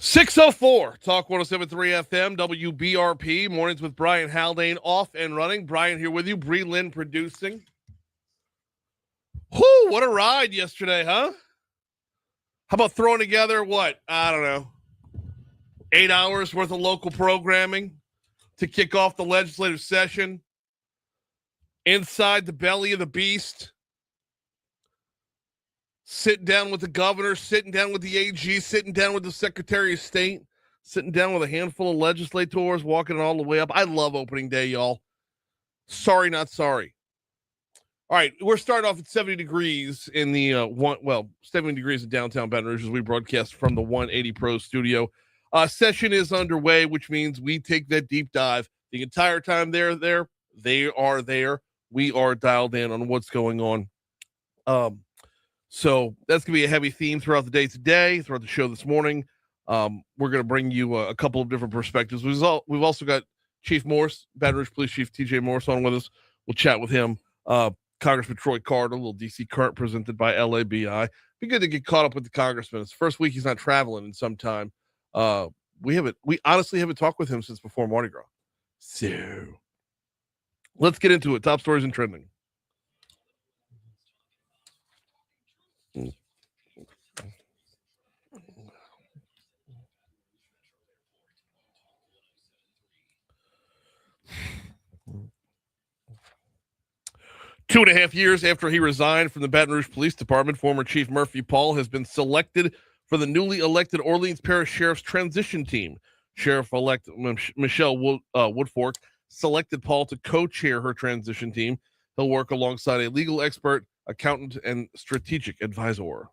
6:04, Talk 107.3 FM, WBRP, mornings with Brian Haldane, off and running. Brian here with you, Bree Lynn producing. Whew, what a ride yesterday, huh? How about throwing together, I don't know, 8 hours worth of local programming to kick off the legislative session inside the belly of the beast? Sitting down with the governor, sitting down with the AG, sitting down with the Secretary of State, sitting down with a handful of legislators, walking all the way up. I love opening day, y'all. Sorry, not sorry. All right, we're starting off at 70 degrees in the 70 degrees in downtown Baton Rouge as we broadcast from the 180 Pro studio. Session is underway, which means we take that deep dive the entire time they're there. They are there. We are dialed in on what's going on. So that's going to be a heavy theme throughout the day today, throughout the show this morning. We're going to bring you a couple of different perspectives. We've also got Chief Morse, Baton Rouge Police Chief TJ Morse on with us. We'll chat with him. Congressman Troy Carter, a little DC Current presented by LABI. Be good to get caught up with the congressman. It's the first week he's not traveling in some time. We honestly haven't talked with him since before Mardi Gras. So let's get into it. Top stories and trending. 2.5 years after he resigned from the Baton Rouge Police Department, former Chief Murphy Paul has been selected for the newly elected Orleans Parish Sheriff's transition team. Sheriff-elect Michelle Woodfork selected Paul to co-chair her transition team. He'll work alongside a legal expert, accountant, and strategic advisor.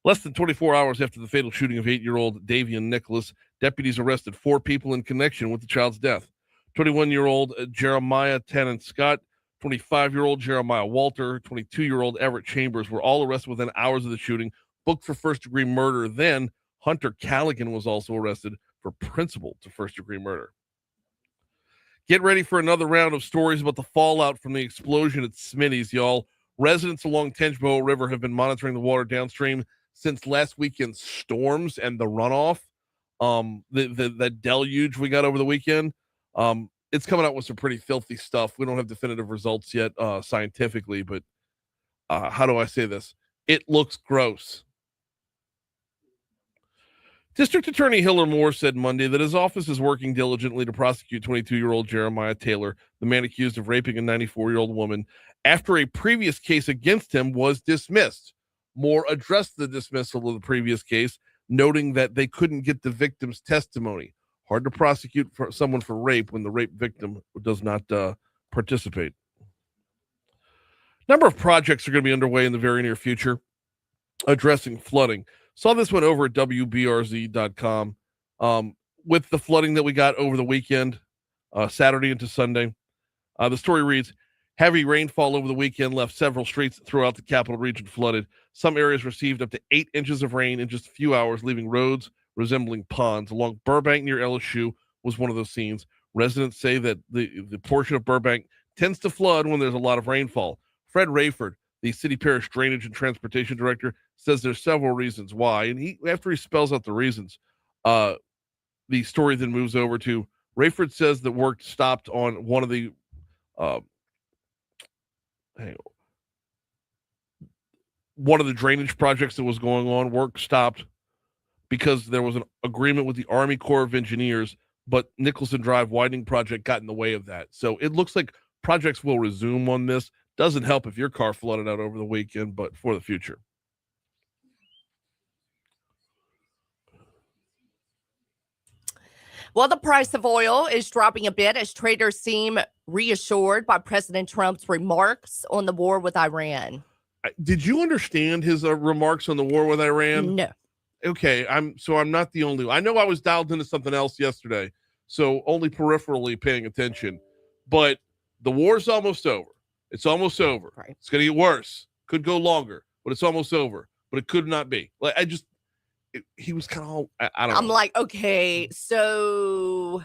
Less than 24 hours after the fatal shooting of 8-year-old Davian Nicholas, deputies arrested 4 people in connection with the child's death. 21-year-old Jeremiah Tennant Scott, 25-year-old Jeremiah Walter, 22-year-old Everett Chambers were all arrested within hours of the shooting, booked for first-degree murder. Then Hunter Callaghan was also arrested for principal to first-degree murder. Get ready for another round of stories about the fallout from the explosion at Smitty's, y'all. Residents along Tenchboa River have been monitoring the water downstream since last weekend's storms and the runoff, the deluge we got over the weekend. It's coming out with some pretty filthy stuff. We don't have definitive results yet scientifically, but how do I say this? It looks gross. District Attorney Hiller Moore said Monday that his office is working diligently to prosecute 22-year-old Jeremiah Taylor, the man accused of raping a 94-year-old woman, after a previous case against him was dismissed. Moore addressed the dismissal of the previous case, noting that they couldn't get the victim's testimony. Hard to prosecute for someone for rape when the rape victim does not participate. Number of projects are going to be underway in the very near future addressing flooding. Saw this one over at WBRZ.com. With the flooding that we got over the weekend, Saturday into Sunday, the story reads, heavy rainfall over the weekend left several streets throughout the capital region flooded. Some areas received up to 8 inches of rain in just a few hours, leaving roads resembling ponds. Along Burbank near LSU was one of those scenes. Residents say that the portion of Burbank tends to flood when there's a lot of rainfall. Fred Rayford, the city parish drainage and transportation director, says there's several reasons why. And after he spells out the reasons, the story then moves over to Rayford says that work stopped on one of the drainage projects that was going on. Work stopped because there was an agreement with the Army Corps of Engineers, but Nicholson Drive widening project got in the way of that. So it looks like projects will resume on this. Doesn't help if your car flooded out over the weekend, but for the future. Well, the price of oil is dropping a bit as traders seem reassured by President Trump's remarks on the war with Iran. Did you understand his remarks on the war with Iran? No. Okay, I'm not the only one. I know I was dialed into something else yesterday, so only peripherally paying attention. But the war's almost over. It's almost over. Right. It's going to get worse. Could go longer, but it's almost over. But it could not be. He was kind of I don't know. I'm like, okay, so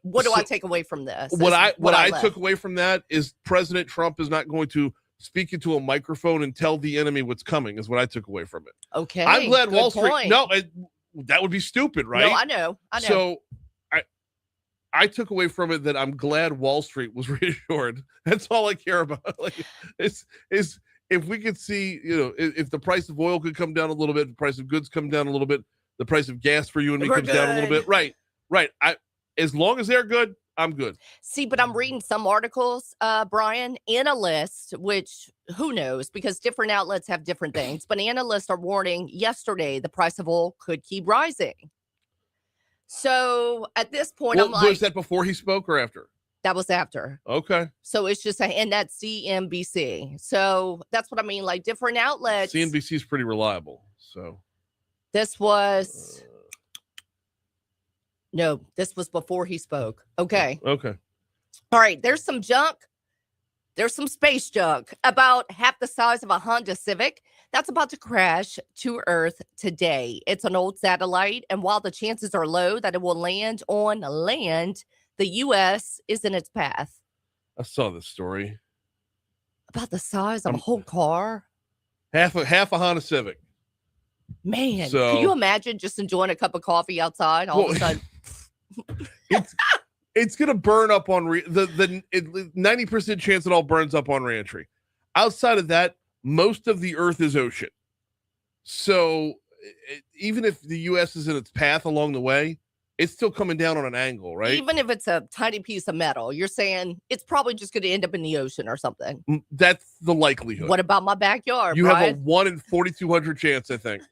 what do I take away from this? What I took away from that is President Trump is not going to speak into a microphone and tell the enemy what's coming, is what I took away from it. Okay. I'm glad Wall Street. Point. No, that would be stupid, right? No, I know. So I took away from it that I'm glad Wall Street was reassured. That's all I care about. Like, is if we could see, if the price of oil could come down a little bit, the price of goods come down a little bit, the price of gas for you and me comes down a little bit. Right. As long as they're good, I'm good. See, but I'm reading some articles, Brian, analysts, which who knows, because different outlets have different things, but analysts are warning yesterday the price of oil could keep rising. So at this point, I'm like, was that before he spoke or after? That was after. Okay. So it's just, and that's CNBC. So that's what I mean, like different outlets. CNBC is pretty reliable. So this was, no, this was before he spoke. Okay. Okay. All right. There's some junk. There's some space junk about half the size of a Honda Civic that's about to crash to Earth today. It's an old satellite, and while the chances are low that it will land on land, the U.S. is in its path. I saw this story. About the size of a whole car? Half a Honda Civic. Man, can you imagine just enjoying a cup of coffee outside? All of a sudden, it's gonna burn up on the 90% chance it all burns up on reentry. Outside of that, most of the Earth is ocean. So even if the U.S. is in its path along the way, it's still coming down on an angle, right? Even if it's a tiny piece of metal, you're saying it's probably just going to end up in the ocean or something. That's the likelihood. What about my backyard? You have a 1 in 4,200 chance, I think.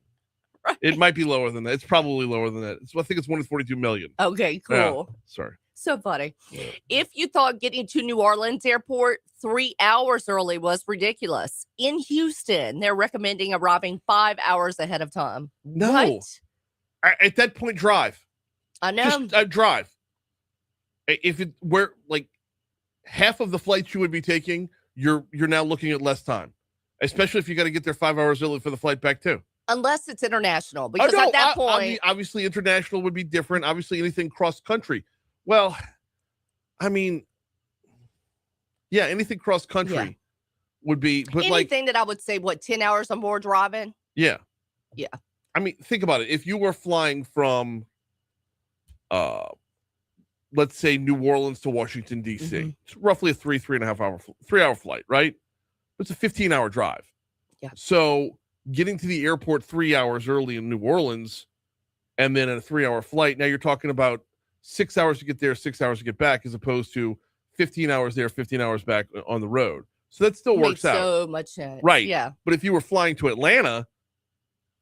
Right. It might be lower than that. It's probably lower than that. I think it's 1 in 42 million. Okay, cool. Yeah, sorry. So funny. Yeah. If you thought getting to New Orleans airport 3 hours early was ridiculous, in Houston, they're recommending arriving 5 hours ahead of time. No. What? At that point, drive. I know. Just drive. If it were like half of the flights you would be taking, you're now looking at less time, especially if you got to get there 5 hours early for the flight back too. Unless it's international, because at that point, obviously international would be different. Obviously, anything cross country. Well, I mean, yeah, anything cross country would be, but anything that I would say, 10 hours or more driving? Yeah. Yeah. I mean, think about it. If you were flying from, let's say New Orleans to Washington, D.C., it's roughly a 3.5 hour flight, right? It's a 15-hour drive. Yeah. So getting to the airport 3 hours early in New Orleans and then a 3-hour flight, now you're talking about 6 hours to get there, 6 hours to get back, as opposed to 15 hours there, 15 hours back on the road. So that still works out. So much sense. Right. Yeah. But if you were flying to Atlanta,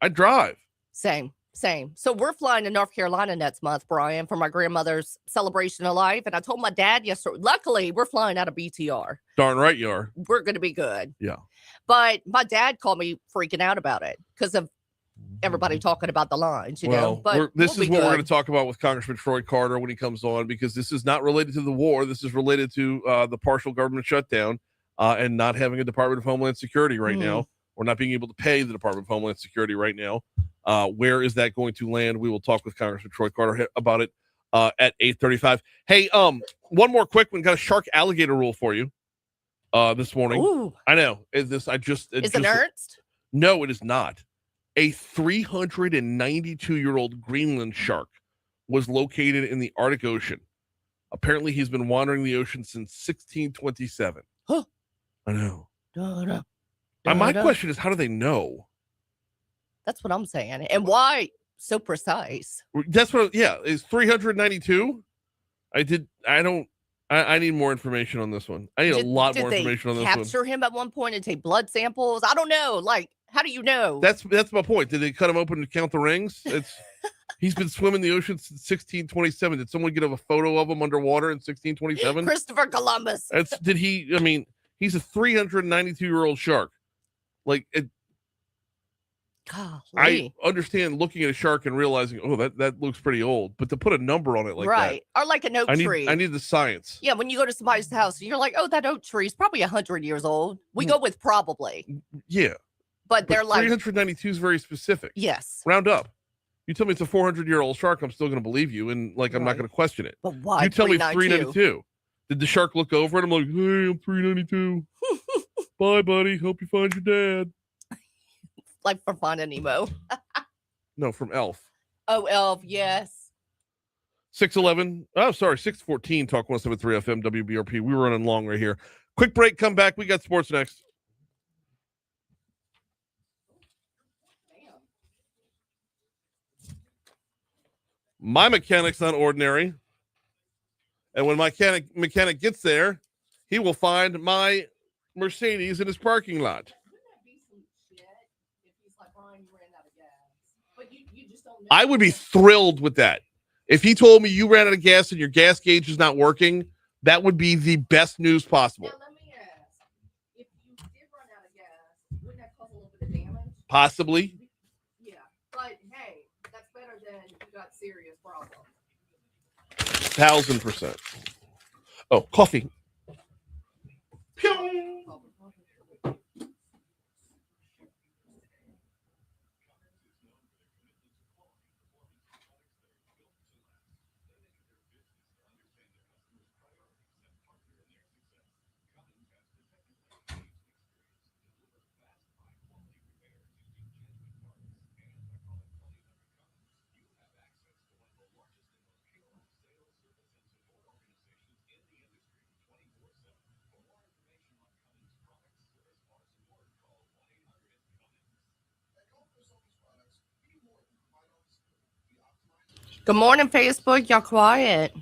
I'd drive. Same. So we're flying to North Carolina next month, Brian, for my grandmother's celebration of life. And I told my dad yesterday, luckily, we're flying out of BTR. Darn right you are. We're going to be good. Yeah. But my dad called me freaking out about it because of everybody talking about the lines, you know. But this is what we're going to talk about with Congressman Troy Carter when he comes on, because this is not related to the war. This is related to the partial government shutdown and not having a Department of Homeland Security right now, or not being able to pay the Department of Homeland Security right now. Where is that going to land? We will talk with Congressman Troy Carter about it at 8:35. Hey, one more quick one. Got a shark alligator rule for you this morning. Ooh. I know. Is it Ernst? No, it is not. A 392-year-old Greenland shark was located in the Arctic Ocean. Apparently, he's been wandering the ocean since 1627. Huh. I know. My question is, how do they know? That's what I'm saying. And why so precise? That's what, is 392? I need more information on this one. I need a lot more information on this one. Did they capture him at one point and take blood samples? I don't know. Like, how do you know? That's my point. Did they cut him open to count the rings? He's been swimming the ocean since 1627. Did someone get a photo of him underwater in 1627? Christopher Columbus. He's a 392-year-old shark. Like, I understand looking at a shark and realizing, that looks pretty old, but to put a number on it like that, or like an oak tree. I need the science. Yeah, when you go to somebody's house, you're like, that oak tree is probably 100 years old. We go with probably. Yeah, but they're like 392 is very specific. Yes, round up. You tell me it's a 400-year-old shark, I'm still going to believe you, and I'm not going to question it. But why? You tell me 392. Did the shark look over it? I'm like, hey, I'm 392. Bye, buddy. Hope you find your dad. Like from Finding Nemo. No, from Elf. Oh, Elf, yes. 6:11. Oh, sorry, 6:14. Talk 107.3 FM WBRP. We were running long right here. Quick break. Come back. We got sports next. My mechanic's not ordinary, and when my mechanic gets there, he will find my Mercedes in his parking lot. I would be thrilled with that. If he told me you ran out of gas and your gas gauge is not working, that would be the best news possible. Now, let me ask, if you did run out of gas, wouldn't that cause a little bit of damage? Possibly. Yeah, but hey, that's better than you got serious problems. 1,000%. Oh, coffee. Pew! Good morning, Facebook. Y'all quiet.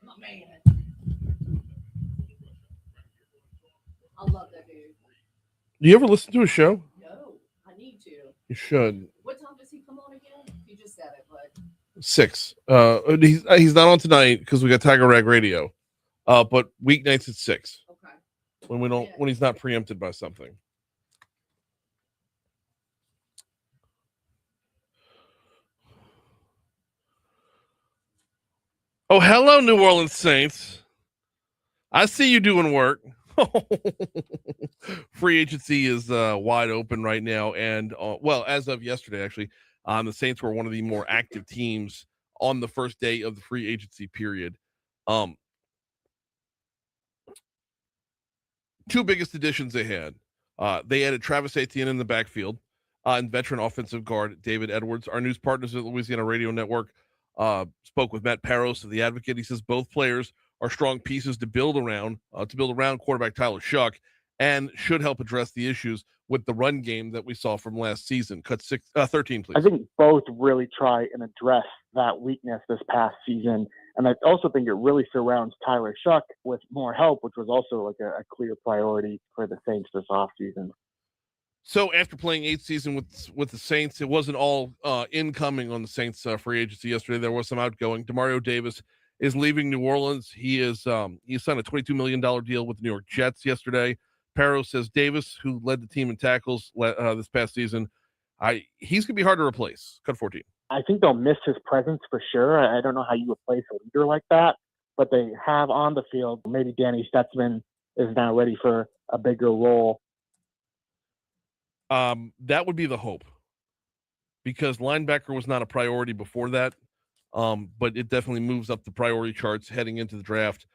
My man. I love that dude. Do you ever listen to a show? No, I need to. You should. What time does he come on again? You just said it, but 6. He's not on tonight because we got Tiger Rag Radio. But weeknights at 6. okay. When he's not preempted by something. Oh, hello, New Orleans Saints. I see you doing work. Free agency is wide open right now, and well, as of yesterday, actually, the Saints were one of the more active teams on the first day of the free agency period. Two biggest additions they had. They added Travis Etienne in the backfield, and veteran offensive guard David Edwards. Our news partners at Louisiana Radio Network spoke with Matt Paros of The Advocate. He says both players are strong pieces to build around quarterback Tyler Shuck, and should help address the issues with the run game that we saw from last season. Cut 13, please. I think both really try and address that weakness this past season. And I also think it really surrounds Tyler Shuck with more help, which was also like a clear priority for the Saints this offseason. So after playing 8 seasons with the Saints, it wasn't all incoming on the Saints free agency yesterday. There was some outgoing. Demario Davis is leaving New Orleans. He signed a $22 million deal with the New York Jets yesterday. Perro says Davis, who led the team in tackles this past season, he's going to be hard to replace. Cut 14. I think they'll miss his presence for sure. I don't know how you replace a leader like that, but they have on the field, maybe Danny Stutzman is now ready for a bigger role. That would be the hope, because linebacker was not a priority before that. But it definitely moves up the priority charts heading into the draft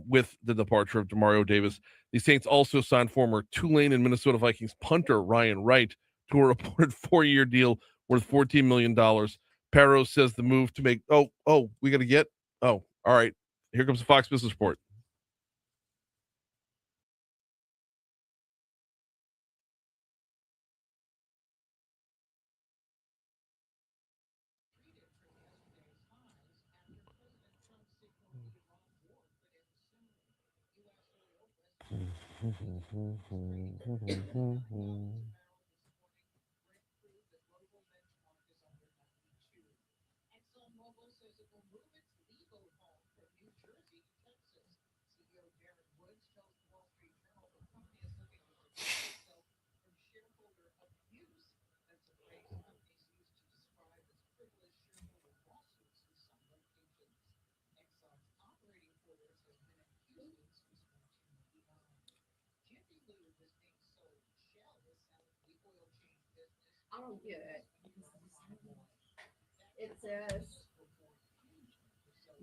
with the departure of Demario Davis. The Saints also signed former Tulane and Minnesota Vikings punter Ryan Wright to a reported 4-year deal worth $14 million. Perros says the move to make, we got to get, all right. Here comes the Fox Business Report. I don't get it. It says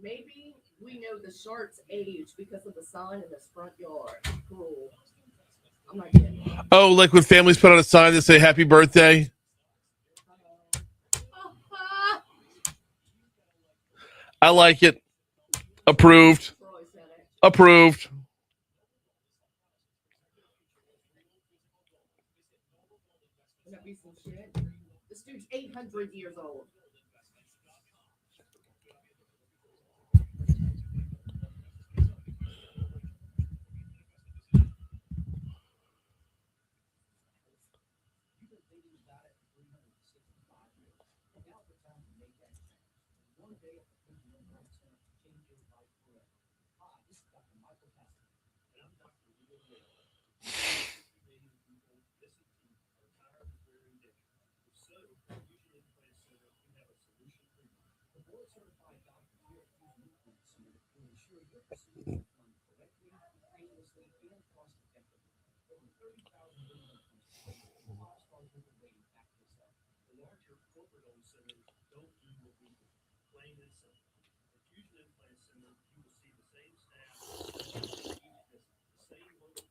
maybe we know the shark's age because of the sign in his front yard. Cool. I'm not getting it. Oh, like when families put on a sign that say happy birthday? I like it. Approved. Approved. This dude's 800 years old.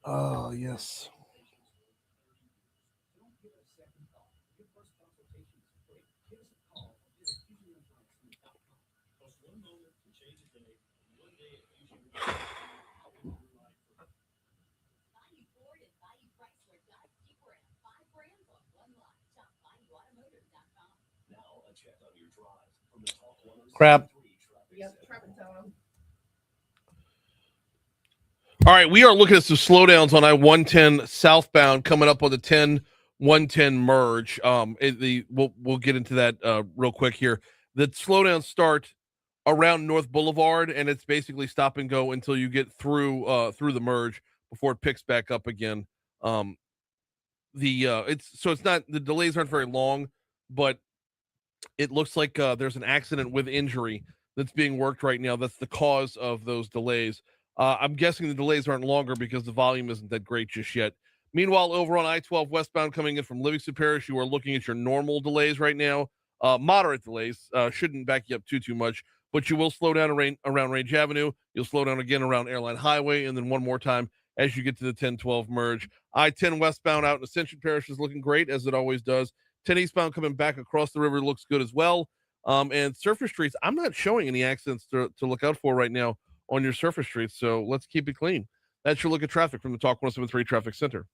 Oh, yes. Crap. Yep, trapping time. All right, we are looking at some slowdowns on I-110 southbound coming up on the 10-110 merge. We'll get into that real quick here. The slowdowns start around North Boulevard, and it's basically stop and go until you get through the merge before it picks back up again. It's not, the delays aren't very long, but it looks like there's an accident with injury that's being worked right now. That's the cause of those delays. I'm guessing the delays aren't longer because the volume isn't that great just yet. Meanwhile, over on I-12 westbound coming in from Livingston Parish, you are looking at your normal delays right now. Moderate delays, shouldn't back you up too much, but you will slow down around Range Avenue. You'll slow down again around Airline Highway, and then one more time as you get to the 10-12 merge. I-10 westbound out in Ascension Parish is looking great, as it always does. 10 eastbound coming back across the river looks good as well. And surface streets, I'm not showing any accidents to look out for right now on your surface streets, so let's keep it clean. That's your look at traffic from the Talk 107.3 Traffic Center.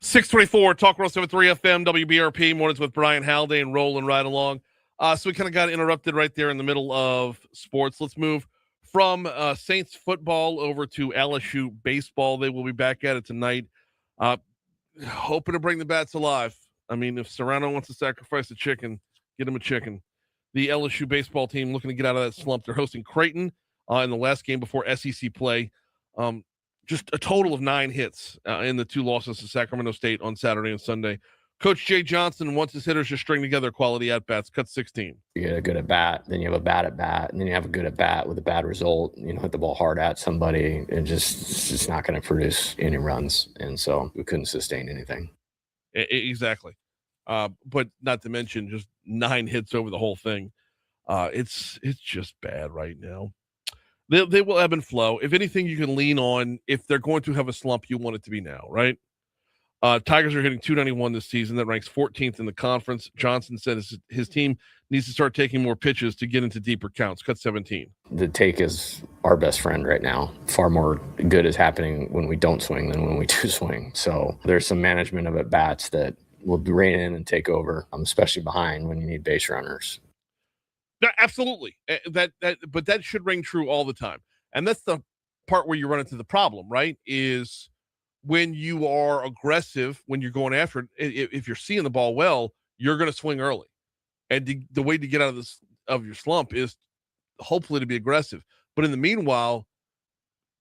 .624 Talk 107.3 FM WBRP mornings with Brian Haldane rolling right along. So we kind of got interrupted right there in the middle of sports. Let's move from Saints football over to LSU baseball. They will be back at it tonight. Hoping to bring the bats alive. I mean, if Serrano wants to sacrifice a chicken, get him a chicken. the LSU baseball team looking to get out of that slump. They're hosting Creighton in the last game before SEC play. Just a total of 9 hits in the 2 losses to Sacramento State on Saturday and Sunday. Coach Jay Johnson wants his hitters to string together quality at-bats. Cut 16. You get a good at-bat, then you have a bad at-bat, and then you have a good at-bat with a bad result. Hit the ball hard at somebody, and it's just not going to produce any runs. And so we couldn't sustain anything. Exactly. But not to mention just 9 hits over the whole thing. It's just bad right now. They will ebb and flow. If anything, you can lean on, if they're going to have a slump, you want it to be now, right? Tigers are hitting .291 this season. That ranks 14th in the conference. Johnson said his team needs to start taking more pitches to get into deeper counts. Cut 17. The take is our best friend right now. Far more good is happening when we don't swing than when we do swing. So there's some management of at-bats that will rein in and take over, especially behind when you need base runners. Yeah, absolutely. But that should ring true all the time. And that's the part where you run into the problem, right? Is when you are aggressive, when you're going after it, if you're seeing the ball well, you're going to swing early. And the way to get out of your slump is hopefully to be aggressive. But in the meanwhile,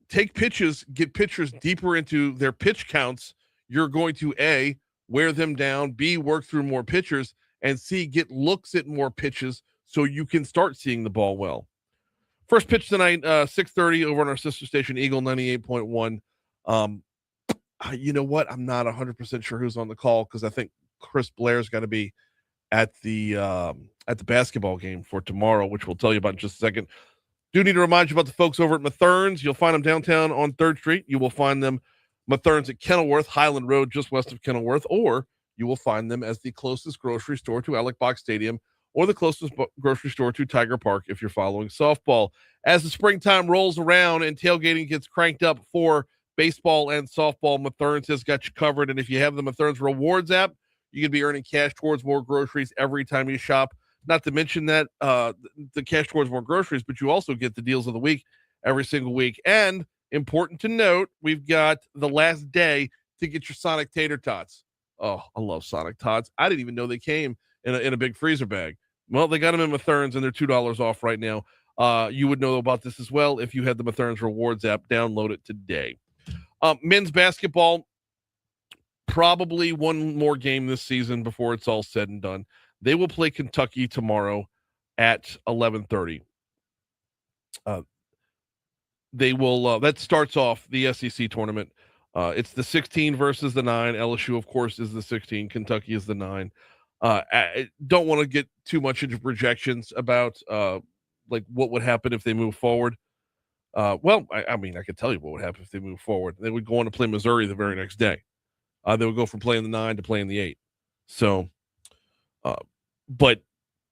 take pitches, get pitchers deeper into their pitch counts. You're going to A, wear them down, B, work through more pitchers, and C, get looks at more pitches so you can start seeing the ball well. First pitch tonight, 6:30 over on our sister station, Eagle 98.1. You know what? I'm not 100% sure who's on the call because I think Chris Blair's got to be at the basketball game for tomorrow, which we'll tell you about in just a second. Do need to remind you about the folks over at Mathern's. You'll find them downtown on 3rd Street. You will find them Mathern's at Kenilworth, Highland Road, just west of Kenilworth, or you will find them as the closest grocery store to Alec Box Stadium or the closest grocery store to Tiger Park if you're following softball. As the springtime rolls around and tailgating gets cranked up for baseball and softball, Mathern's has got you covered. And if you have the Mathern's Rewards app, you can be earning cash towards more groceries every time you shop. Not to mention that the cash towards more groceries, but you also get the deals of the week every single week. And important to note, we've got the last day to get your Sonic Tater Tots. Oh, I love Sonic Tots. I didn't even know they came in a big freezer bag. Well, they got them in Mathern's and they're $2 off right now. You would know about this as well if you had the Mathern's Rewards app. Download it today. Men's basketball, probably one more game this season before it's all said and done. They will play Kentucky tomorrow at 11:30. They will. That starts off the SEC tournament. It's the 16 versus the 9. LSU, of course, is the 16. Kentucky is the 9. I don't want to get too much into projections about like what would happen if they move forward. Well, I mean, I could tell you what would happen if they move forward. They would go on to play Missouri the very next day. They would go from playing the 9 to playing the 8. So, but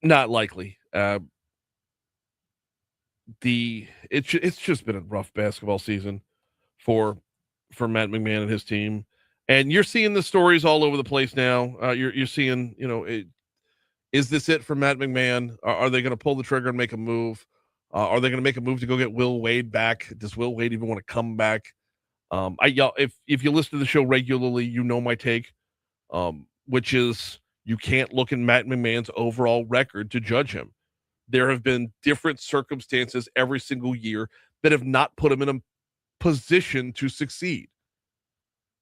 not likely. It's just been a rough basketball season for Matt McMahon and his team, and you're seeing the stories all over the place now. You're seeing, is this it for Matt McMahon? Are they going to pull the trigger and make a move? Are they going to make a move to go get Will Wade back? Does Will Wade even want to come back? If you listen to the show regularly, you know my take, which is you can't look at Matt McMahon's overall record to judge him. There have been different circumstances every single year that have not put him in a position to succeed.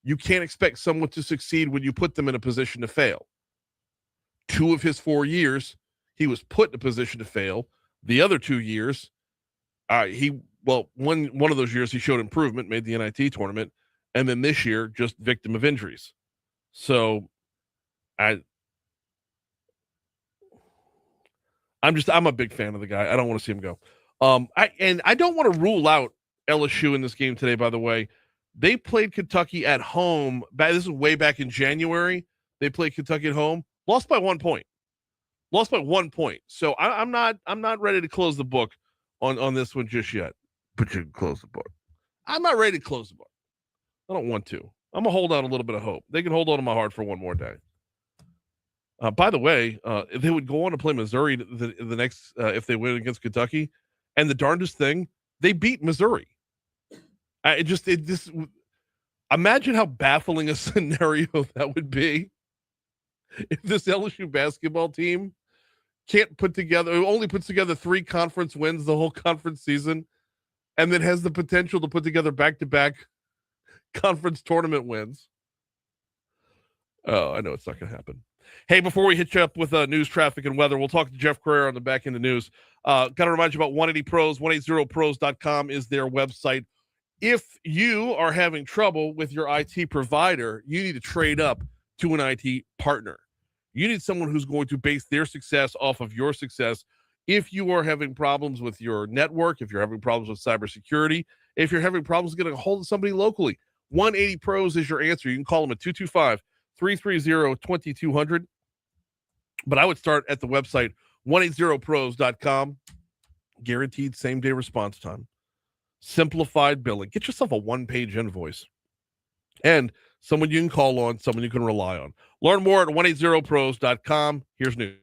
You can't expect someone to succeed when you put them in a position to fail. 2 of his 4 years, he was put in a position to fail. The other 2 years, one of those years he showed improvement, made the NIT tournament, and then this year just victim of injuries. So I'm a big fan of the guy. I don't want to see him go. I don't want to rule out LSU in this game today, by the way. They played Kentucky at home. This is way back in January. They played Kentucky at home, lost by 1 point. So I'm not ready to close the book on this one just yet. But you can close the book. I'm not ready to close the book. I don't want to. I'm going to hold out a little bit of hope. They can hold on to my heart for one more day. By the way, they would go on to play Missouri the next if they win against Kentucky, and the darndest thing, they beat Missouri. Imagine how baffling a scenario that would be if this LSU basketball team only puts together 3 conference wins the whole conference season, and then has the potential to put together back-to-back conference tournament wins. Oh, I know it's not going to happen. Hey, before we hit you up with news, traffic, and weather, we'll talk to Jeff Crouere on the back end of news. Got to remind you about 180 Pros. 180pros.com is their website. If you are having trouble with your IT provider, you need to trade up to an IT partner. You need someone who's going to base their success off of your success. If you are having problems with your network, if you're having problems with cybersecurity, if you're having problems getting a hold of somebody locally, 180 Pros is your answer. You can call them at 225-330-2200. But I would start at the website, 180pros.com. Guaranteed same-day response time. Simplified billing. Get yourself a one-page invoice. And someone you can call on, someone you can rely on. Learn more at 180pros.com. Here's news.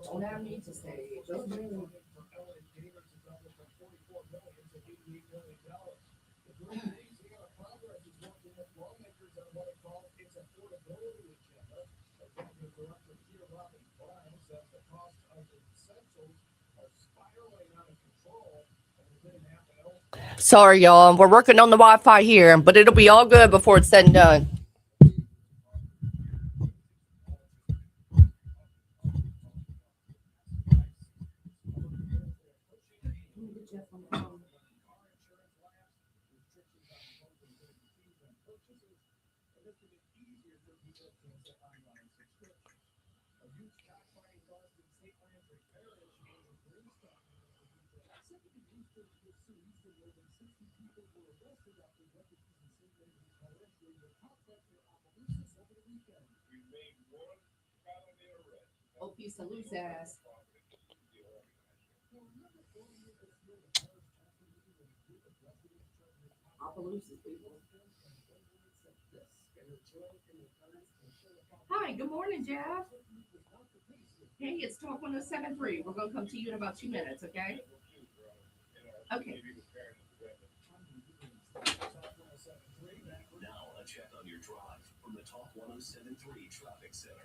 Don't have me to say. Sorry, y'all. We're working on the Wi-Fi here, but it'll be all good before it's said and done. Hope you salute ass. Hi, good morning, Jeff. Hey, it's Talk 107.3. We're going to come to you in about 2 minutes, okay? Okay. Now, a check on your drive from the Talk 107.3 Traffic Center.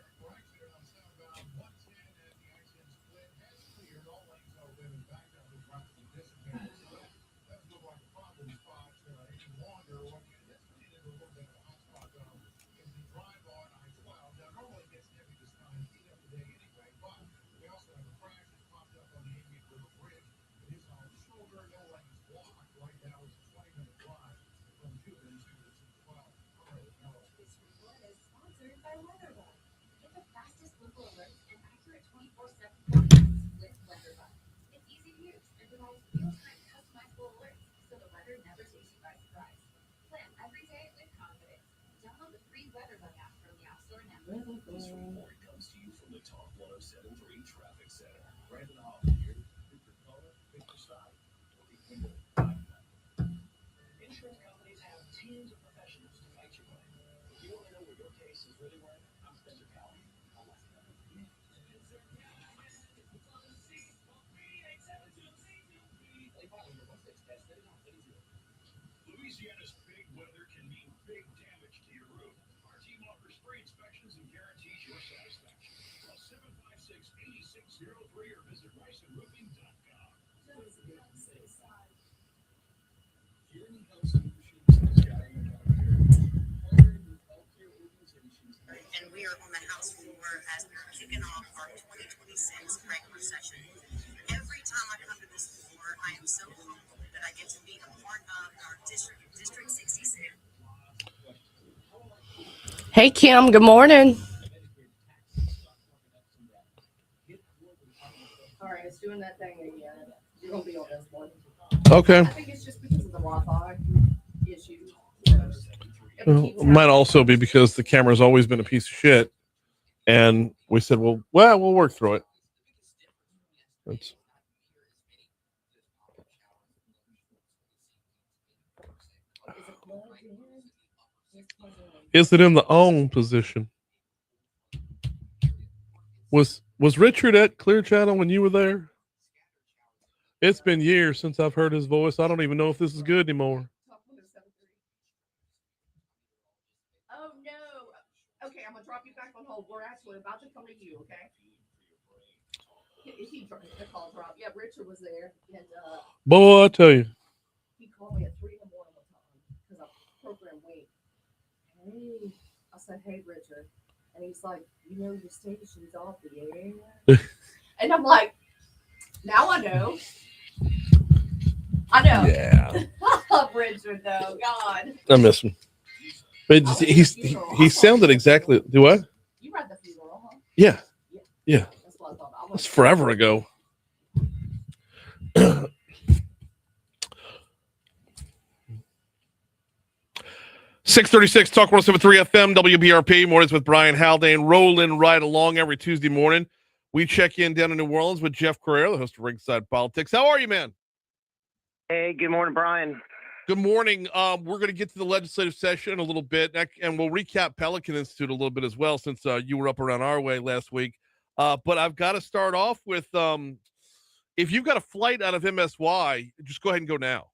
This report comes to you from the Talk 107.3 Traffic Center. Right in the hall here. Pick your color, pick your style. Louisiana's big weather can mean big damage to your roof. Our team offers free inspections and guarantees your satisfaction. Call 756-8603 or visit RisonRoofing.com. Hearing Health Solutions is guiding partnering with healthcare organizations. And we are on the House floor as we're kicking off our 2026 regular session. Every time I come to this floor, I am so humbled that I get to be a part of our District 66. Hey, Kim. Good morning. All right, it's doing that thing again. You're going to be on this one. Okay. I think it's just because of the Wi-Fi issue. Well, it might also be because the camera's always been a piece of shit, and we said, well, we'll work through it. That's... Is it in the on position? Was Richard at Clear Channel when you were there? It's been years since I've heard his voice. I don't even know if this is good anymore. Oh, no. Okay, I'm going to drop you back on hold. We're actually about to come to you, okay? He the call drop. Yeah, Richard was there. And Boy, I tell you. he called me at 3 in the morning one time because I program wait. Hey, I said, hey, Richard. And he's like, you know, your station's off the air. And I'm like, now I know. I know. Yeah. I love Richard, though. God. I miss him. But he sounded exactly. Do what? You read the funeral, huh? Yeah. Yeah. That's what I thought. That's forever ago. 636 Talk 107.3 FM WBRP mornings with Brian Haldane, rolling right along every Tuesday morning. We check in down in New Orleans with Jeff Crouere, the host of Ringside Politics. How are you, man? Hey, good morning, Brian. Good morning. We're going to get to the legislative session in a little bit, and we'll recap Pelican Institute a little bit as well, since you were up around our way last week. But I've got to start off with, if you've got a flight out of MSY, just go ahead and go now.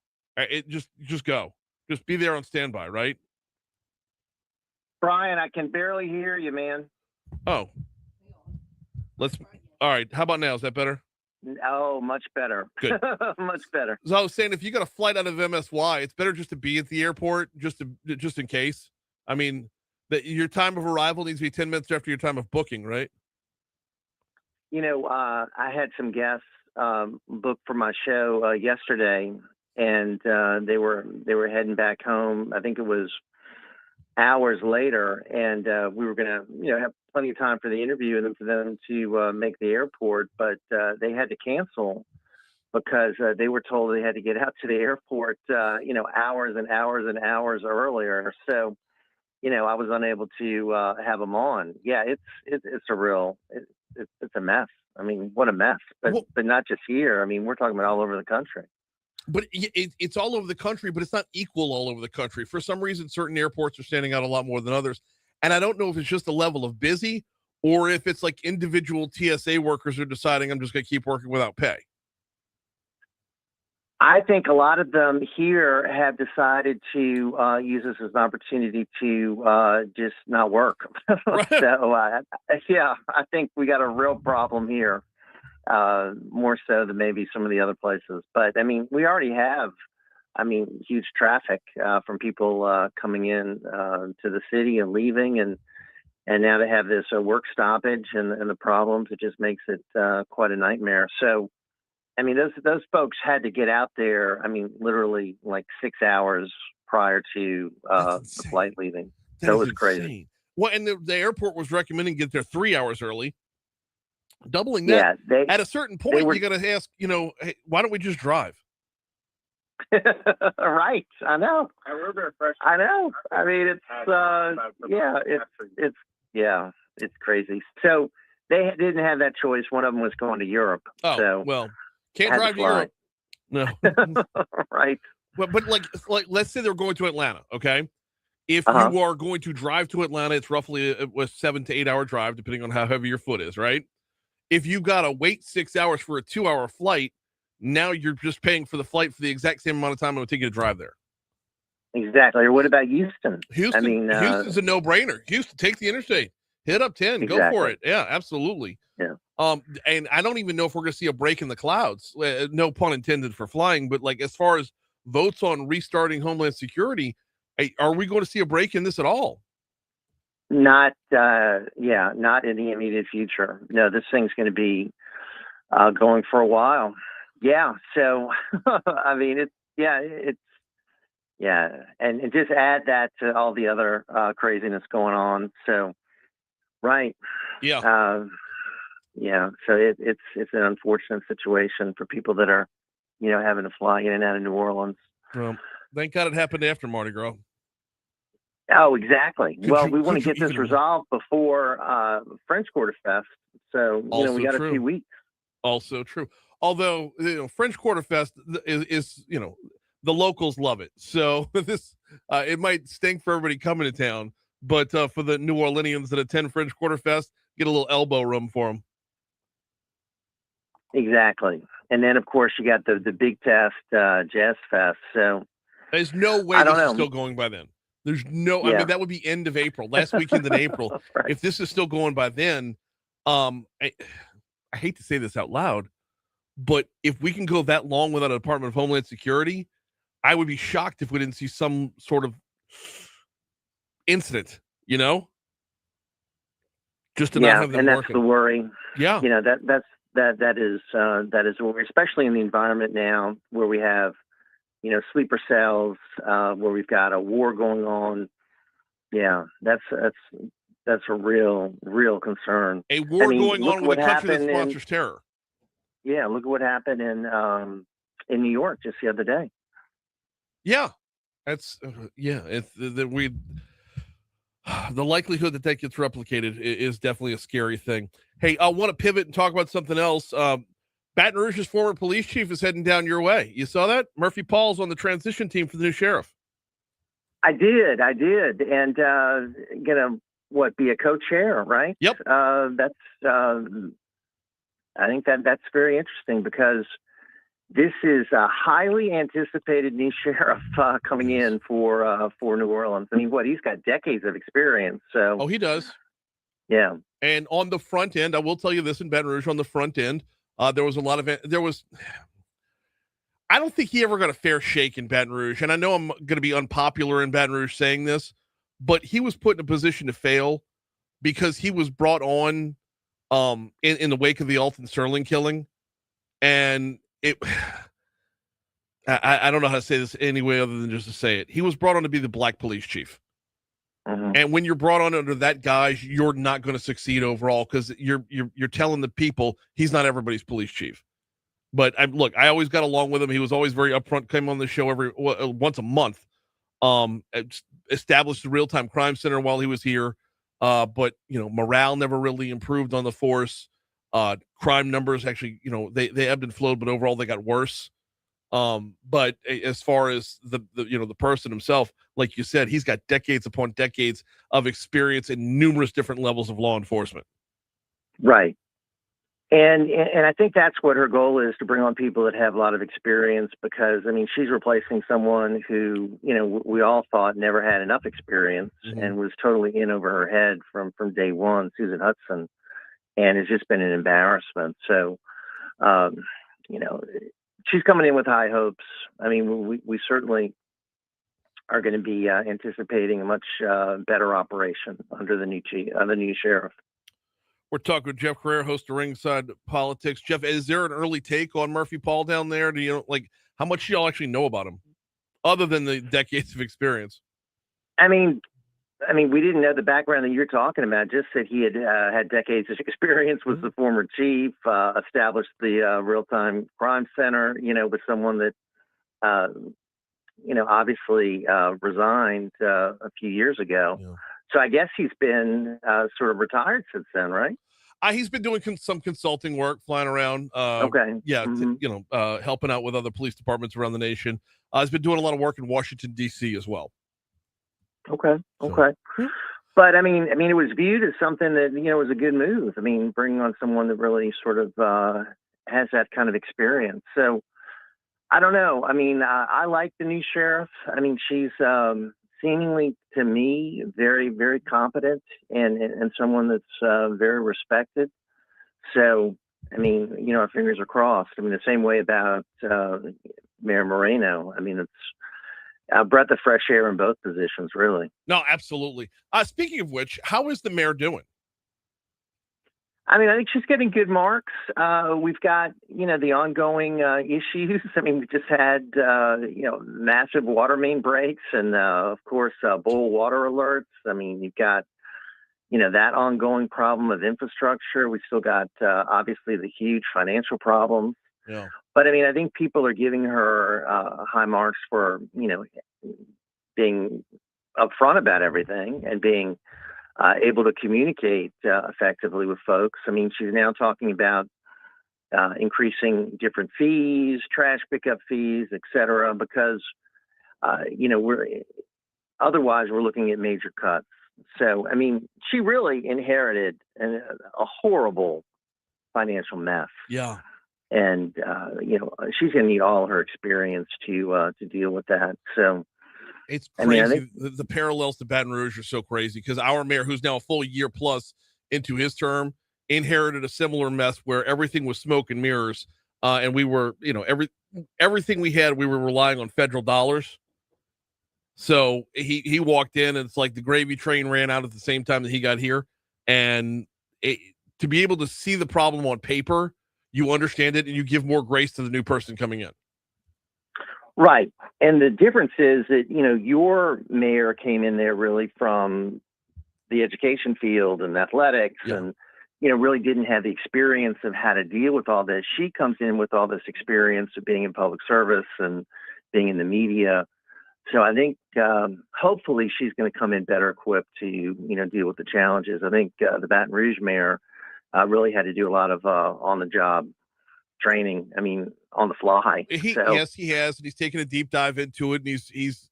Just go. Just be there on standby, right? Brian, I can barely hear you, man. Oh. All right. How about now? Is that better? Oh, much better. Good. Much better. So I was saying, if you got a flight out of MSY, it's better just to be at the airport, just in case. I mean, your time of arrival needs to be 10 minutes after your time of booking, right? You know, I had some guests booked for my show yesterday, and they were heading back home. I think it was hours later, and we were going to, have plenty of time for the interview and then for them to make the airport, but they had to cancel because they were told they had to get out to the airport, hours and hours and hours earlier. So, I was unable to have them on. Yeah, it's a real, it's a mess. I mean, what a mess, but not just here. I mean, we're talking about all over the country. But it's all over the country, but it's not equal all over the country. For some reason, certain airports are standing out a lot more than others. And I don't know if it's just the level of busy or if it's like individual TSA workers are deciding I'm just going to keep working without pay. I think a lot of them here have decided to use this as an opportunity to just not work. Right. So, I think we got a real problem here. More so than maybe some of the other places. But, I mean, we already have, huge traffic from people coming in to the city and leaving. And now to have this work stoppage and the problems, it just makes it quite a nightmare. So, I mean, those folks had to get out there, literally like 6 hours prior to the flight leaving. So it was crazy. Well, and the airport was recommending get there 3 hours early. Doubling that, at a certain point, you got to ask, hey, why don't we just drive? Right. I know. I know. I mean, it's crazy. So they didn't have that choice. One of them was going to Europe. Oh, so well, can't drive to Europe. No. Right. But like, let's say they're going to Atlanta. Okay. If you are going to drive to Atlanta, it's roughly a 7 to 8 hour drive, depending on how heavy your foot is, right? If you got to wait 6 hours for a 2-hour flight, now you're just paying for the flight for the exact same amount of time it would take you to drive there. Exactly. Or what about Houston? Houston's a no-brainer. Houston, take the interstate, hit up 10, exactly. Go for it. Yeah, absolutely. Yeah. And I don't even know if we're going to see a break in the clouds. No pun intended for flying, but like as far as votes on restarting Homeland Security, are we going to see a break in this at all? Not in the immediate future. No, this thing's going to be going for a while. Yeah. So, I mean, and just add that to all the other craziness going on. So, right. Yeah. So it's an unfortunate situation for people that are, having to fly in and out of New Orleans. Well, thank God it happened after Mardi Gras. Oh, exactly. We want to get this resolved before French Quarter Fest. So, we got a few weeks. Also true. Although, French Quarter Fest is the locals love it. So this, it might stink for everybody coming to town, but for the New Orleanians that attend French Quarter Fest, get a little elbow room for them. Exactly. And then, of course, you got the Big Test Jazz Fest. So there's no way this is still going by then. There's no, I mean, that would be end of April, last weekend in April. Right. If this is still going by then, I hate to say this out loud, but if we can go that long without a Department of Homeland Security, I would be shocked if we didn't see some sort of incident, just to not have them and that's working. The worry. Yeah. That is a worry, especially in the environment now where we have, sleeper cells, where we've got a war going on. Yeah, that's a real concern. A war going on with a country that sponsors terror. Yeah, look at what happened in New York just the other day. Yeah, that's it's the likelihood that gets replicated is definitely a scary thing. Hey, I want to pivot and talk about something else. Baton Rouge's former police chief is heading down your way. You saw that? Murphy Paul's on the transition team for the new sheriff. I did. And gonna be a co-chair, right? Yep. I think that's very interesting because this is a highly anticipated new sheriff coming in for New Orleans. I mean, he's got decades of experience. So. Oh, he does. Yeah. And on the front end, I will tell you this in Baton Rouge, on the front end, there was a lot of, I don't think he ever got a fair shake in Baton Rouge. And I know I'm going to be unpopular in Baton Rouge saying this, but he was put in a position to fail because he was brought on in the wake of the Alton Sterling killing. And I don't know how to say this any way other than just to say it. He was brought on to be the black police chief. Mm-hmm. And when you're brought on under that guise, you're not going to succeed overall because you're telling the people he's not everybody's police chief. But I always got along with him. He was always very upfront, came on the show once a month, established the real-time crime center while he was here. But morale never really improved on the force. Crime numbers actually, they ebbed and flowed, but overall they got worse. But as far as the person himself, like you said, he's got decades upon decades of experience in numerous different levels of law enforcement. Right. And I think that's what her goal is, to bring on people that have a lot of experience, because she's replacing someone who, we all thought never had enough experience and was totally in over her head from day one, Susan Hudson, and it's just been an embarrassment. So, she's coming in with high hopes. We certainly are going to be anticipating a much better operation under the new sheriff. We're talking with Jeff Crouere, host of Ringside Politics. Jeff, is there an early take on Murphy Paul down there? Do you how much y'all actually know about him, other than the decades of experience? We didn't know the background that you're talking about. Just that he had decades of experience, was the former chief, established the real-time crime center. With someone that, obviously resigned a few years ago. Yeah. So I guess he's been sort of retired since then, right? He's been doing some consulting work, flying around. Okay. Yeah, helping out with other police departments around the nation. He's been doing a lot of work in Washington, D.C. as well. Okay. So, Okay. yeah. But I mean, it was viewed as something that was a good move. I mean, bringing on someone that really sort of has that kind of experience. So I don't know. I mean, I like the new sheriff. I mean, she's seemingly to me very, very competent and someone that's very respected. So I mean, our fingers are crossed. I mean, the same way about Mayor Moreno. I mean, it's a breath of fresh air in both positions, really. No, absolutely. Speaking of which, how is the mayor doing? I mean, I think she's getting good marks. We've got, the ongoing issues. I mean, we just had, massive water main breaks and, of course, boil water alerts. I mean, you've got, that ongoing problem of infrastructure. We still got, obviously, the huge financial problems. Yeah. But I mean, I think people are giving her high marks for, being upfront about everything and being able to communicate effectively with folks. I mean, she's now talking about increasing different fees, trash pickup fees, et cetera, because, otherwise we're looking at major cuts. So, I mean, she really inherited a horrible financial mess. Yeah. And, she's going to need all her experience to deal with that. So it's crazy. I think the parallels to Baton Rouge are so crazy because our mayor, who's now a full year plus into his term, inherited a similar mess where everything was smoke and mirrors. And we were, everything we had, we were relying on federal dollars. So he walked in and it's like the gravy train ran out at the same time that he got here. And to be able to see the problem on paper, you understand it and you give more grace to the new person coming in. Right. And the difference is that, your mayor came in there really from the education field and athletics and, really didn't have the experience of how to deal with all this. She comes in with all this experience of being in public service and being in the media. So I think hopefully she's going to come in better equipped to, deal with the challenges. I think the Baton Rouge mayor really had to do a lot of on-the-job training. I mean, on the fly. Yes, he has, and he's taken a deep dive into it, and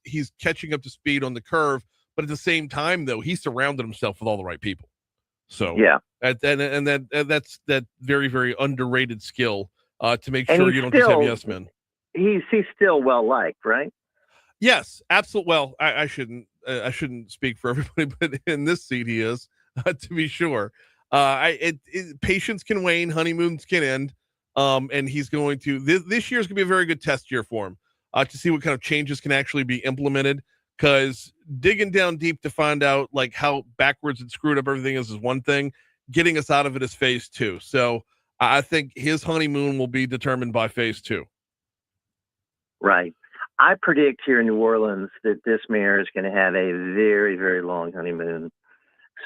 he's catching up to speed on the curve. But at the same time, though, he surrounded himself with all the right people. So yeah, and that's that very, very underrated skill to make sure you don't just have yes men. He's still well liked, right? Yes, absolutely. Well, I shouldn't speak for everybody, but in this seat he is, to be sure. Patience can wane, honeymoons can end. And he's going to this year's gonna be a very good test year for him to see what kind of changes can actually be implemented, because digging down deep to find out like how backwards and screwed up everything is one thing. Getting us out of it is phase 2. So I think his honeymoon will be determined by phase 2. Right. I predict here in New Orleans that this mayor is going to have a very, very long honeymoon.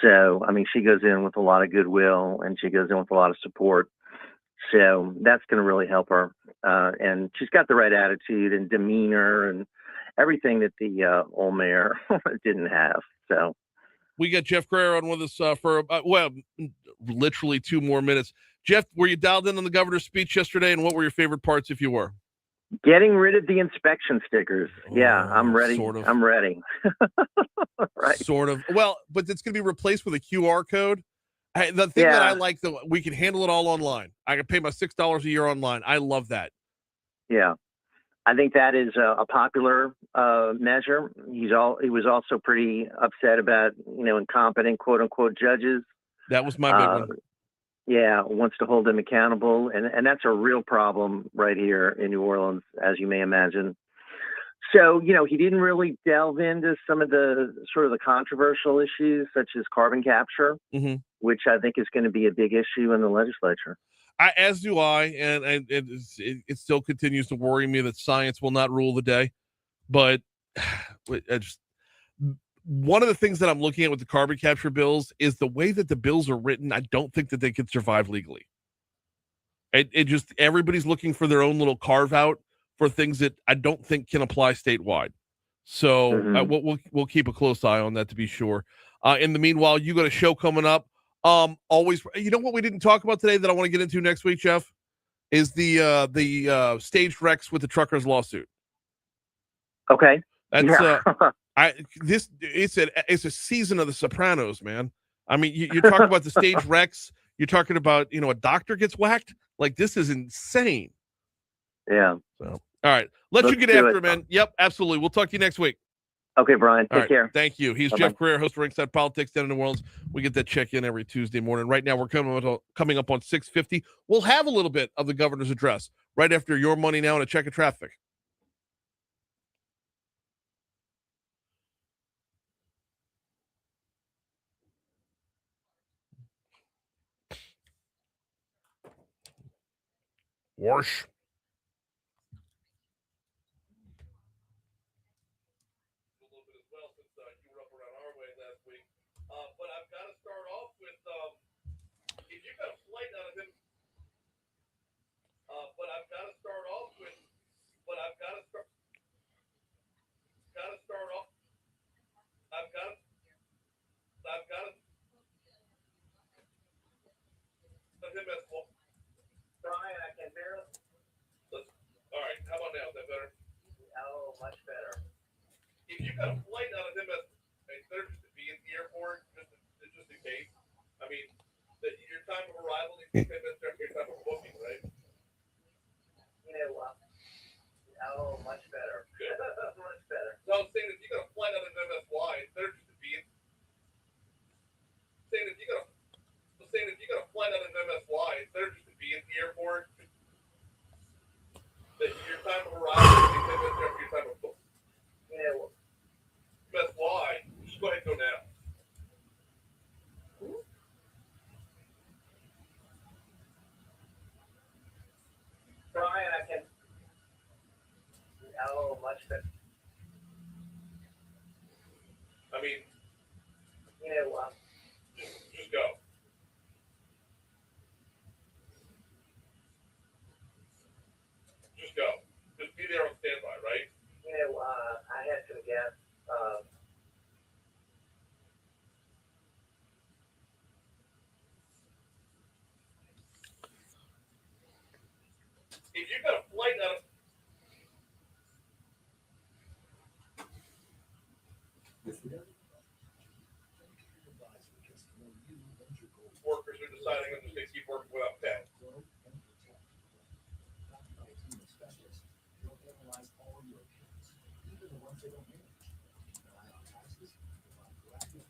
So, I mean, she goes in with a lot of goodwill and she goes in with a lot of support. So that's going to really help her. And she's got the right attitude and demeanor and everything that the old mayor didn't have. So we got Jeff Crouere on with us for, literally 2 more minutes. Jeff, were you dialed in on the governor's speech yesterday? And what were your favorite parts, if you were? Getting rid of the inspection stickers. Yeah, I'm ready. Sort of. I'm ready. Right. Sort of. Well, but it's going to be replaced with a QR code. The thing that I like, though, we can handle it all online. I can pay my $6 a year online. I love that. Yeah, I think that is a popular measure. He was also pretty upset about incompetent quote unquote judges. That was my big one. Yeah, wants to hold them accountable, and that's a real problem right here in New Orleans, as you may imagine. So, he didn't really delve into some of the sort of the controversial issues, such as carbon capture, which I think is going to be a big issue in the legislature. As do I, and it still continues to worry me that science will not rule the day. But one of the things that I'm looking at with the carbon capture bills is the way that the bills are written. I don't think that they could survive legally. Everybody's looking for their own little carve out for things that I don't think can apply statewide. So we'll keep a close eye on that to be sure. In the meanwhile, you got a show coming up. Always, what we didn't talk about today that I want to get into next week, Jeff, is the staged wrecks with the truckers lawsuit. Okay. That's It's a season of The Sopranos, man. I mean, you're talking about the stage wrecks. You're talking about, a doctor gets whacked. Like, this is insane. Yeah. So, all right. Let's you get after it, man. Yep, absolutely. We'll talk to you next week. Okay, Brian. Take care. Thank you. He's Bye-bye. Jeff Crouere, host of Ringside Politics down in New Orleans. We get that check in every Tuesday morning. Right now, we're coming up on 6:50. We'll have a little bit of the governor's address right after Your Money Now and a check of traffic. Warsh. But I've got to start off with if you got a flight out of him. But I've got to start off with. But I've got to start. Got to start off. I've got to. Him as well. Brian, I can barely. All right, how about now? Is that better? Oh, much better. If you got a flight out of him as better just to be in the airport, just in case. I mean, your time of arrival is 10 minutes after your time of booking, right? Oh, much better. Good. Much better. So I'm saying if you got a flight out of MSY, it's better just to be in. Saying if you got a flight out of MSY, it's better just to be in the airport. That your time of arrival is 10 minutes after your time of booking. MSY, just go ahead and go now. Brian, I can. Oh, much better. I mean, just go. Just go. Just be there on standby, right? I had some guests. If you got a flight out of workers are deciding I'm just going to keep working without pay.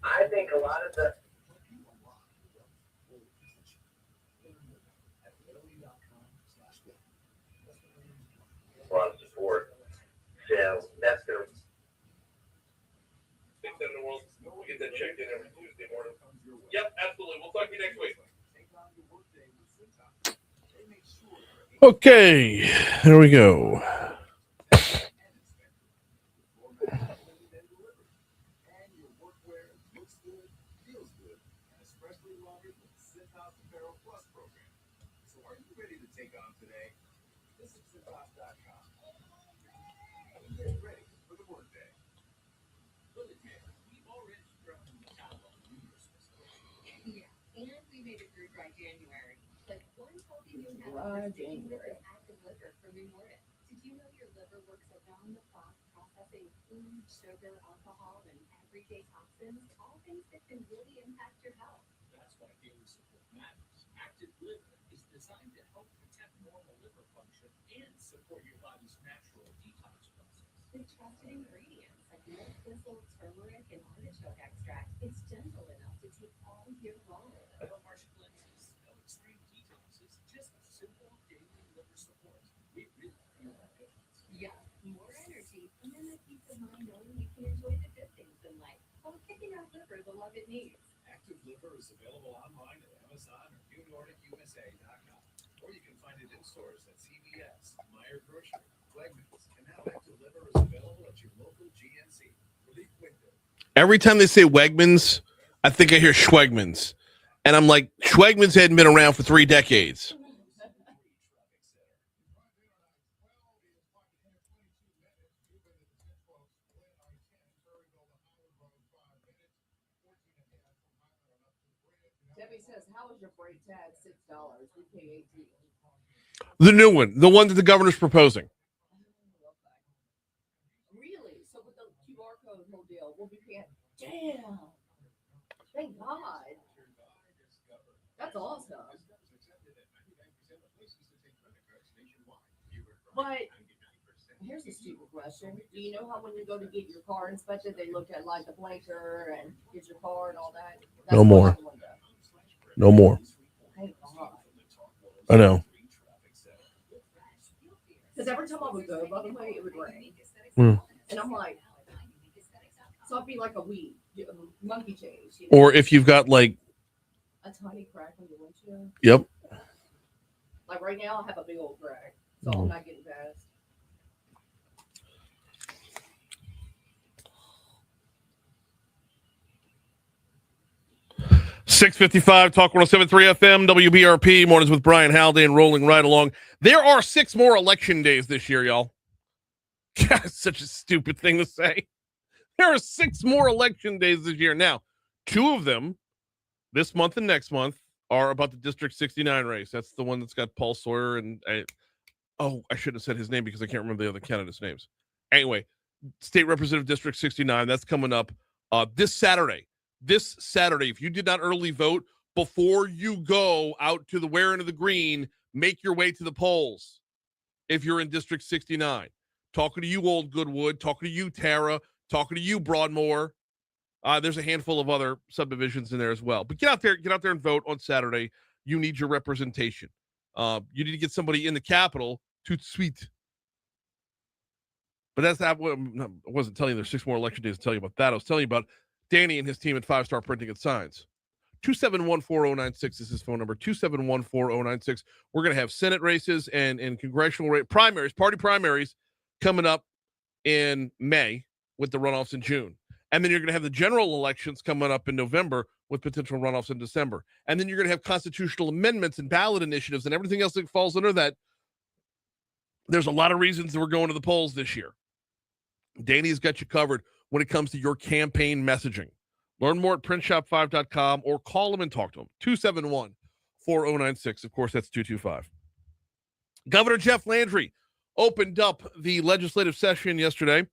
I think a lot of the a lot of support. So that's going to in the world. We'll get that checked in every Tuesday morning. Yep, absolutely. We'll talk to you next week. Okay, there we go. January. Active liver for rewarded. Did you know your liver works around the clock processing food, sugar, alcohol, and everyday toxins? All things that can really impact your health. That's why daily support matters. Active liver is designed to help protect normal liver function and support your body's natural detox process. With trusted ingredients like milk thistle, turmeric, and artichoke extract, it's gentle enough to take all year long. No harsh cleanses, no extreme detoxes, just simple daily liver support. We really feel that difference. Yeah, more energy and a peace of mind knowing you can enjoy the good things in life while picking out liver the love it needs. Active Liver is available online at Amazon or NewNordicUSA.com, or you can find it in stores at CVS, Meijer Grocery, Wegmans, and now Active Liver is available at your local GNC. Relief window. Every time they say Wegmans, I think I hear Schwegmans. And I'm like, Schwegmans hadn't been around for 3 decades. Debbie says, how is your freight tag? $6. We pay $18. The new one, the one that the governor's proposing. Really? So with the QR code, whole deal. Damn. Thank God. That's awesome. But here's a stupid question. Do you know how when you go to get your car inspected, they look at like the blinker and get your car and all that? No more. No more. Thank God. I know. Because every time I would go, by the way, it would rain. Hmm. And I'm like, so I'd be like a weed, monkey change. You know? Or if you've got like, a tiny crack on your windshield. yep. Like right now, I have a big old crack, so I'm not getting past. .655 Talk 107.3 FM WBRP mornings with Brian Haldane rolling right along. There are 6 more election days this year, y'all. God, it's such a stupid thing to say. There are 6 more election days this year. Now, 2 of them, this month and next month, are about the District 69 race. That's the one that's got Paul Sawyer and I shouldn't have said his name because I can't remember the other candidates' names. Anyway, State Representative District 69, that's coming up this Saturday. This Saturday, if you did not early vote, before you go out to the wearing of the green, make your way to the polls. If you're in District 69, talking to you, Old Goodwood, talking to you, Tara, talking to you, Broadmoor. There's a handful of other subdivisions in there as well. But get out there and vote on Saturday. You need your representation. You need to get somebody in the Capitol. Toot sweet. But that's not what I wasn't telling you. There's 6 more election days to tell you about that. I was telling you about Danny and his team at 5 Star Printing and Signs. 2714096 is his phone number. 2714096. We're going to have Senate races and congressional primaries, party primaries coming up in May with the runoffs in June. And then you're going to have the general elections coming up in November with potential runoffs in December. And then you're going to have constitutional amendments and ballot initiatives and everything else that falls under that. There's a lot of reasons that we're going to the polls this year. Danny's got you covered when it comes to your campaign messaging. Learn more at printshop5.com or call them and talk to them. 271-4096. Of course, that's 225. Governor Jeff Landry opened up the legislative session yesterday.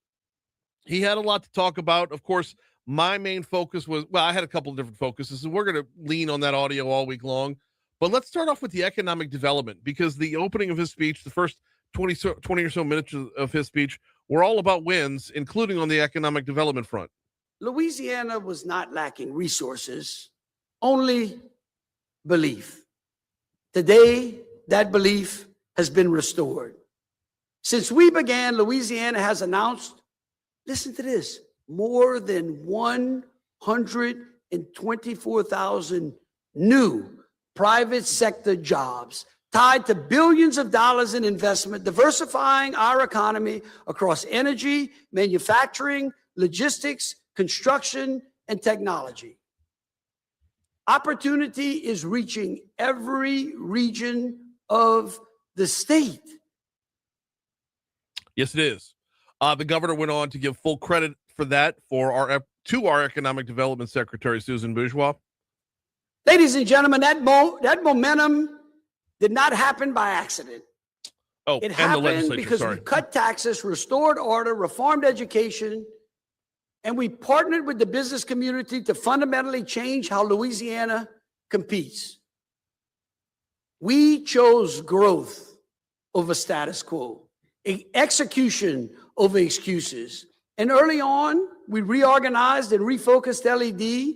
He had a lot to talk about. Of course, my main focus was, well, I had a couple of different focuses, and we're going to lean on that audio all week long. But let's start off with the economic development, because the opening of his speech, the first 20 or so minutes of his speech, were all about wins, including on the economic development front. Louisiana was not lacking resources, only belief. Today, that belief has been restored. Since we began, Louisiana has announced, listen to this, more than 124,000 new private sector jobs tied to billions of dollars in investment, diversifying our economy across energy, manufacturing, logistics, construction, and technology. Opportunity is reaching every region of the state. Yes, it is. The governor went on to give full credit for that to our economic development secretary, Susan Bourgeois. Ladies and gentlemen, that momentum did not happen by accident. Oh, it and happened the legislature, because sorry. we cut taxes, restored order, reformed education, and we partnered with the business community to fundamentally change how Louisiana competes. We chose growth over status quo, execution over excuses. And early on, we reorganized and refocused LED,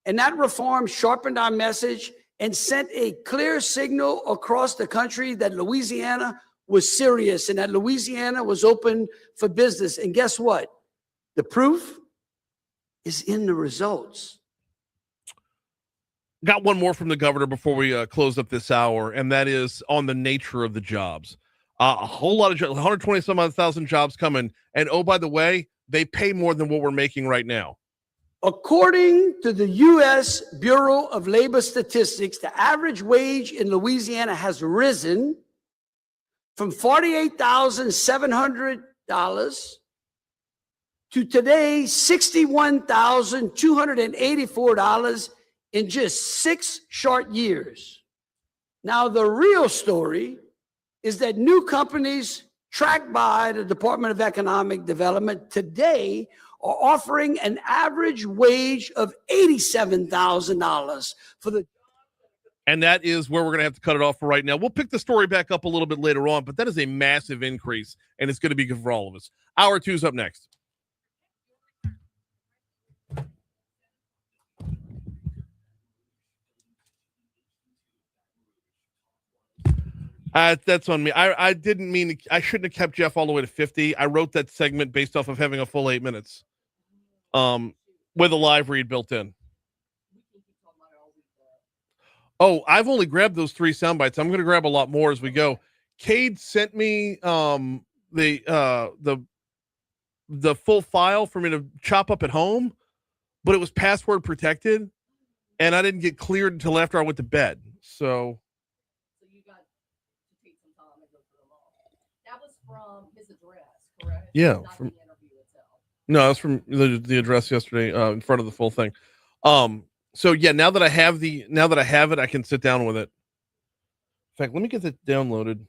and that reform sharpened our message and sent a clear signal across the country that Louisiana was serious and that Louisiana was open for business. And guess what? The proof is in the results. Got one more from the governor before we close up this hour, and that is on the nature of the jobs. A whole lot of jobs, 120,000 jobs coming. And oh, by the way, they pay more than what we're making right now. According to the U.S. Bureau of Labor Statistics, the average wage in Louisiana has risen from $48,700 to today $61,284 in just 6 short years. Now, the real story is that new companies tracked by the Department of Economic Development today are offering an average wage of $87,000 for the. And that is where we're going to have to cut it off for right now. We'll pick the story back up a little bit later on, but that is a massive increase, and it's going to be good for all of us. Hour 2 is up next. That's on me. I didn't mean I shouldn't have kept Jeff all the way to 50. I wrote that segment based off of having a full 8 minutes, with a live read built in. Oh, I've only grabbed those 3 sound bites. I'm going to grab a lot more as we go. Cade sent me the full file for me to chop up at home, but it was password protected, and I didn't get cleared until after I went to bed. So you got to take some time and go through them all. That was from his address, correct? Yeah, Not from the interview itself. no, that's from the address yesterday in front of the full thing. So yeah, now that I have it, I can sit down with it. In fact, let me get it downloaded.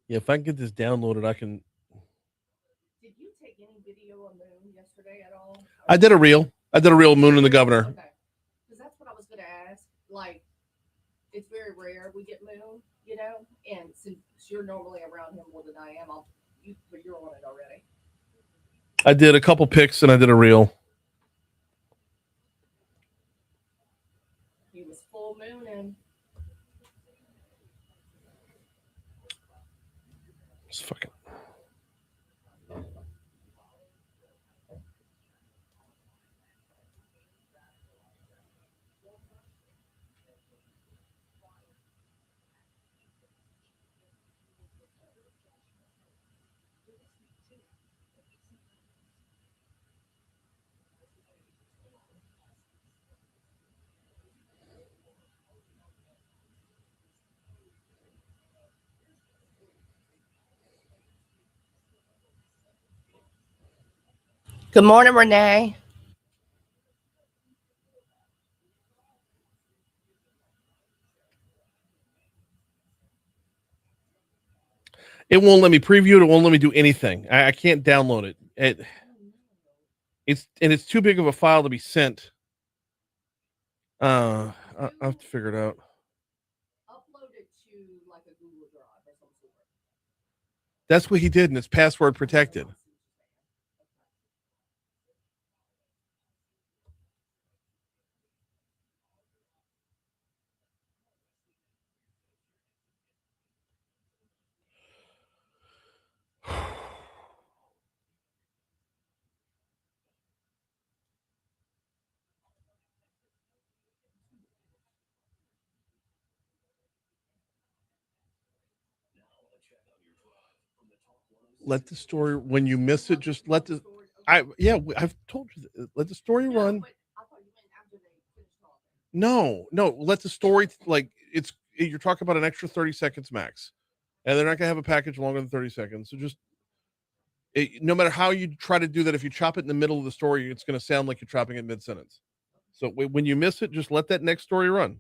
Yeah, if I can get this downloaded, I can. Did you take any video of Moon yesterday at all? I did a reel Moon and the Governor. Okay, because that's what I was going to ask. Like, it's very rare we get Moon, and since you're normally around him more than I am, but you're on it already. I did a couple pics and I did a reel. He was full Moon and. It's fucking. Good morning, Renee. It won't let me preview it. It won't let me do anything. I can't download it. It's too big of a file to be sent. I'll have to figure it out. Upload it to like a Google Drive or some sort. That's what he did, and it's password protected. Let the story, when you miss it, just let the. I've told you. Let the story run. But I thought you meant after they finished talking. No, let the story, like, you're talking about an extra 30 seconds max, and they're not gonna have a package longer than 30 seconds. So just no matter how you try to do that, if you chop it in the middle of the story, it's gonna sound like you're chopping it mid-sentence. So when you miss it, just let that next story run.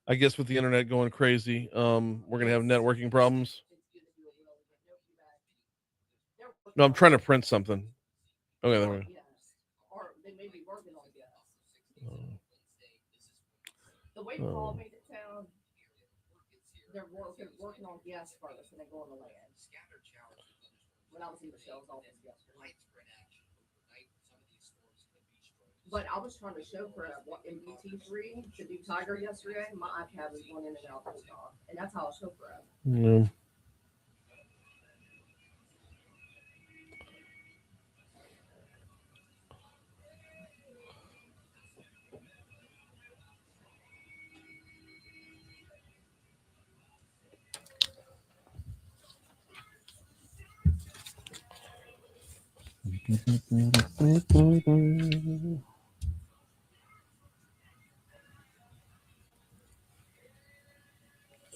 I guess with the internet going crazy, we're gonna have networking problems. No, I'm trying to print something. Okay, there we go. Or they may be working on yes. The way Paul made it sound, they're working on yes first, and they go on the land. When I was in Michelle's office yesterday. But I was trying to show for in BT3 to do Tiger yesterday. My iPad was going in and out the whole time, and that's how I show for it. Yeah.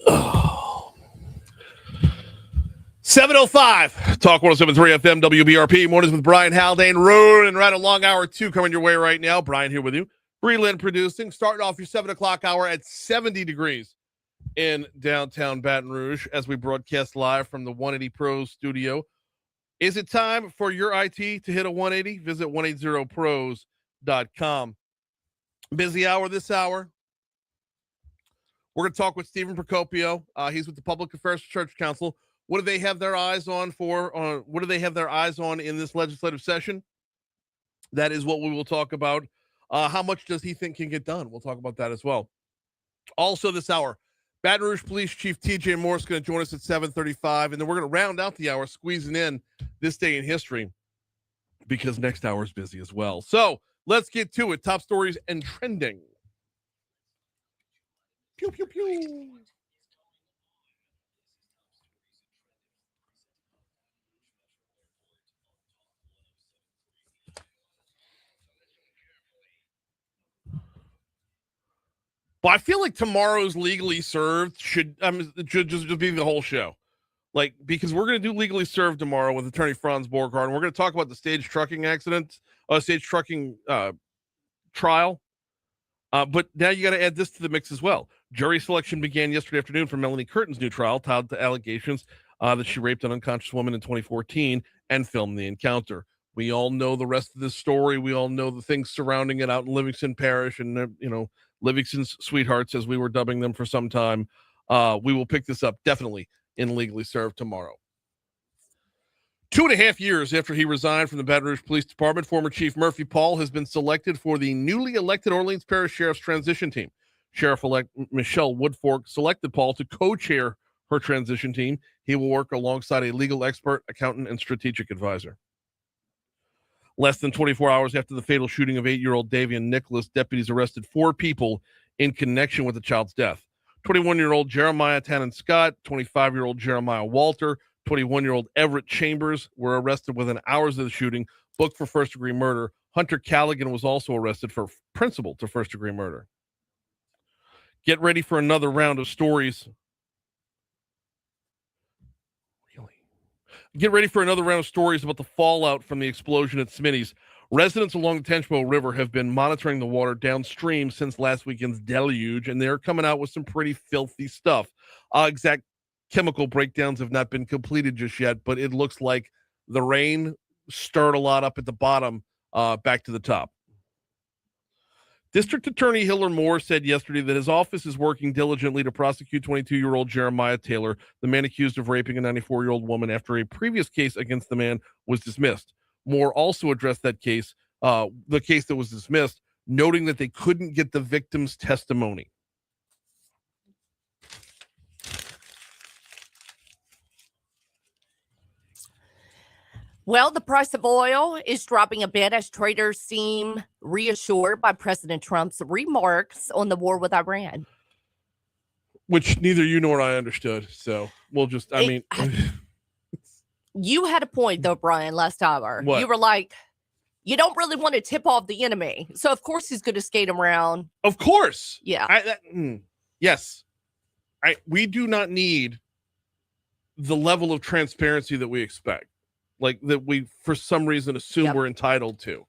Oh. 7:05 Talk 107.3 FM WBRP. Mornings with Brian Haldane. Rolling right along hour 2 coming your way right now. Brian here with you. Breland producing. Starting off your 7 o'clock hour at 70 degrees in downtown Baton Rouge as we broadcast live from the 180 Pros studio. Is it time for your IT to hit a 180? Visit 180pros.com. Busy hour this hour. We're going to talk with Stephen Procopio. He's with the Public Affairs Church Council. What do they have their eyes on what do they have their eyes on in this legislative session? That is what we will talk about. How much does he think can get done? We'll talk about that as well. Also this hour, Baton Rouge Police Chief TJ Morse is going to join us at 7:35, and then we're going to round out the hour squeezing in this day in history because next hour is busy as well. So let's get to it. Top stories and trending. Pew, pew, pew. Well, I feel like tomorrow's Legally Served should just be the whole show. Like, because we're going to do Legally Served tomorrow with attorney Franz Borghardt, and we're going to talk about the stage trucking trial. But now you got to add this to the mix as well. Jury selection began yesterday afternoon for Melanie Curtin's new trial, tied to allegations that she raped an unconscious woman in 2014 and filmed the encounter. We all know the rest of this story. We all know the things surrounding it out in Livingston Parish and, Livingston's sweethearts, as we were dubbing them for some time. We will pick this up definitely in Legally Served tomorrow. 2.5 years after he resigned from the Baton Rouge Police Department, former Chief Murphy Paul has been selected for the newly elected Orleans Parish Sheriff's transition team. Sheriff-elect Michelle Woodfork selected Paul to co-chair her transition team. He will work alongside a legal expert, accountant, and strategic advisor. Less than 24 hours after the fatal shooting of 8-year-old Davian Nicholas, deputies arrested 4 people in connection with the child's death. 21-year-old Jeremiah Tannen Scott, 25-year-old Jeremiah Walter, 21-year-old Everett Chambers were arrested within hours of the shooting, booked for first-degree murder. Hunter Callaghan was also arrested for principal to first-degree murder. Get ready for another round of stories. Get ready for another round of stories about the fallout from the explosion at Smitty's. Residents along the Tenchbo River have been monitoring the water downstream since last weekend's deluge, and they're coming out with some pretty filthy stuff. Exact chemical breakdowns have not been completed just yet, but it looks like the rain stirred a lot up at the bottom, back to the top. District Attorney Hiller Moore said yesterday that his office is working diligently to prosecute 22-year-old Jeremiah Taylor, the man accused of raping a 94-year-old woman after a previous case against the man was dismissed. Moore also addressed that case, the case that was dismissed, noting that they couldn't get the victim's testimony. Well, the price of oil is dropping a bit as traders seem reassured by President Trump's remarks on the war with Iran. Which neither you nor I understood. So we'll just, You had a point, though, Brian, last hour. What? You were like, you don't really want to tip off the enemy. So, of course, he's going to skate him around. Of course. Yeah. Yes. We do not need the level of transparency that we expect. Like that we, for some reason, assume we're entitled to.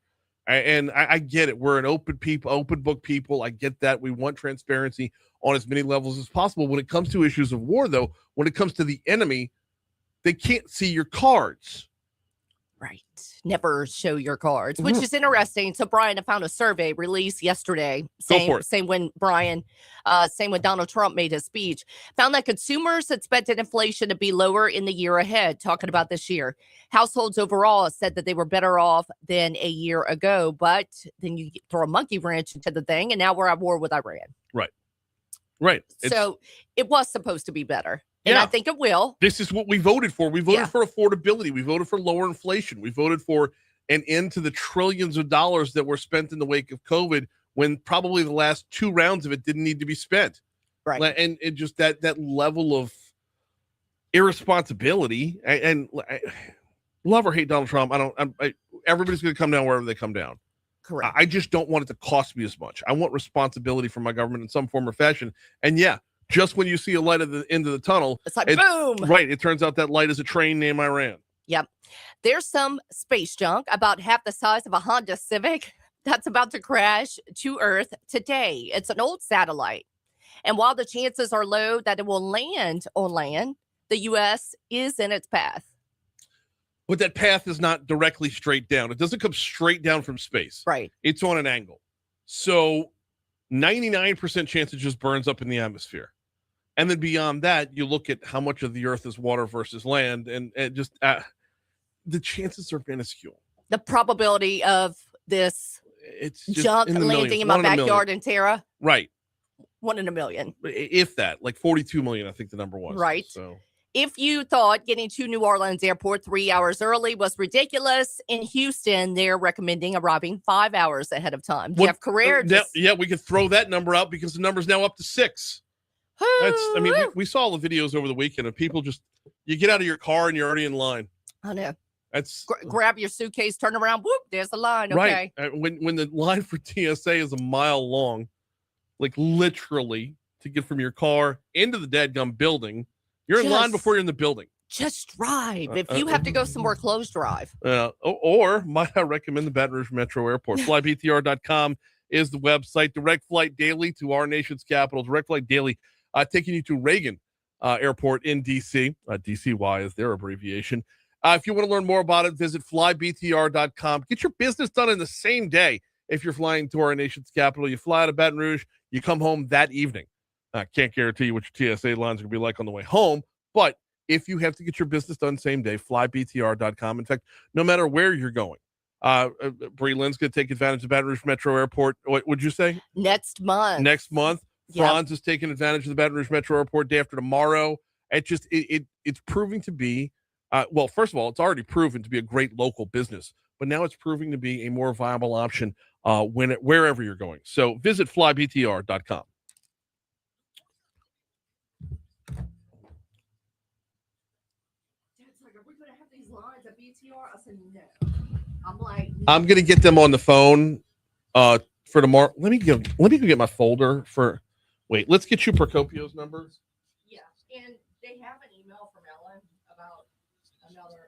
I get it. We're an open book people. I get that. We want transparency on as many levels as possible. When it comes to issues of war, though, when it comes to the enemy, they can't see your cards. Right. Never show your cards, which is interesting. So, Brian, I found a survey released yesterday. Same when Donald Trump made his speech. Found that consumers expected inflation to be lower in the year ahead, talking about this year. Households overall said that they were better off than a year ago. But then you throw a monkey wrench into the thing, and now we're at war with Iran. Right. So it was supposed to be better. And I think it will. This is what we voted for. We voted for affordability. We voted for lower inflation. We voted for an end to the trillions of dollars that were spent in the wake of COVID when probably the last 2 rounds of it didn't need to be spent. Right. And it just that level of irresponsibility and love or hate Donald Trump. Everybody's going to come down wherever they come down. Correct. I just don't want it to cost me as much. I want responsibility from my government in some form or fashion. And just when you see a light at the end of the tunnel, it's like boom. Right. It turns out that light is a train named Iran. Yep. There's some space junk about half the size of a Honda Civic that's about to crash to Earth today. It's an old satellite. And while the chances are low that it will land on land, the U.S. is in its path. But that path is not directly straight down. It doesn't come straight down from space. Right. It's on an angle. So 99% chance it just burns up in the atmosphere. And then beyond that, you look at how much of the Earth is water versus land, and just the chances are minuscule. The probability of this junk landing in my backyard in Terra? Right. 1 in a million. If that, like 42 million, I think the number was. Right. So. If you thought getting to New Orleans Airport 3 hours early was ridiculous, in Houston, they're recommending arriving 5 hours ahead of time. Jeff Crouere. We could throw that number out because the number's now up to 6. We saw the videos over the weekend of people you get out of your car and you're already in line. I know. That's grab your suitcase, turn around, whoop, there's the line. Okay. Right. When the line for TSA is a mile long, like literally to get from your car into the dadgum building, you're in line before you're in the building. Just drive. If you have to go somewhere close, drive. Or might I recommend the Baton Rouge Metro Airport. FlyBTR.com is the website. Direct flight daily to our nation's capital. Direct flight daily taking you to Reagan Airport in D.C. DCY is their abbreviation. If you want to learn more about it, visit flybtr.com. Get your business done in the same day. If you're flying to our nation's capital, you fly out of Baton Rouge, you come home that evening. I can't guarantee you what your TSA lines are going to be like on the way home, but if you have to get your business done same day, flybtr.com. In fact, no matter where you're going, Bree Lynn's going to take advantage of Baton Rouge Metro Airport. What would you say? Next month. Franz is taking advantage of the Baton Rouge Metro Airport day after tomorrow. It's proving to be, first of all, it's already proven to be a great local business, but now it's proving to be a more viable option wherever you're going. So visit flybtr.com. I'm gonna get them on the phone for tomorrow. Let me go get my folder for. Wait, let's get you Procopio's numbers. Yeah, and they have an email from Ellen about another.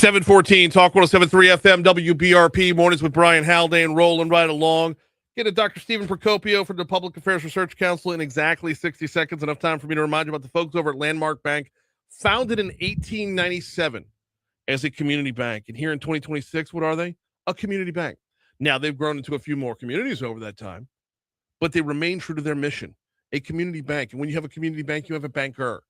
714 Talk 107.3 FM WBRP mornings with Brian Haldane rolling right along. Get to Dr. Stephen Procopio from the Public Affairs Research Council in exactly 60 seconds. Enough time for me to remind you about the folks over at Landmark Bank, founded in 1897 as a community bank. And here in 2026, what are they? A community bank. Now, they've grown into a few more communities over that time, but they remain true to their mission, a community bank. And when you have a community bank, you have a banker.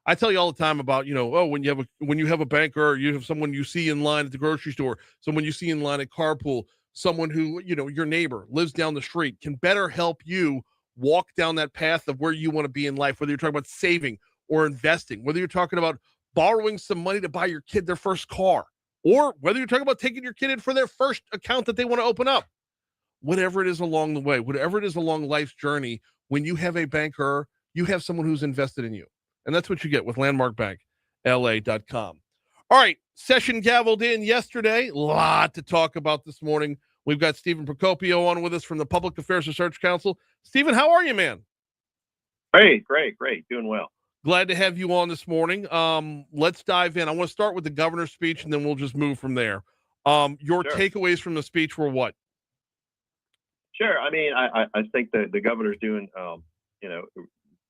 I tell you all the time about, when you have a banker, you have someone you see in line at the grocery store, someone you see in line at carpool, someone who, your neighbor lives down the street, can better help you walk down that path of where you want to be in life, whether you're talking about saving or investing, whether you're talking about borrowing some money to buy your kid their first car, or whether you're talking about taking your kid in for their first account that they want to open up. Whatever it is along the way, whatever it is along life's journey, when you have a banker, you have someone who's invested in you. And that's what you get with LandmarkBankLA.com. All right, session gavelled in yesterday. A lot to talk about this morning. We've got Stephen Procopio on with us from the Public Affairs Research Council. Stephen, how are you, man? Hey, great. Doing well. Glad to have you on this morning. Let's dive in. I want to start with the governor's speech, and then we'll just move from there. Your takeaways from the speech were what? Sure. I mean, I think that the governor's doing,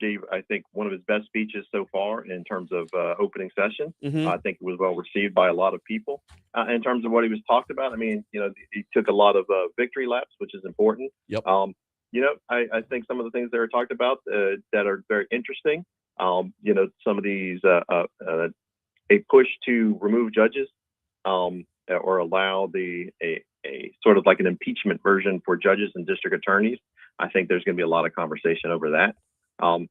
gave, I think, one of his best speeches so far in terms of opening session. Mm-hmm. I think it was well received by a lot of people. In terms of what he was talked about, I mean, he took a lot of victory laps, which is important. Yep. I think some of the things that are talked about that are very interesting, some of these, a push to remove judges or allow a sort of like an impeachment version for judges and district attorneys. I think there's going to be a lot of conversation over that. And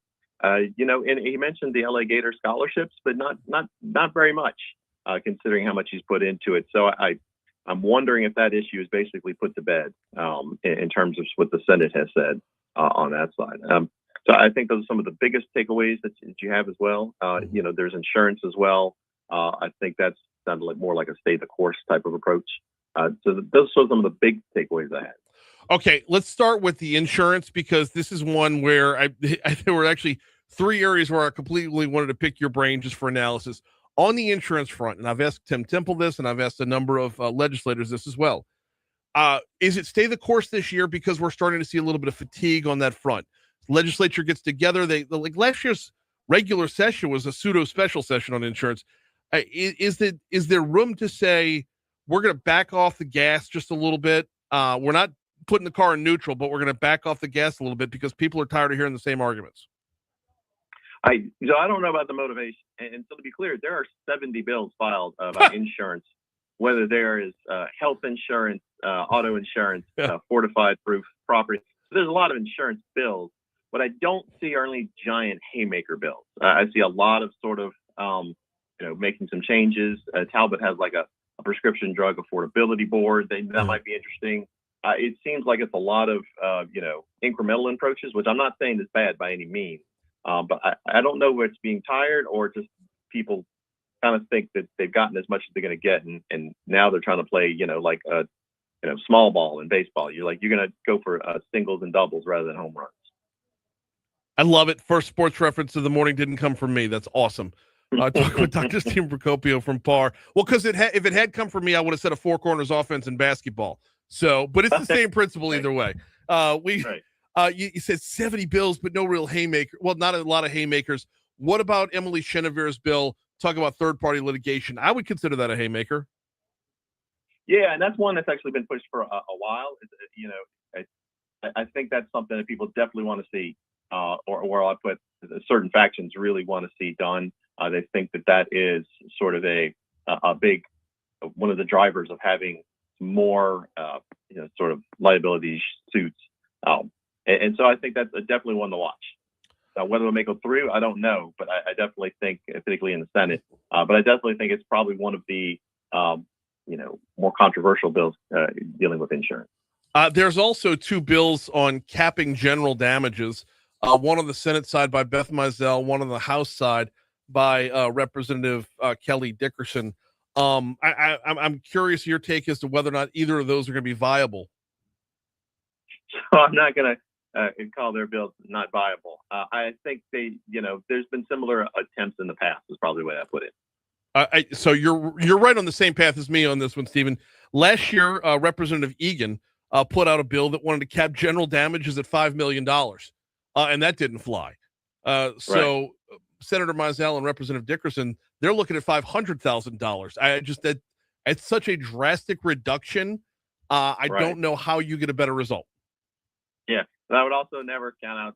he mentioned the LA Gator scholarships, but not very much, considering how much he's put into it. So I'm wondering if that issue is basically put to bed in terms of what the Senate has said on that side. So I think those are some of the biggest takeaways that you have as well. There's insurance as well. I think that's sounded like more like a stay the course type of approach. So those are some of the big takeaways I had. Okay, let's start with the insurance, because this is one where there were actually three areas where I completely wanted to pick your brain just for analysis. On the insurance front, and I've asked Tim Temple this, and I've asked a number of legislators this as well. Is it stay the course this year because we're starting to see a little bit of fatigue on that front? Legislature gets together. They like last year's regular session was a pseudo special session on insurance. Is there room to say we're going to back off the gas just a little bit? We're not putting the car in neutral, but we're going to back off the gas a little bit because people are tired of hearing the same arguments. I don't know about the motivation. And so to be clear, there are 70 bills filed about insurance, whether there is health insurance, auto insurance, fortified roof, property. So there's a lot of insurance bills. What I don't see are only giant haymaker bills. I see a lot of sort of, making some changes. Talbot has like a prescription drug affordability board. That might be interesting. It seems like it's a lot of, incremental approaches, which I'm not saying is bad by any means. But I don't know whether it's being tired or just people kind of think that they've gotten as much as they're going to get. And now they're trying to play, like small ball in baseball. You're going to go for singles and doubles rather than home runs. I love it. First sports reference of the morning didn't come from me. That's awesome. Talking with Dr. Stephen Procopio from PAR. Well, because if it had come from me, I would have said a four corners offense in basketball. So, but it's the same principle either way. You said 70 bills, but no real haymaker. Well, not a lot of haymakers. What about Emily Chenever's bill? Talk about third-party litigation. I would consider that a haymaker. Yeah, and that's one that's actually been pushed for a while. I think that's something that people definitely want to see, or I put certain factions really want to see done. They think that is sort of a big one of the drivers of having more sort of liability suits. And so I think that's definitely one to watch. Whether it'll make it through, I don't know, but I definitely think, particularly in the Senate, but I definitely think it's probably one of the more controversial bills dealing with insurance. There's also two bills on capping general damages. One on the Senate side by Beth Mizell, one on the House side by Representative Kelly Dickerson. I'm curious your take as to whether or not either of those are going to be viable. So I'm not going to call their bills not viable. I think there's been similar attempts in the past is probably the way I put it. So you're right on the same path as me on this one, Stephen. Last year, Representative Egan put out a bill that wanted to cap general damages at $5 million, and that didn't fly. So Senator Mizell and Representative Dickerson, they're looking at $500,000. I just that it's such a drastic reduction. I don't know how you get a better result. Yeah, and I would also never count out,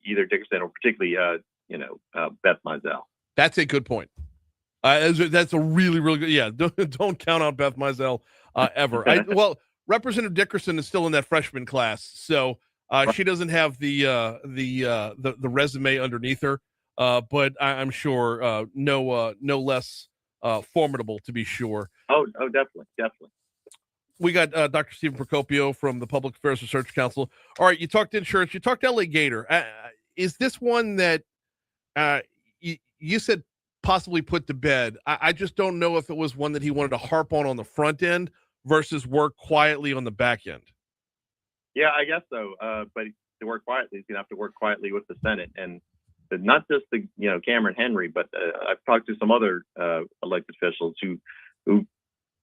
either Dickerson or particularly, Beth Mizell. That's a good point. That's a really, really good. Yeah, don't count out Beth Mizell ever. Well, Representative Dickerson is still in that freshman class, so she doesn't have the resume underneath her. But I'm sure no less formidable, to be sure. Oh, definitely. We got Dr. Stephen Procopio from the Public Affairs Research Council. All right, you talked insurance. You talked LA Gator. Is this one that you said possibly put to bed? I just don't know if it was one that he wanted to harp on the front end versus work quietly on the back end. Yeah, I guess so. But to work quietly, he's going to have to work quietly with the Senate, and not just the Cameron Henry, but I've talked to some other elected officials who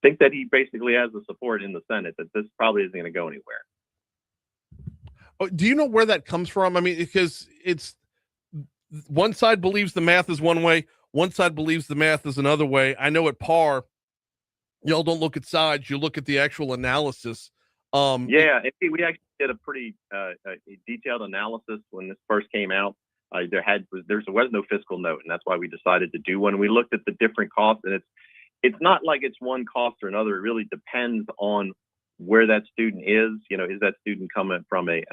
think that he basically has the support in the Senate that this probably isn't going to go anywhere. Oh, do you know where that comes from? I mean, because it's one side believes the math is one way, one side believes the math is another way. I know at PAR, y'all don't look at sides; you look at the actual analysis. We actually did a pretty detailed analysis when this first came out. There was no fiscal note, and that's why we decided to do one. We looked at the different costs, and it's not like it's one cost or another. It really depends on where that student is. Is that student coming from a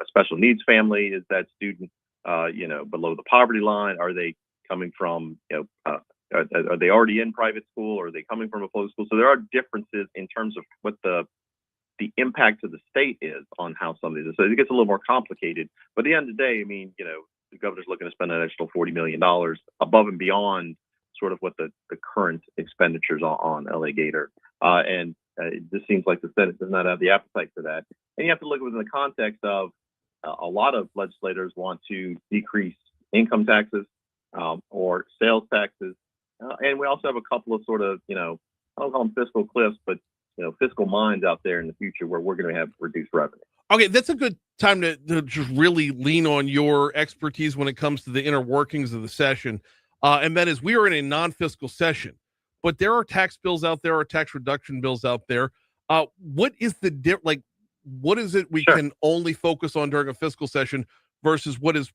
special needs family? Is that student below the poverty line? Are they coming from are they already in private school, or are they coming from a public school? So there are differences in terms of what the impact to the state is on how somebody does. So it gets a little more complicated. But at the end of the day, I mean, the governor's looking to spend an additional $40 million above and beyond sort of what the current expenditures are on LA Gator. And it just seems like the Senate does not have the appetite for that. And you have to look within the context of a lot of legislators want to decrease income taxes or sales taxes. And we also have a couple of sort of, I don't call them fiscal cliffs, but fiscal mines out there in the future where we're going to have reduced revenue. Okay, that's a good time to just really lean on your expertise when it comes to the inner workings of the session. And that is, we are in a non-fiscal session, but there are tax bills out there, or tax reduction bills out there. What is what is it we can only focus on during a fiscal session versus what is,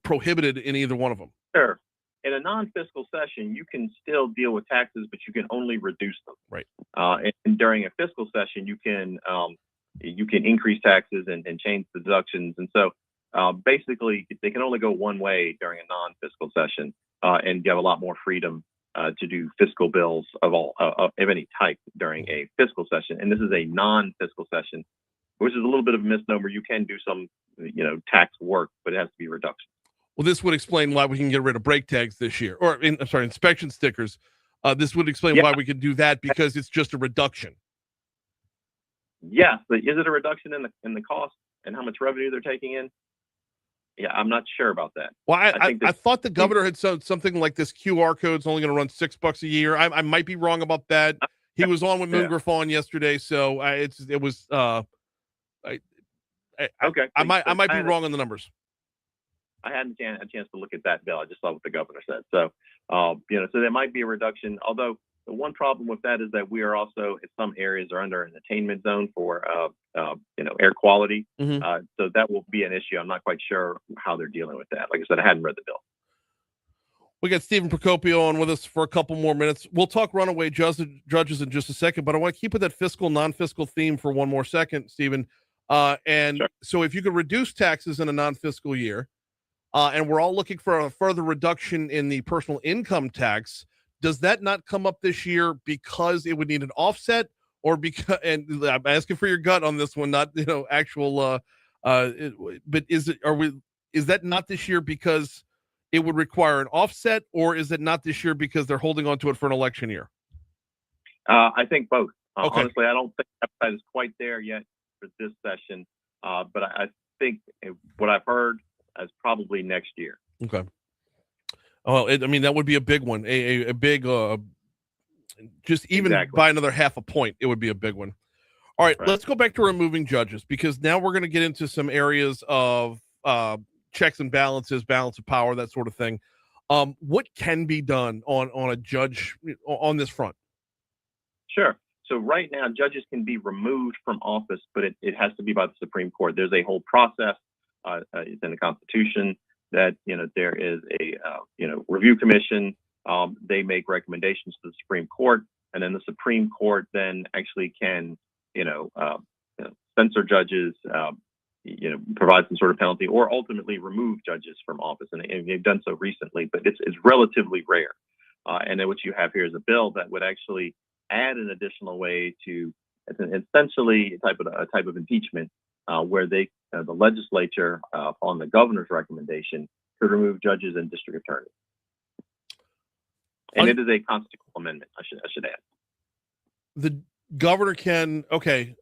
prohibited in either one of them? Sure. In a non-fiscal session, you can still deal with taxes, but you can only reduce them. Right. And during a fiscal session, you can increase taxes and change the deductions. And so basically, they can only go one way during a non-fiscal session, and you have a lot more freedom to do fiscal bills of any type during a fiscal session. And this is a non-fiscal session, which is a little bit of a misnomer. You can do some, tax work, but it has to be a reduction. Well, this would explain why we can get rid of brake tags this year, or inspection stickers. This would explain why we could do that, because it's just a reduction. Yes, but is it a reduction in the cost and how much revenue they're taking in? Yeah, I'm not sure about that. Well, I thought the governor had said something like this QR code's only going to run $6 a year. I might be wrong about that. He was on with Moon Griffon yesterday, so it was. Okay, I might be wrong on the numbers. I hadn't had a chance to look at that bill. I just saw what the governor said. So, so there might be a reduction. Although the one problem with that is that we are also, in some areas, are under an attainment zone for, air quality. Mm-hmm. So that will be an issue. I'm not quite sure how they're dealing with that. Like I said, I hadn't read the bill. We got Stephen Procopio on with us for a couple more minutes. We'll talk runaway judges in just a second, but I want to keep with that fiscal, non-fiscal theme for one more second, Stephen. So if you could reduce taxes in a non-fiscal year, and we're all looking for a further reduction in the personal income tax, does that not come up this year because it would need an offset, or because? And I'm asking for your gut on this one, not actual. But is that not this year because it would require an offset, or is it not this year because they're holding on to it for an election year? I think both. Okay. Honestly, I don't think that is quite there yet for this session, but I think what I've heard is probably next year. Okay. Oh, I mean, that would be a big one. A big, just even Exactly. by another half a point, it would be a big one. All right, Right. let's go back to removing judges, because now we're going to get into some areas of checks and balances, balance of power, that sort of thing. What can be done on a judge on this front? Sure. So right now, judges can be removed from office, but it has to be by the Supreme Court. There's a whole process. It's in the Constitution that, there is a, review commission. They make recommendations to the Supreme Court, and then the Supreme Court then actually can, censor judges, provide some sort of penalty, or ultimately remove judges from office. And they've done so recently, but it's relatively rare. And then what you have here is a bill that would actually add an additional way to, essentially a type of impeachment, where the legislature, on the governor's recommendation, could remove judges and district attorneys. And it is a constitutional amendment, I should add. The governor can, okay.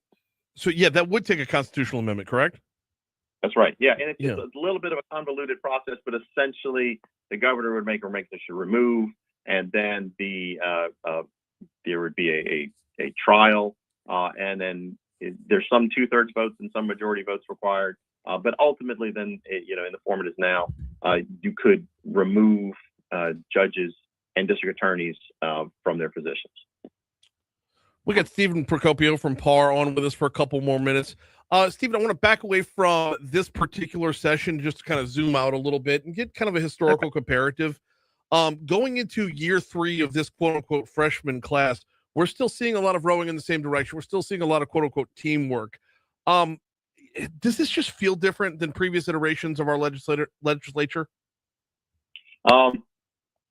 So yeah, that would take a constitutional amendment, correct? That's right. Yeah, and it's a little bit of a convoluted process, but essentially the governor would make a recommendation to remove, and then there would be a trial, and then there's some 2/3 votes and some majority votes required. But ultimately, then in the form it is now, you could remove judges and district attorneys from their positions. We got Stephen Procopio from PAR on with us for a couple more minutes. Stephen, I want to back away from this particular session just to kind of zoom out a little bit and get kind of a historical comparative. Going into year 3 of this quote unquote freshman class, we're still seeing a lot of rowing in the same direction. We're still seeing a lot of quote unquote teamwork. Does this just feel different than previous iterations of our legislature?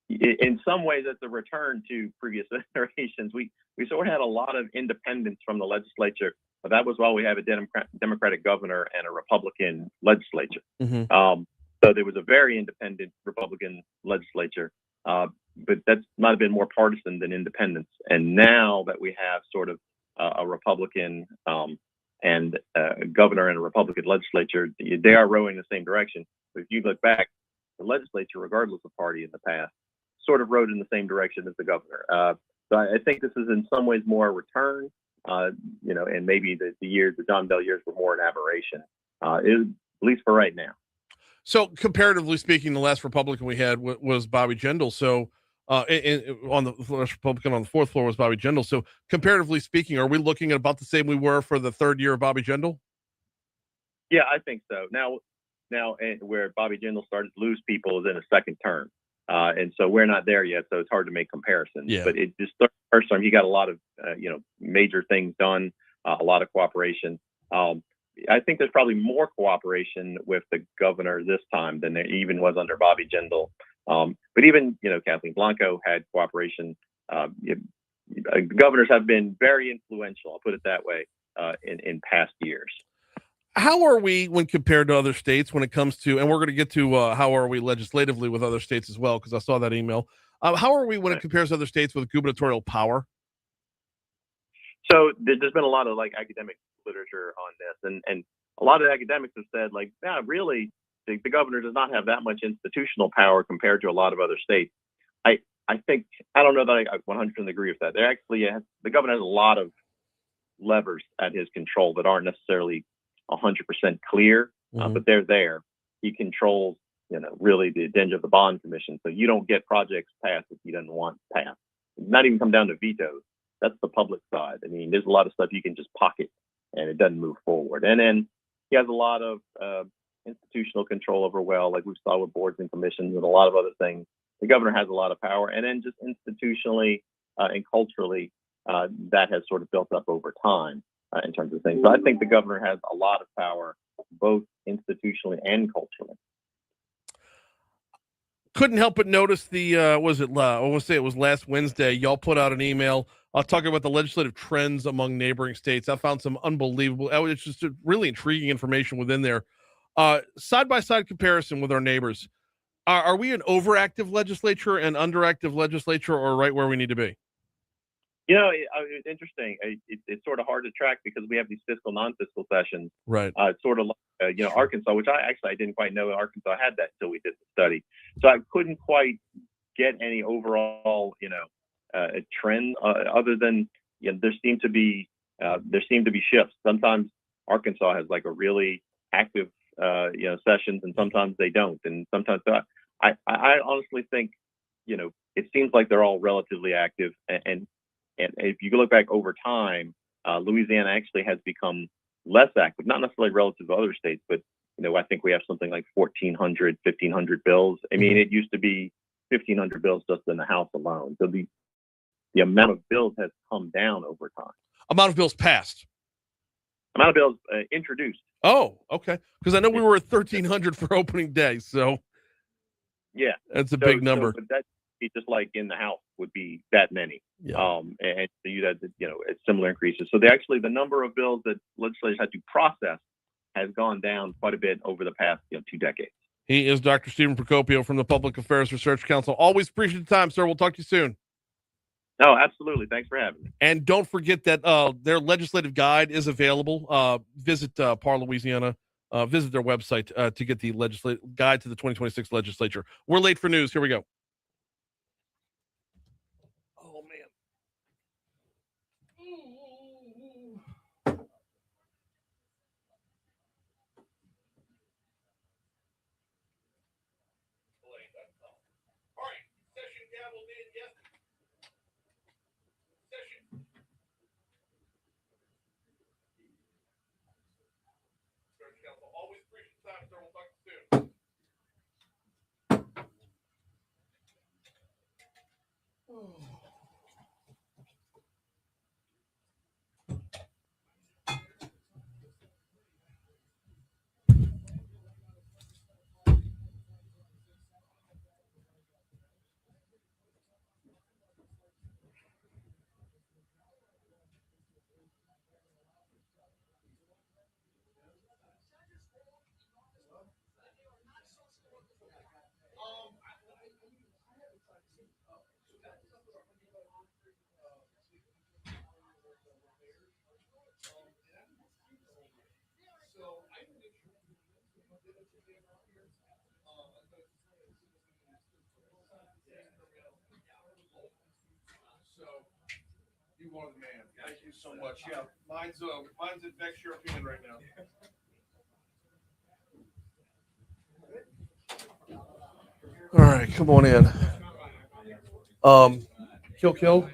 In some ways, it's a return to previous iterations. We sort of had a lot of independence from the legislature, but that was while we have a Democratic governor and a Republican legislature. Mm-hmm. So there was a very independent Republican legislature, but that might have been more partisan than independence. And now that we have sort of a Republican and a governor and a Republican legislature, they are rowing the same direction. But if you look back, the legislature, regardless of party in the past, sort of rowed in the same direction as the governor. So I think this is in some ways more a return, and maybe the John Bell years were more an aberration, at least for right now. So comparatively speaking, the last Republican we had was Bobby Jindal. So on the last Republican on the 4th floor was Bobby Jindal. So comparatively speaking, are we looking at about the same we were for the 3rd year of Bobby Jindal? Yeah, I think so. Now, and where Bobby Jindal started to lose people is in a second term. And so we're not there yet, so it's hard to make comparisons. Yeah. But it just first time he got a lot of major things done, a lot of cooperation. I think there's probably more cooperation with the governor this time than there even was under Bobby Jindal. But even Kathleen Blanco had cooperation. Governors have been very influential, I'll put it that way, in past years. How are we when compared to other states when it comes to, and we're going to get to how are we legislatively with other states as well, because I saw that email. How are we when it compares to other states with gubernatorial power? So there's been a lot of academic literature on this, and a lot of academics have said really the governor does not have that much institutional power compared to a lot of other states. I think, I don't know that I 100% agree with that. The governor has a lot of levers at his control that aren't necessarily 100% clear, but they're there. He controls, really the agenda of the bond commission. So you don't get projects passed if he doesn't want passed. Not even come down to vetoes. That's the public side. I mean, there's a lot of stuff you can just pocket and it doesn't move forward. And then he has a lot of institutional control over, like we saw with boards and commissions and a lot of other things. The governor has a lot of power. And then just institutionally and culturally, that has sort of built up over time. In terms of things. So I think the governor has a lot of power, both institutionally and culturally. Couldn't help but notice I want to say it was last Wednesday, y'all put out an email talking about the legislative trends among neighboring states. I found some unbelievable, it's just really intriguing information within there. Side-by-side comparison with our neighbors. Are we an overactive legislature and underactive legislature, or right where we need to be? It's interesting. It's sort of hard to track because we have these fiscal, non-fiscal sessions. Right. It's sort of like Arkansas, which I didn't quite know Arkansas had that until we did the study. So I couldn't quite get any overall, a trend other than there seemed to be shifts. Sometimes Arkansas has like a really active sessions, and sometimes they don't. And sometimes I honestly think it seems like they're all relatively active. And if you look back over time, Louisiana actually has become less active, not necessarily relative to other states, but I think we have something like 1,400, 1,500 bills. I mean, it used to be 1,500 bills just in the House alone. So the amount of bills has come down over time. Amount of bills passed. Amount of bills introduced. Oh, okay. Because I know we were at 1,300 for opening day, so yeah, that's a big number. But that just like in the House would be that many. Yeah. And so you had similar increases. So the number of bills that legislators had to process has gone down quite a bit over the past 2 decades. He is Dr. Stephen Procopio from the Public Affairs Research Council. Always appreciate the time, sir. We'll talk to you soon. Oh, absolutely. Thanks for having me. And don't forget that their legislative guide is available. Visit Par Louisiana. Visit their website to get the legislative guide to the 2026 legislature. We're late for news. Here we go. Oh, man. All right. Session gaveled in. Yes. Session. Council. Always appreciate the time, sir. We'll talk to you soon. So you are the man. Thank you so much. Yeah, mine's at Vex European right now. All right, come on in. Kill.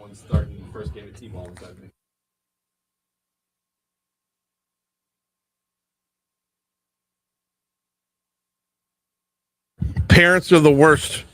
on starting the first game of T-ball inside me. Parents are the worst.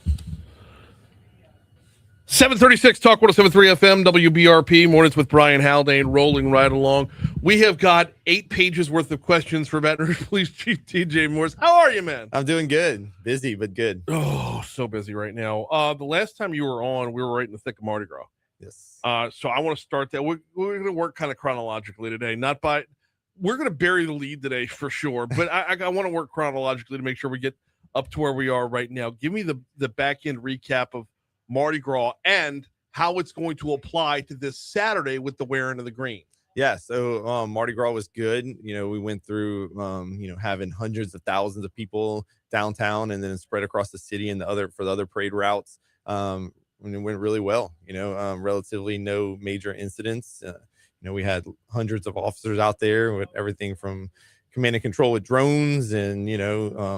736 Talk 107.3 FM, WBRP, Mornings with Brian Haldane, rolling right along. We have got 8 pages worth of questions for Baton Rouge Police Chief TJ Morse. How are you, man? I'm doing good. Busy, but good. Oh, so busy right now. The last time you were on, we were right in the thick of Mardi Gras. Yes. So I want to start that. We're going to work kind of chronologically today, we're going to bury the lead today for sure, but I want to work chronologically to make sure we get up to where we are right now. Give me the back end recap of Mardi Gras and how it's going to apply to this Saturday with the wearing of the green. Yeah. So Mardi Gras was good. You know, we went through, having hundreds of thousands of people downtown and then spread across the city and for the other parade routes. And it went really well, relatively no major incidents. We had hundreds of officers out there with everything from command and control with drones and,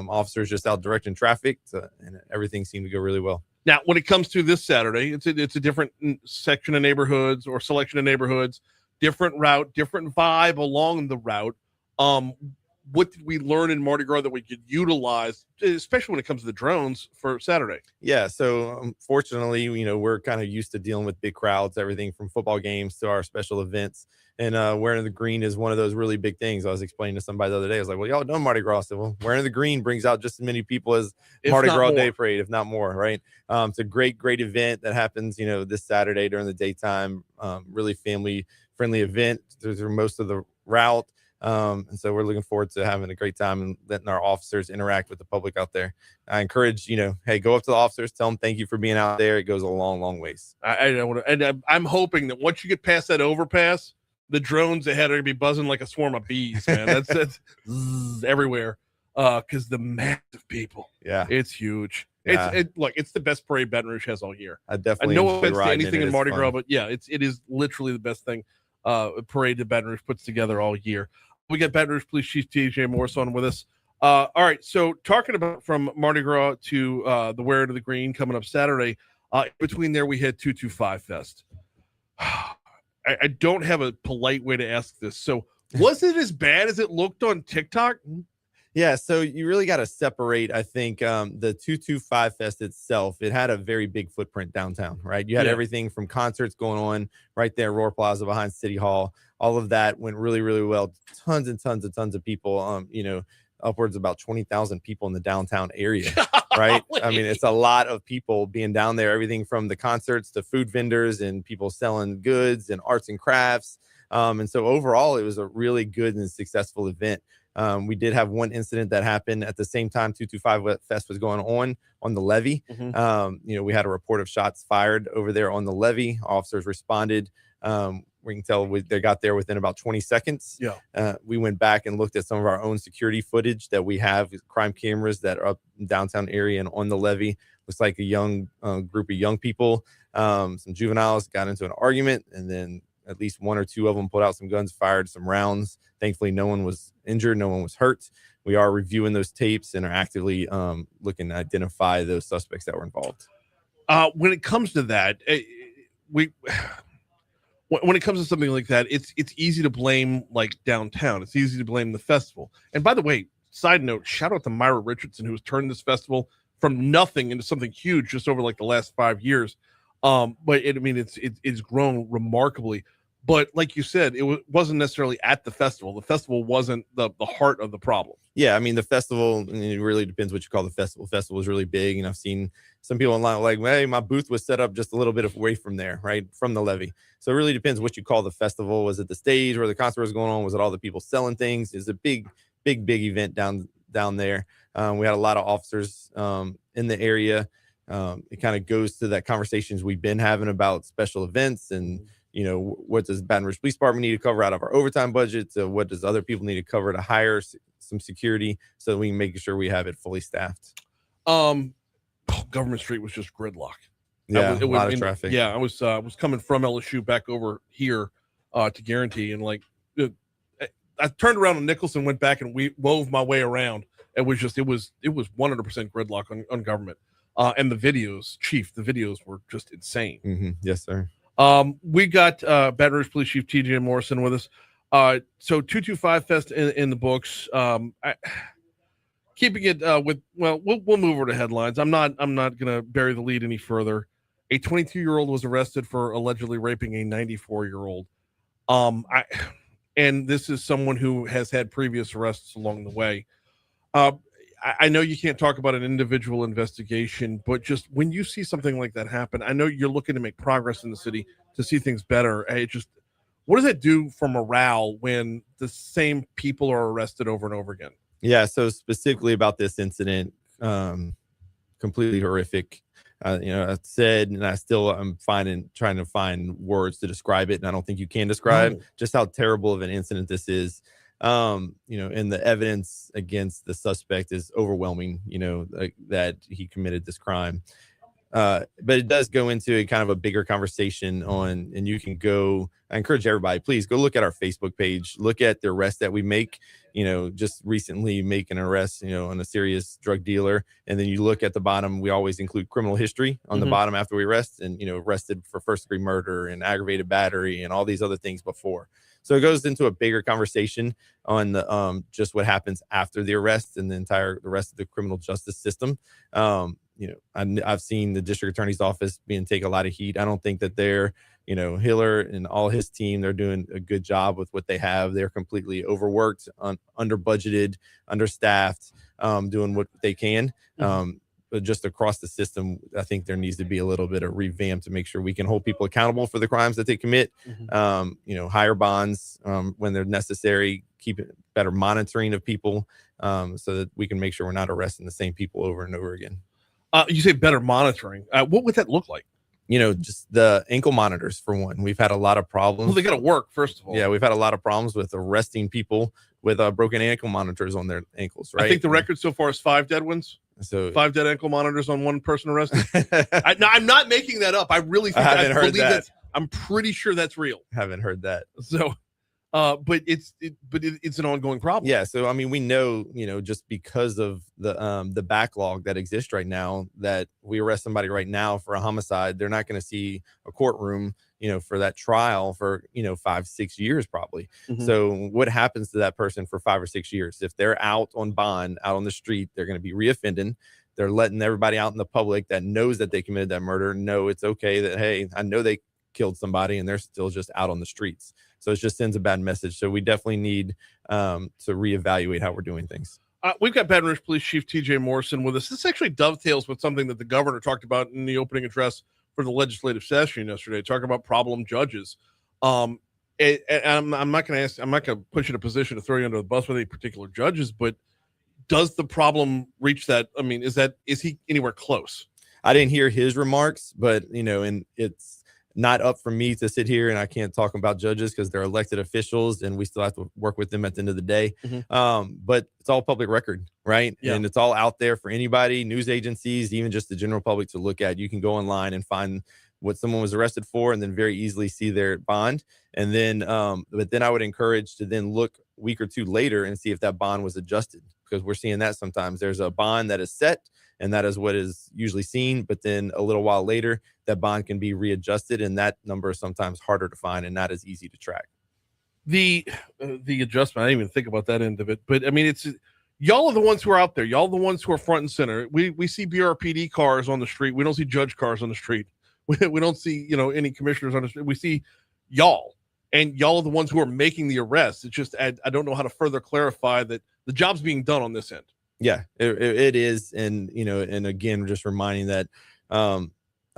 officers just out directing traffic. And everything seemed to go really well. Now, when it comes to this Saturday, it's a different section of neighborhoods or selection of neighborhoods, different route, different vibe along the route. What did we learn in Mardi Gras that we could utilize, especially when it comes to the drones for Saturday? Yeah. So fortunately, we're kind of used to dealing with big crowds, everything from football games to our special events. And wearing the green is one of those really big things. I was explaining to somebody the other day. I was like, well, y'all done Mardi Gras. So, well, wearing the green brings out just as many people as Mardi Gras Day Parade, if not more, right? It's a great event that happens, this Saturday during the daytime. Really family-friendly event through most of the route. And so we're looking forward to having a great time and letting our officers interact with the public out there. I encourage, hey, go up to the officers, tell them thank you for being out there. It goes a long, long ways. I'm hoping that once you get past that overpass, the drones ahead are going to be buzzing like a swarm of bees, man. That's everywhere. Because the massive people. Yeah. It's huge. Yeah. It's the best parade Baton Rouge has all year. I definitely no offense to anything in Mardi Gras, fun. but yeah, it is literally the best thing parade that Baton Rouge puts together all year. We got Baton Rouge Police Chief TJ Morse on with us. All right, so talking about from Mardi Gras to the wearing of the green coming up Saturday, between there we had 225 Fest. I don't have a polite way to ask this. So was it as bad as it looked on TikTok? Yeah, so you really got to separate, I think, the 225 Fest itself. It had a very big footprint downtown, right? You had everything from concerts going on right there, Roar Plaza behind City Hall. All of that went really, really well. Tons and tons of people, upwards of about 20,000 people in the downtown area, right? I mean, it's a lot of people being down there, everything from the concerts to food vendors and people selling goods and arts and crafts. And so overall, it was a really good and successful event. We did have one incident that happened at the same time 225 Fest was going on the levee. Mm-hmm. We had a report of shots fired over there on the levee. Officers responded. We can tell they got there within about 20 seconds. Yeah. We went back and looked at some of our own security footage that we have, crime cameras that are up in downtown area and on the levee. Looks like a young group of young people, some juveniles got into an argument, and then at least one or two of them pulled out some guns, fired some rounds. Thankfully, no one was injured. No one was hurt. We are reviewing those tapes and are actively looking to identify those suspects that were involved. When it comes to that, when it comes to something like that, it's easy to blame like downtown. It's easy to blame the festival. And by the way, side note, shout out to Myra Richardson, who has turned this festival from nothing into something huge just over like the last 5 years. But it's grown remarkably. But like you said, it wasn't necessarily at the festival. The festival wasn't the heart of the problem. Yeah, I mean, the festival, it really depends what you call the festival. The festival is really big, and I've seen some people online like, hey, my booth was set up just a little bit away from there, right, from the levee. So it really depends what you call the festival. Was it the stage where the concert was going on? Was it all the people selling things? It's a big event down there. We had a lot of officers in the area. It kind of goes to that conversations we've been having about special events and, what does Baton Rouge Police Department need to cover out of our overtime budget? So what does other people need to cover to hire some security so that we can make sure we have it fully staffed? Government Street was just gridlock. Yeah, a lot of traffic. Yeah, I was coming from LSU back over here to Guarantee, and I turned around on Nicholson, went back and we wove my way around. It was 100% gridlock on government. And the videos were just insane. Mm-hmm. Yes, sir. We got Baton Rouge Police Chief TJ Morrison with us. So 225 Fest in the books. Keeping it we'll move over to headlines. I'm not gonna bury the lead any further. A 22-year-old was arrested for allegedly raping a 94-year-old. And this is someone who has had previous arrests along the way. I know you can't talk about an individual investigation, but just when you see something like that happen, I know you're looking to make progress in the city to see things better. What does it do for morale when the same people are arrested over and over again? Yeah. So specifically about this incident, completely horrific. I said, and I'm trying to find words to describe it, and I don't think you can describe just how terrible of an incident this is. And the evidence against the suspect is overwhelming, that he committed this crime. But it does go into a kind of a bigger conversation and you can go, I encourage everybody, please go look at our Facebook page, look at the arrest that we make, just recently make an arrest, on a serious drug dealer. And then you look at the bottom, we always include criminal history on the bottom after we arrest, and, arrested for first-degree murder and aggravated battery and all these other things before. So it goes into a bigger conversation on the just what happens after the arrest and the rest of the criminal justice system. I've seen the district attorney's office take a lot of heat. I don't think that they're, Hiller and all his team, they're doing a good job with what they have. They're completely overworked, under budgeted, understaffed, doing what they can. But just across the system, I think there needs to be a little bit of revamp to make sure we can hold people accountable for the crimes that they commit. Higher bonds when they're necessary, keep better monitoring of people so that we can make sure we're not arresting the same people over and over again. You say better monitoring. What would that look like? Just the ankle monitors, for one. We've had a lot of problems. Well, they got to work, first of all. Yeah, we've had a lot of problems with arresting people with broken ankle monitors on their ankles, right? I think the record so far is 5 dead ones. So 5 dead ankle monitors on one person arrested. I'm not making that up. I really think I believe that. I'm pretty sure that's real. Haven't heard that. So, but it's an ongoing problem. Yeah. So, I mean, we know, just because of the backlog that exists right now, that we arrest somebody right now for a homicide, they're not going to see a courtroom, for that trial for, 5-6 years, probably. So what happens to that person for 5 or 6 years? If they're out on bond, out on the street, they're going to be reoffending. They're letting everybody out in the public that knows that they committed that murder know it's okay that, hey, I know they killed somebody and they're still just out on the streets. So it just sends a bad message. So we definitely need to reevaluate how we're doing things. We've got Baton Rouge Police Chief TJ Morrison with us. This actually dovetails with something that the governor talked about in the opening address for the legislative session yesterday, talking about problem judges. And I'm not going to put you in a position to throw you under the bus with any particular judges, but does the problem reach that? I mean, is he anywhere close? I didn't hear his remarks, but and it's not up for me to sit here and I can't talk about judges because they're elected officials and we still have to work with them at the end of the day. But it's all public record, right? Yeah. And it's all out there for anybody, news agencies, even just the general public to look at. You can go online and find what someone was arrested for and then very easily see their bond. And then, but then I would encourage to then look a week or two later and see if that bond was adjusted, because we're seeing that sometimes. There's a bond that is set and that is what is usually seen. But then a little while later, that bond can be readjusted, and that number is sometimes harder to find and not as easy to track. The adjustment, I didn't even think about that end of it. But I mean, it's y'all are the ones who are out there. Y'all are the ones who are front and center. We see BRPD cars on the street. We don't see judge cars on the street. We don't see, any commissioners on the street. We see y'all, and y'all are the ones who are making the arrests. It's just, I don't know how to further clarify that the job's being done on this end. Yeah, it is. And, and again, just reminding that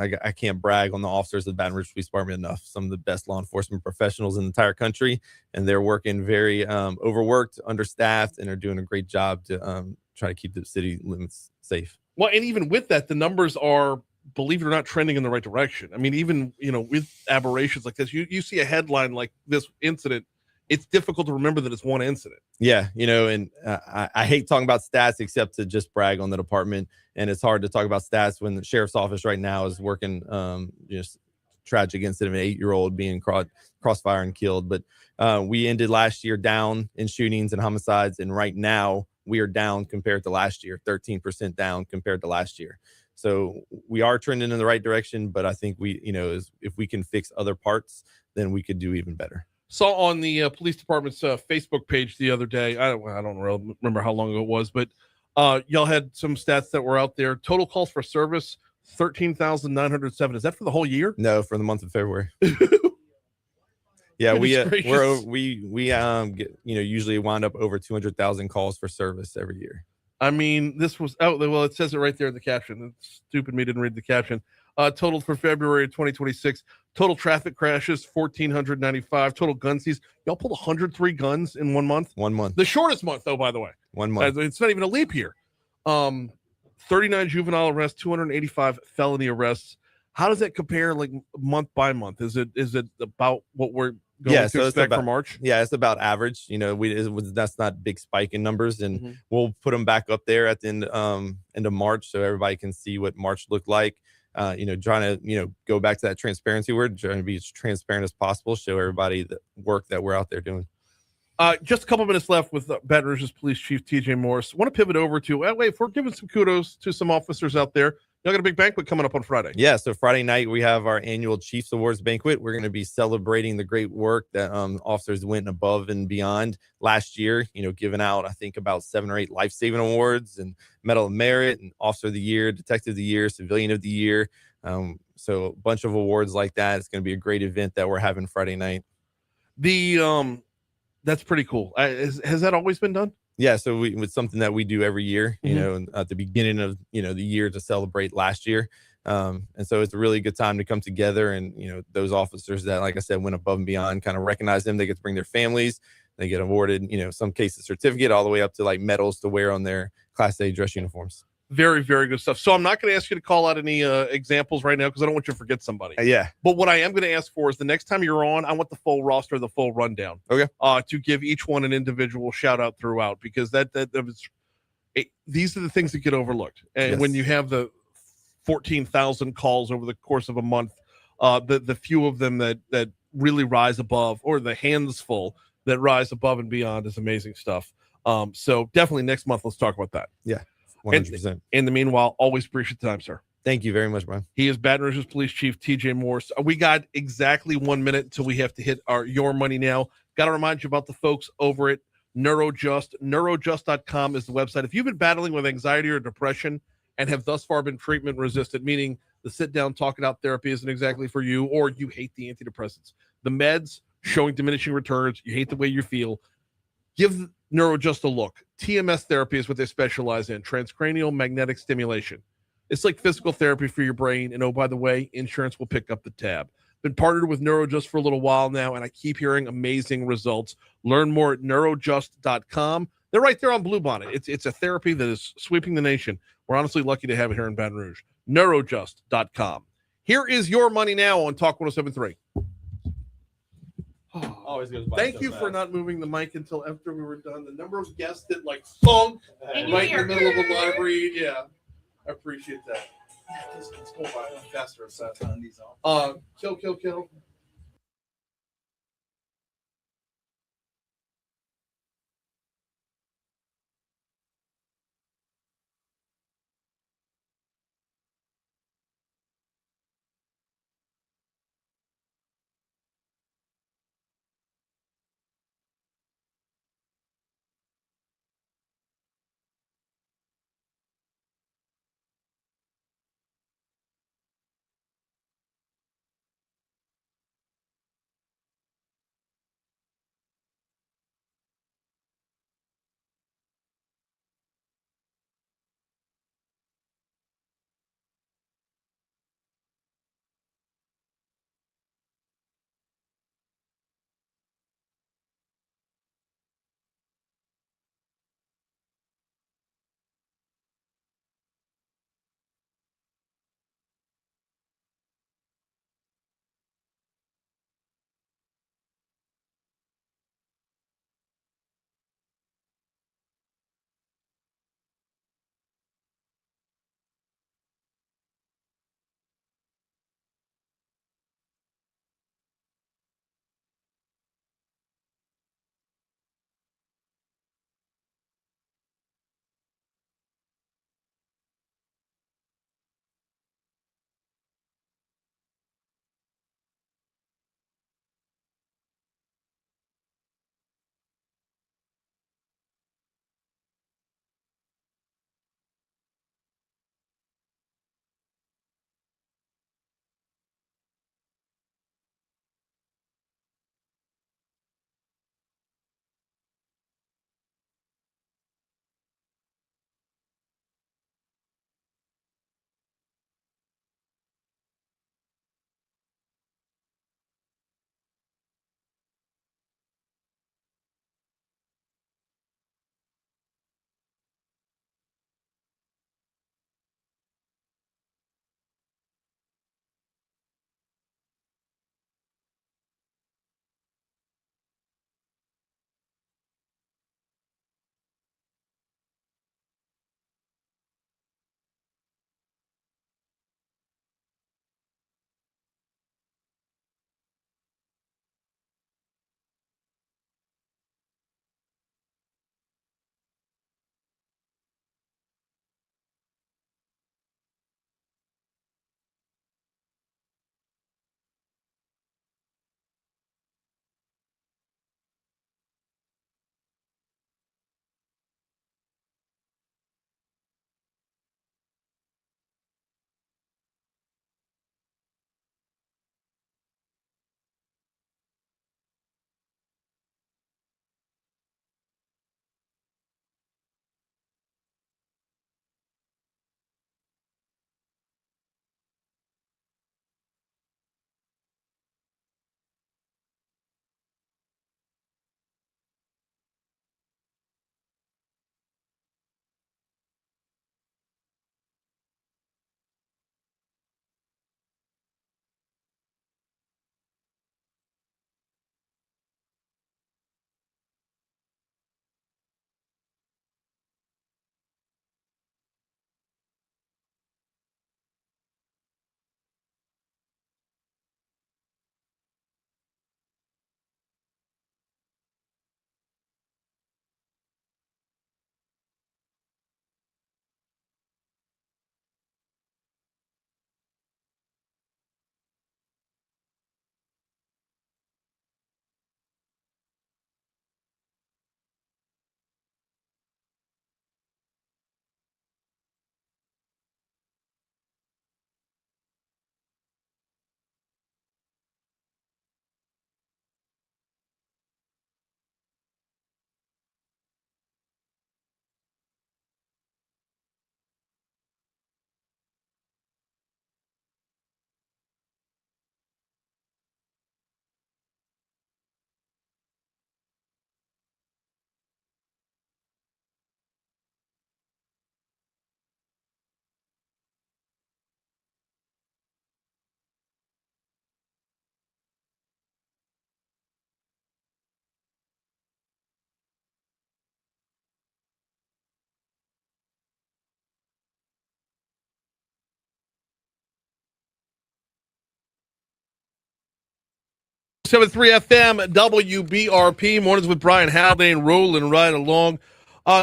I can't brag on the officers of the Baton Rouge Police Department enough. Some of the best law enforcement professionals in the entire country, and they're working very overworked, understaffed, and are doing a great job to try to keep the city limits safe. Well, and even with that, the numbers are, believe it or not, trending in the right direction. I mean, even, with aberrations like this, you see a headline like this incident, it's difficult to remember that it's one incident. Yeah. And I hate talking about stats except to just brag on the department. And it's hard to talk about stats when the sheriff's office right now is working just tragic incident of an 8-year-old being crossfire and killed. But we ended last year down in shootings and homicides. And right now we are down compared to last year, 13% down compared to last year. So we are trending in the right direction, but I think if we can fix other parts, then we could do even better. Saw on the police department's Facebook page the other day. I don't really remember how long ago it was, but y'all had some stats that were out there. Total calls for service 13,907. Is that for the whole year? No, for the month of February. Yeah, usually wind up over 200,000 calls for service every year. I mean, this was it says it right there in the caption. It's stupid me didn't read the caption. Total for February of 2026. Total traffic crashes 1,495. Total gun seized. Y'all pulled 103 guns in 1 month. 1 month. The shortest month, though, by the way. 1 month. It's not even a leap year. 39 juvenile arrests, 285 felony arrests. How does that compare, like month by month? Is it about what we're going to expect for March? Yeah, it's about average. That's not big spike in numbers, and we'll put them back up there at the end of March so everybody can see what March looked like. Trying to go back to that transparency word, trying to be as transparent as possible, show everybody the work that we're out there doing. Just a couple minutes left with Baton Rouge's Police Chief TJ Morse. Want to pivot over to if we're giving some kudos to some officers out there. Y'all got a big banquet coming up on Friday. Yeah, so Friday night we have our annual Chiefs Awards banquet. We're going to be celebrating the great work that officers went above and beyond last year. Giving out, I think, about 7 or 8 life-saving awards and Medal of Merit and Officer of the Year, Detective of the Year, Civilian of the Year. So a bunch of awards like that. It's going to be a great event that we're having Friday night. That's pretty cool. Has that always been done? Yeah, so it's something that we do every year, at the beginning of, the year to celebrate last year. And so it's a really good time to come together and, those officers that, like I said, went above and beyond, kind of recognize them. They get to bring their families. They get awarded, some cases certificate all the way up to like medals to wear on their Class A dress uniforms. Very, very good stuff. So I'm not going to ask you to call out any examples right now because I don't want you to forget somebody. Yeah. But what I am going to ask for is the next time you're on, I want the full roster, the full rundown. Okay. To give each one an individual shout out throughout, because these are the things that get overlooked. And when you have the 14,000 calls over the course of a month, the few of them that really rise above, or the hands full that rise above and beyond, is amazing stuff. So definitely next month, let's talk about that. Yeah. 100%. In the meanwhile, always appreciate the time, sir. Thank you very much, Brian. He is Baton Rouge's Police Chief TJ Morse. We got exactly 1 minute until we have to hit our Your Money Now. Got to remind you about the folks over at Neurojust. Neurojust.com is the website. If you've been battling with anxiety or depression and have thus far been treatment resistant, meaning the sit down, talk it out therapy isn't exactly for you, or you hate the antidepressants, the meds showing diminishing returns, you hate the way you feel, give Neurojust a look. TMS therapy is what they specialize in, transcranial magnetic stimulation. It's like physical therapy for your brain. And oh, by the way, insurance will pick up the tab. Been partnered with Neurojust for a little while now, and I keep hearing amazing results. Learn more at neurojust.com. They're right there on Bluebonnet. It's a therapy that is sweeping the nation. We're honestly lucky to have it here in Baton Rouge. Neurojust.com. Here is Your Money Now on Talk 107.3. Always goes by Thank so you fast. for not moving the mic until after we were done. The number of guests that thunk right in the middle of the library. Yeah, I appreciate that. Let's go by faster and faster. Kill. 73 FM WBRP mornings with Brian Haldane rolling right along.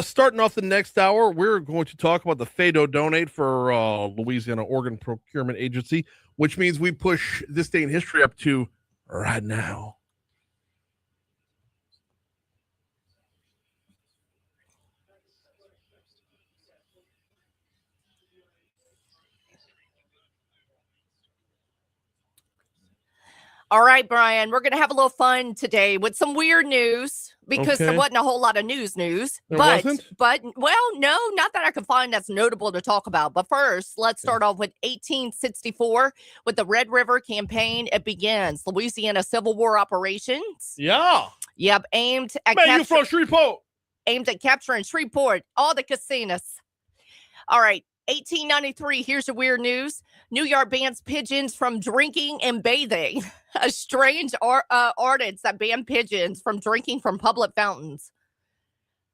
Starting off the next hour, we're going to talk about the FADO donate for Louisiana Organ Procurement Agency, which means we push this day in history up to right now. All right, Brian, we're going to have a little fun today with some weird news because there Okay. wasn't a whole lot of news. There but, wasn't? well, no, not that I can find that's notable to talk about. But first, let's start off with 1864 with the Red River Campaign. It begins Louisiana Civil War operations. Yeah. Yep, aimed at Man, you from Shreveport. capturing Shreveport, all the casinos. All right. 1893, here's your weird news. New York bans pigeons from drinking and bathing. A strange ordinance that banned pigeons from drinking from public fountains.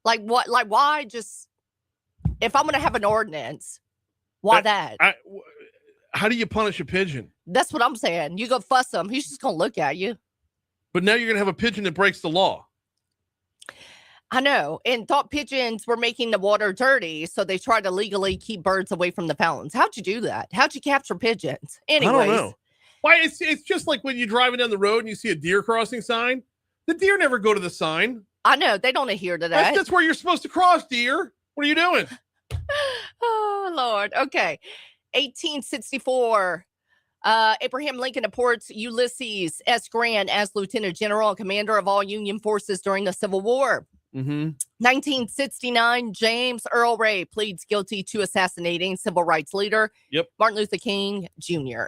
Like what? Like why? Just if I'm going to have an ordinance, why that? How do you punish a pigeon? That's what I'm saying. You go fuss him. He's just going to look at you. But now you're going to have a pigeon that breaks the law. I know, and thought pigeons were making the water dirty, so they tried to legally keep birds away from the fountains. How'd you do that? How'd you capture pigeons? Anyways, I don't know. Why? It's just like when you're driving down the road and you see a deer crossing sign. The deer never go to the sign. I know they don't adhere to that. That's where you're supposed to cross, deer. What are you doing? Oh Lord. Okay, 1864. Abraham Lincoln appoints Ulysses S. Grant as Lieutenant General and Commander of all Union forces during the Civil War. 1969, James Earl Ray pleads guilty to assassinating civil rights leader Martin Luther King Jr.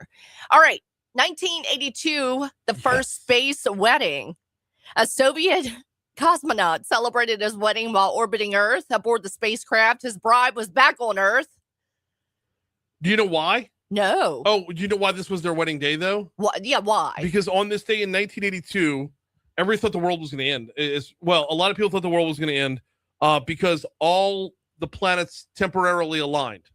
All right, 1982, the first space wedding. A Soviet cosmonaut celebrated his wedding while orbiting Earth aboard the spacecraft. His bride was back on Earth. Do you know why? No. Oh, do you know why this was their wedding day, though? What? Yeah, why? Because on this day in 1982, everybody thought the world was going to end. Well, a lot of people thought the world was going to end because all the planets temporarily aligned.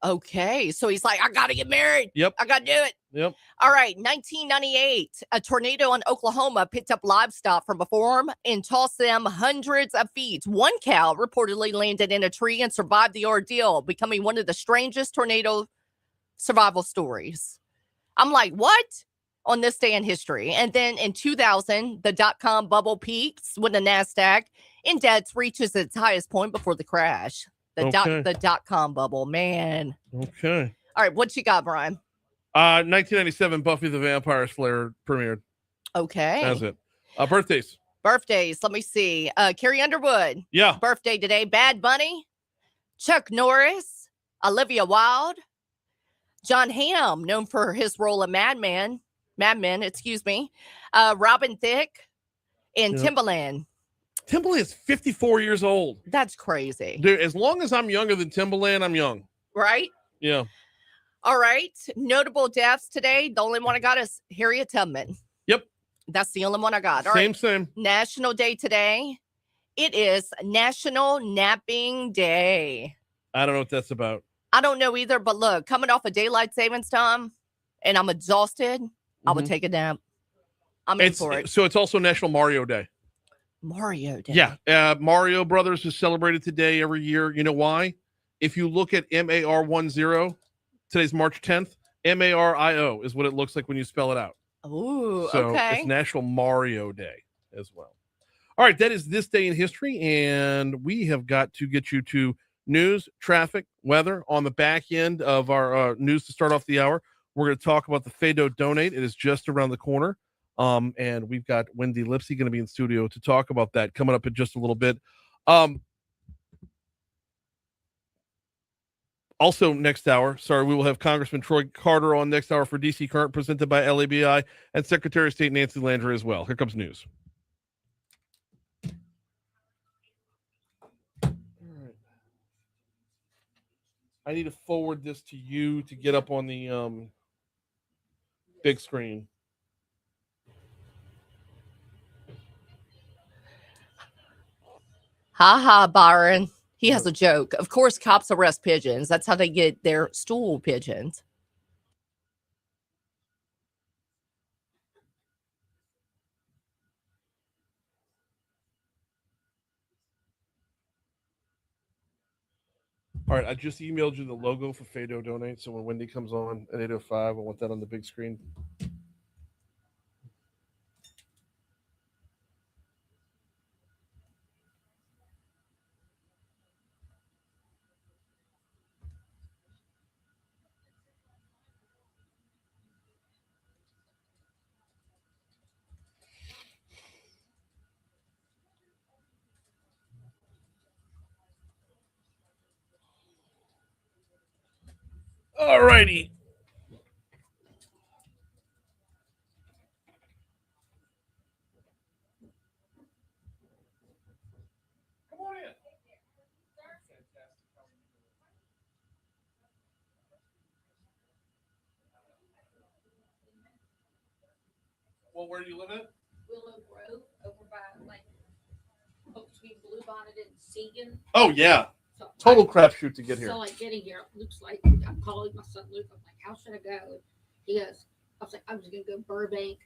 Okay, so he's like, I got to get married. Yep. I got to do it. Yep. All right, 1998, a tornado in Oklahoma picked up livestock from a farm and tossed them hundreds of feet. One cow reportedly landed in a tree and survived the ordeal, becoming one of the strangest tornado survival stories. I'm like, what? On this day in history. And then in 2000, the dot-com bubble peaks when the NASDAQ index reaches its highest point before the crash. The dot-com bubble, man. Okay. All right, what you got, Brian? 1997, Buffy the Vampire Slayer premiered. Okay. That's it. Birthdays. Birthdays. Let me see. Carrie Underwood. Yeah. Birthday today. Bad Bunny. Chuck Norris. Olivia Wilde. John Hamm, known for his role in Mad Men, Robin Thicke, and Timbaland. Timbaland's 54 years old. That's crazy. Dude, as long as I'm younger than Timbaland, I'm young. Right? Yeah. All right. Notable deaths today. The only one I got is Harriet Tubman. Yep. That's the only one I got. All Same. right. National Day today. It is National Napping Day. I don't know what that's about. I don't know either, but look, coming off of daylight savings time and I'm exhausted, I would take a nap. I'm in for it. So it's also National Mario Day. Mario Day. Yeah. Mario Brothers is celebrated today every year. You know why? If you look at MAR10, today's March 10th, MARIO is what it looks like when you spell it out. Ooh, so okay. It's National Mario Day as well. All right, that is this day in history, and we have got to get you to news, traffic, weather on the back end of our news to start off the hour. We're going to talk about the FADO donate. It is just around the corner. And we've got Wendy Lipsey going to be in studio to talk about that coming up in just a little bit. Also next hour, we will have Congressman Troy Carter on next hour for DC Current, presented by LABI, and Secretary of State Nancy Landry as well. Here comes news. I need to forward this to you to get up on the big screen. Byron. He has a joke. Of course, cops arrest pigeons. That's how they get their stool pigeons. All right, I just emailed you the logo for Fado Donate. So when Wendy comes on at 8:05, I want that on the big screen. All righty. Come on in. Well, where do you live at? Willow Grove over by like between Blue Bonnet and Segan. Oh yeah, So total crapshoot to get here. So like getting here looks like I'm calling my son Luke. I'm like, how should I go? He goes, I was like, I'm just gonna go Burbank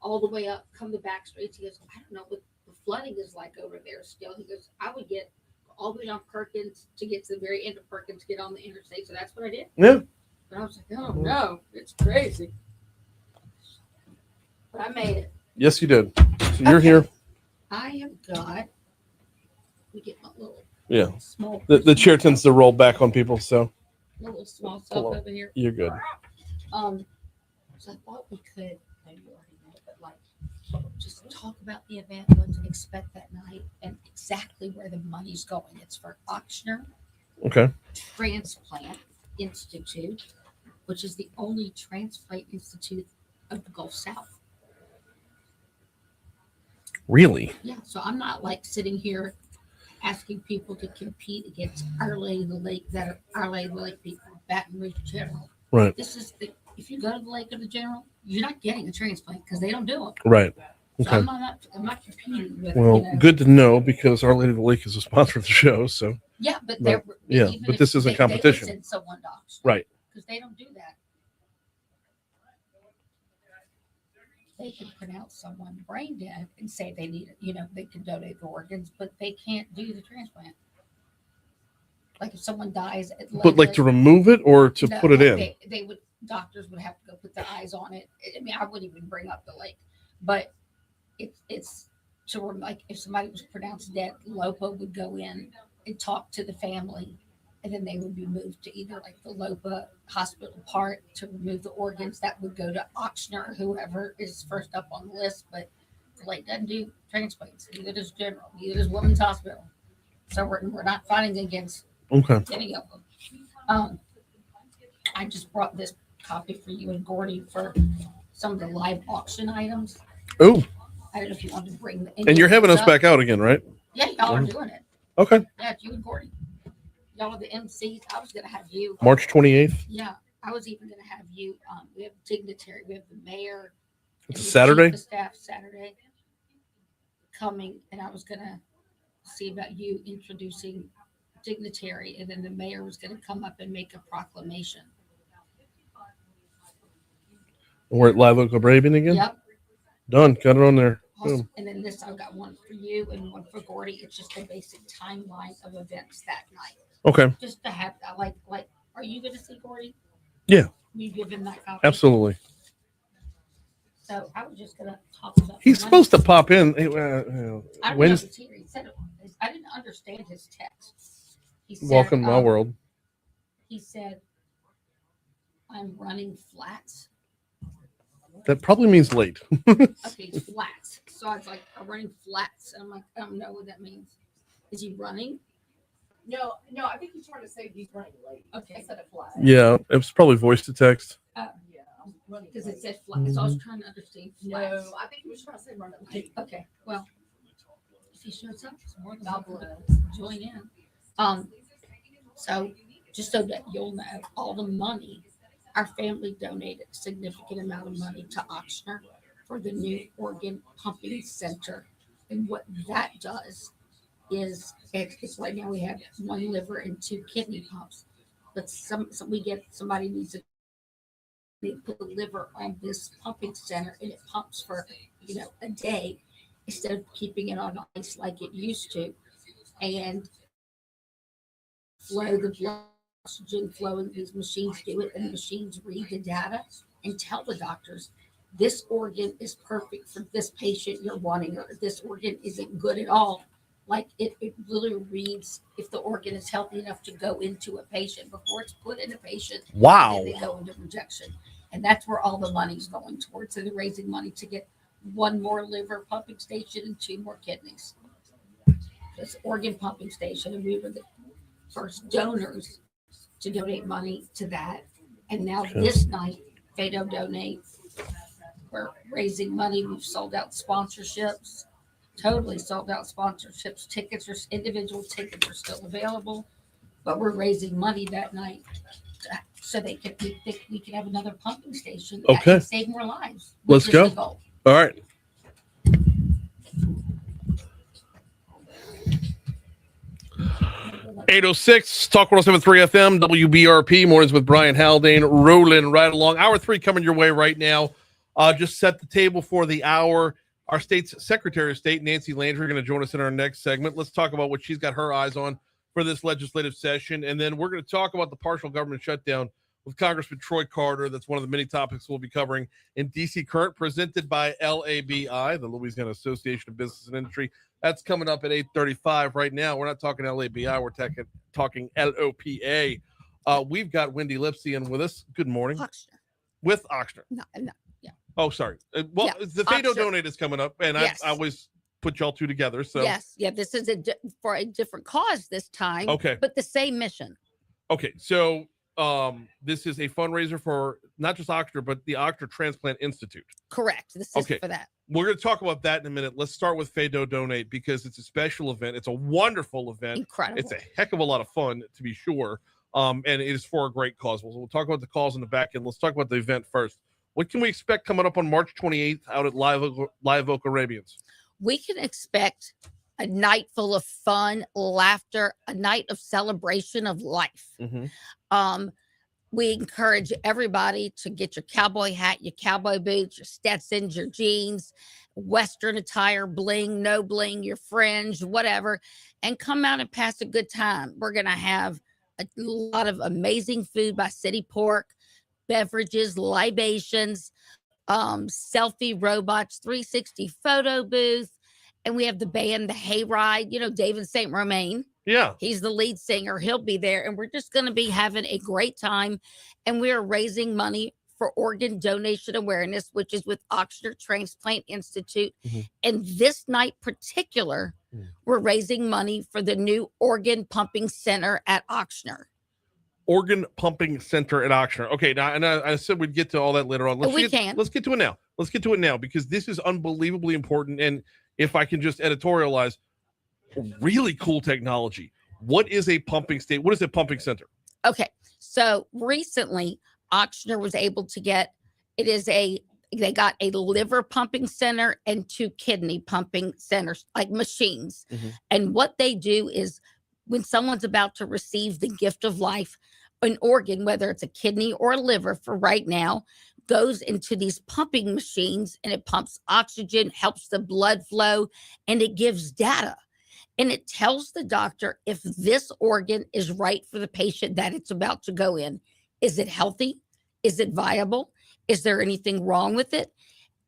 all the way up, come the back streets. He goes, I don't know what the flooding is like over there still. He goes, I would get all the way on Perkins to get to the very end of Perkins to get on the interstate. So that's what I did. Yeah. But I was like, oh no, it's crazy. But I made it. Yes, you did. So you're here. I have got. Let me get my little Yeah. small. The chair tends to roll back on people, so Little small stuff Hello. over here. you're good. So I thought we could, maybe you already know, but like just talk about the event, what to expect that night, and exactly where the money's going. It's for Ochsner Okay. Transplant Institute, which is the only transplant institute of the Gulf South. Really? Yeah, so I'm not like sitting here asking people to compete against Our Lady of the Lake that are Our Lady of the Lake people, Baton Rouge General. Right. This is the, if you go to the Lake of the General, you're not getting a transplant because they don't do them. Right. So Okay. I'm not competing with. Well, you know, good to know because Our Lady of the Lake is a sponsor of the show. So Yeah, but But- they're yeah, even but if this isn't they competition. would send someone to Oxford, right. because they don't do that. They can pronounce someone brain dead and say they need it. You know, they can donate the organs, but they can't do the transplant. Like if someone dies at But like to remove it or to No, put it in? They would, doctors would have to go put their eyes on it. I mean, I wouldn't even bring up the lake, but it's to like if somebody was pronounced dead, LOPA would go in and talk to the family, and then they would be moved to either like the LOPA hospital part to remove the organs. That would go to Ochsner, whoever is first up on the list. But the lake doesn't do transplants. Neither does General. Neither does Women's Hospital. So we're not fighting against Okay. any of them. I just brought this copy for you and Gordy for some of the live auction items. Oh, I don't know if you wanted to bring the. and you're having us back out again, right? Yeah, y'all are doing it. Okay. Yeah, it's you and Gordy. Y'all are the MCs. I was gonna have you. March 28th. Yeah, I was even gonna have you. We have dignitary. We have the mayor. It's and a the Saturday? chief of staff Saturday coming, and I was gonna see about you introducing dignitary, and then the mayor was gonna come up and make a proclamation. We're at Live Oak O'Brien again. Yep. Done. Got it on there. Also, Boom. and then this, I've got one for you and one for Gordy. It's just a basic timeline of events that night. Okay. Just to have, like, are you going to see Gordy? Yeah. You give him that copy? Absolutely. So I was just going to talk about. He's the supposed to money. pop in. I don't know if Wednesday. it's here. He said I didn't understand his text. He said, Welcome to my world. He said, I'm running flats. That probably means late. Okay, flats. So I was like, I'm running flats. And I'm like, I don't know what that means. Is he running? No, I think he's trying to say he's running late. Okay. Instead of flat. Yeah, it was probably voice to text. Yeah, I'm running Because it late. said flats. So I was trying to understand flats. No, I think he was trying to say running late. Okay, well, if he shows up, he's more than God welcome to bless. join in. So just so that you'll know, all the money, our family donated a significant amount of money to Ochsner for the new organ pumping center. And what that does is it's right now we have one liver and 2 kidney pumps. But we get somebody needs to they put the liver on this pumping center and it pumps for a day instead of keeping it on ice like it used to. And flow, the blood oxygen flow, and these machines do it, and the machines read the data and tell the doctors, this organ is perfect for this patient you're wanting, or this organ isn't good at all. Like it literally reads if the organ is healthy enough to go into a patient before it's put in a patient. Wow. And then they go into rejection. And that's where all the money's going towards. So they're raising money to get 1 more liver pumping station and 2 more kidneys. This organ pumping station. And we were the first donors to donate money to that. And now this night, Fado Donate. We're raising money. We've sold out sponsorships. Totally sold out sponsorships. Individual tickets are still available, but we're raising money that night so we can have another pumping station. Okay. And save more lives. Let's go. Goal. All right. .806 Talk 107.3 FM WBRP mornings with Brian Haldane rolling right along. Hour 3 coming your way right now. Just set the table for the hour. Our state's Secretary of State, Nancy Landry, going to join us in our next segment. Let's talk about what she's got her eyes on for this legislative session. And then we're going to talk about the partial government shutdown with Congressman Troy Carter. That's one of the many topics we'll be covering in DC Current, presented by LABI, the Louisiana Association of Business and Industry. That's coming up at 8:35 right now. We're not talking LABI. We're talking LOPA. We've got Wendy Lipsey in with us. Good morning. Ochsner. With Ochsner. No. Yeah. Oh, sorry. Well, Yeah, the Fado Ochsner. Donate is coming up, and Yes. I always put y'all two together. So Yes. Yeah. This is for a different cause this time. Okay. But the same mission. Okay, so this is a fundraiser for not just Ochsner, but the Ochsner Transplant Institute. Correct. This is Okay. for that. We're going to talk about that in a minute. Let's start with Fado Donate because it's a special event. It's a wonderful event. Incredible. It's a heck of a lot of fun, to be sure. And it is for a great cause. We'll talk about the cause in the back end. Let's talk about the event first. What can we expect coming up on March 28th out at Live Oak Arabians? We can expect a night full of fun, laughter, a night of celebration of life. Mm-hmm. We encourage everybody to get your cowboy hat, your cowboy boots, your Stetsons, your jeans, Western attire, bling, no bling, your fringe, whatever, and come out and pass a good time. We're going to have a lot of amazing food by City Pork, beverages, libations, selfie robots, 360 photo booth, and we have the band, the Hayride, David St. Romain. Yeah. He's the lead singer. He'll be there. And we're just going to be having a great time. And we're raising money for organ donation awareness, which is with Ochsner Transplant Institute. Mm-hmm. And this night particular, we're raising money for the new organ pumping center at Ochsner. Organ Pumping Center at Ochsner. Okay, now, and I said we'd get to all that later on. Let's get to it now. Let's get to it now because this is unbelievably important. And if I can just editorialize, really cool technology. What is a pumping state? What is a pumping center? Okay, so recently Ochsner was able to get, they got a liver pumping center and 2 kidney pumping centers, like machines. Mm-hmm. And what they do is when someone's about to receive the gift of life, an organ, whether it's a kidney or a liver for right now, goes into these pumping machines and it pumps oxygen, helps the blood flow, and it gives data. And it tells the doctor if this organ is right for the patient that it's about to go in. Is it healthy? Is it viable? Is there anything wrong with it?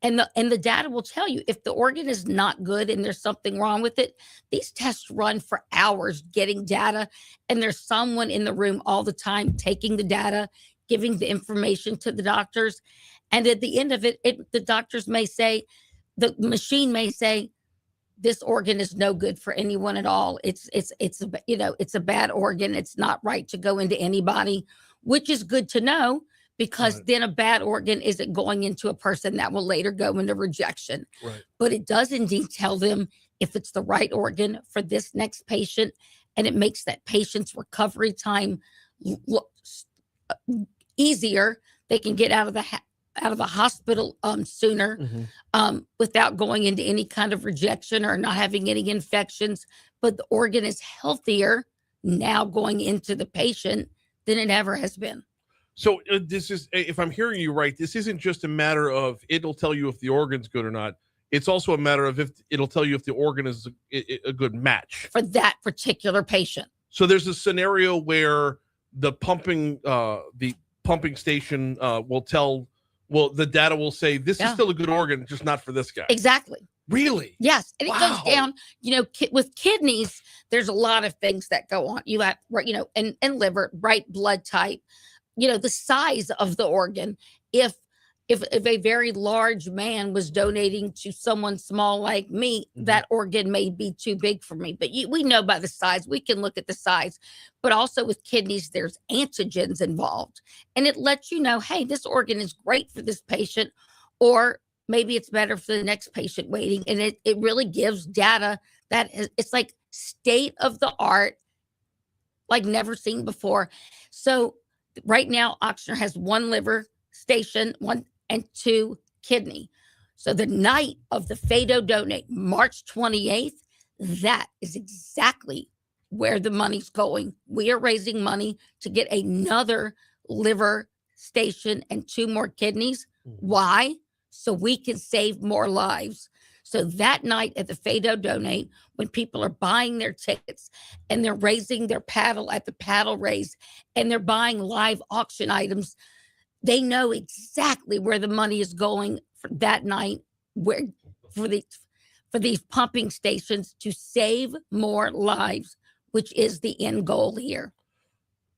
And the data will tell you if the organ is not good and there's something wrong with it. These tests run for hours getting data, and there's someone in the room all the time taking the data, giving the information to the doctors. And at the end of it, the doctors may say, the machine may say, this organ is no good for anyone at all. It's a bad organ. It's not right to go into anybody, which is good to know because then a bad organ isn't going into a person that will later go into rejection. Right. But it does indeed tell them if it's the right organ for this next patient, and it makes that patient's recovery time easier. They can get out of the hospital sooner without going into any kind of rejection or not having any infections. But the organ is healthier now going into the patient than it ever has been. So this is, if I'm hearing you right, this isn't just a matter of it'll tell you if the organ's good or not. It's also a matter of if it'll tell you if the organ is a good match for that particular patient. So there's a scenario where the pumping station the data will say this is still a good organ, just not for this guy. Exactly. Really? Yes. And it goes down, with kidneys, there's a lot of things that go on. You have, and liver, right blood type, the size of the organ. If a very large man was donating to someone small like me, that organ may be too big for me. But we know by the size, we can look at the size. But also with kidneys, there's antigens involved. And it lets you know, hey, this organ is great for this patient, or maybe it's better for the next patient waiting. And it really gives data it's like state of the art, like never seen before. So right now, Ochsner has 1 liver station, 1 and 2 kidney. So the night of the Fado Donate, March 28th, that is exactly where the money's going. We are raising money to get another liver station and 2 more kidneys. Why? So we can save more lives. So that night at the Fado Donate, when people are buying their tickets and they're raising their paddle at the paddle raise and they're buying live auction items, they know exactly where the money is going for that night, where for these pumping stations to save more lives, which is the end goal here.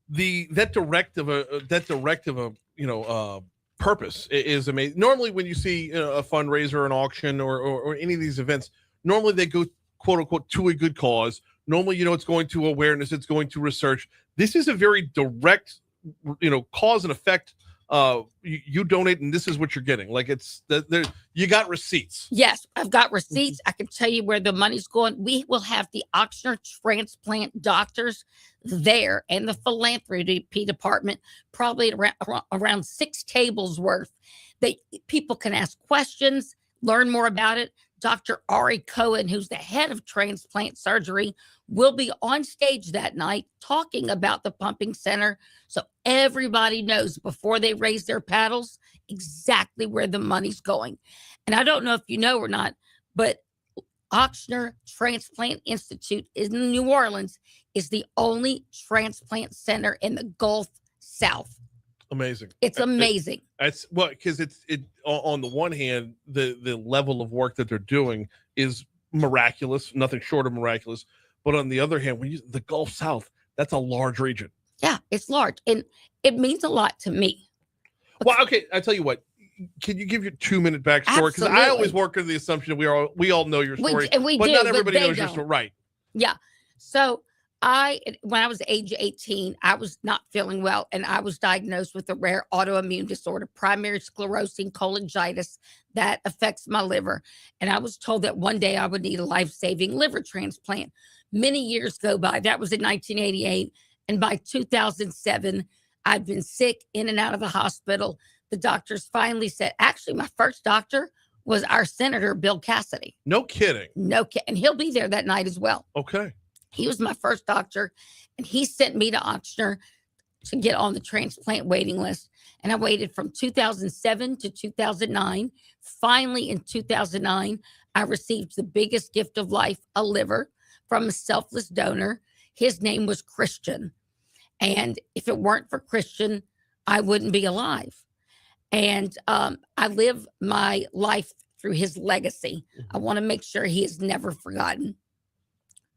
That directive of purpose is amazing. Normally, when you see a fundraiser, an auction, or any of these events, normally they go quote unquote to a good cause. Normally, it's going to awareness, it's going to research. This is a very direct, cause and effect. You donate and this is what you're getting. Like you got receipts. Yes, I've got receipts. I can tell you where the money's going. We will have the Ochsner transplant doctors there and the philanthropy department, probably around 6 tables worth, that people can ask questions, learn more about it. Dr. Ari Cohen, who's the head of transplant surgery, will be on stage that night talking about the pumping center. So everybody knows before they raise their paddles exactly where the money's going. And I don't know if you know or not, but Ochsner Transplant Institute in New Orleans is the only transplant center in the Gulf South. Amazing. It's amazing. That's because it on the one hand, the level of work that they're doing is miraculous, nothing short of miraculous. But on the other hand, the Gulf South, that's a large region. Yeah, it's large, and it means a lot to me. Well, okay, I tell you what. Can you give your 2-minute backstory? Because I always work under the assumption that we all know your story, but not everybody knows your story, right? Yeah. So when I was age 18, I was not feeling well, and I was diagnosed with a rare autoimmune disorder, primary sclerosing cholangitis, that affects my liver. And I was told that one day I would need a life-saving liver transplant. Many years go by. That was in 1988. And by 2007, I'd been sick, in and out of the hospital. The doctors finally said, actually, my first doctor was our Senator, Bill Cassidy. No kidding. And he'll be there that night as well. Okay. He was my first doctor, and he sent me to Ochsner to get on the transplant waiting list. And I waited from 2007 to 2009. Finally, in 2009, I received the biggest gift of life, a liver, from a selfless donor. His name was Christian. And if it weren't for Christian, I wouldn't be alive. And I live my life through his legacy. I want to make sure he is never forgotten.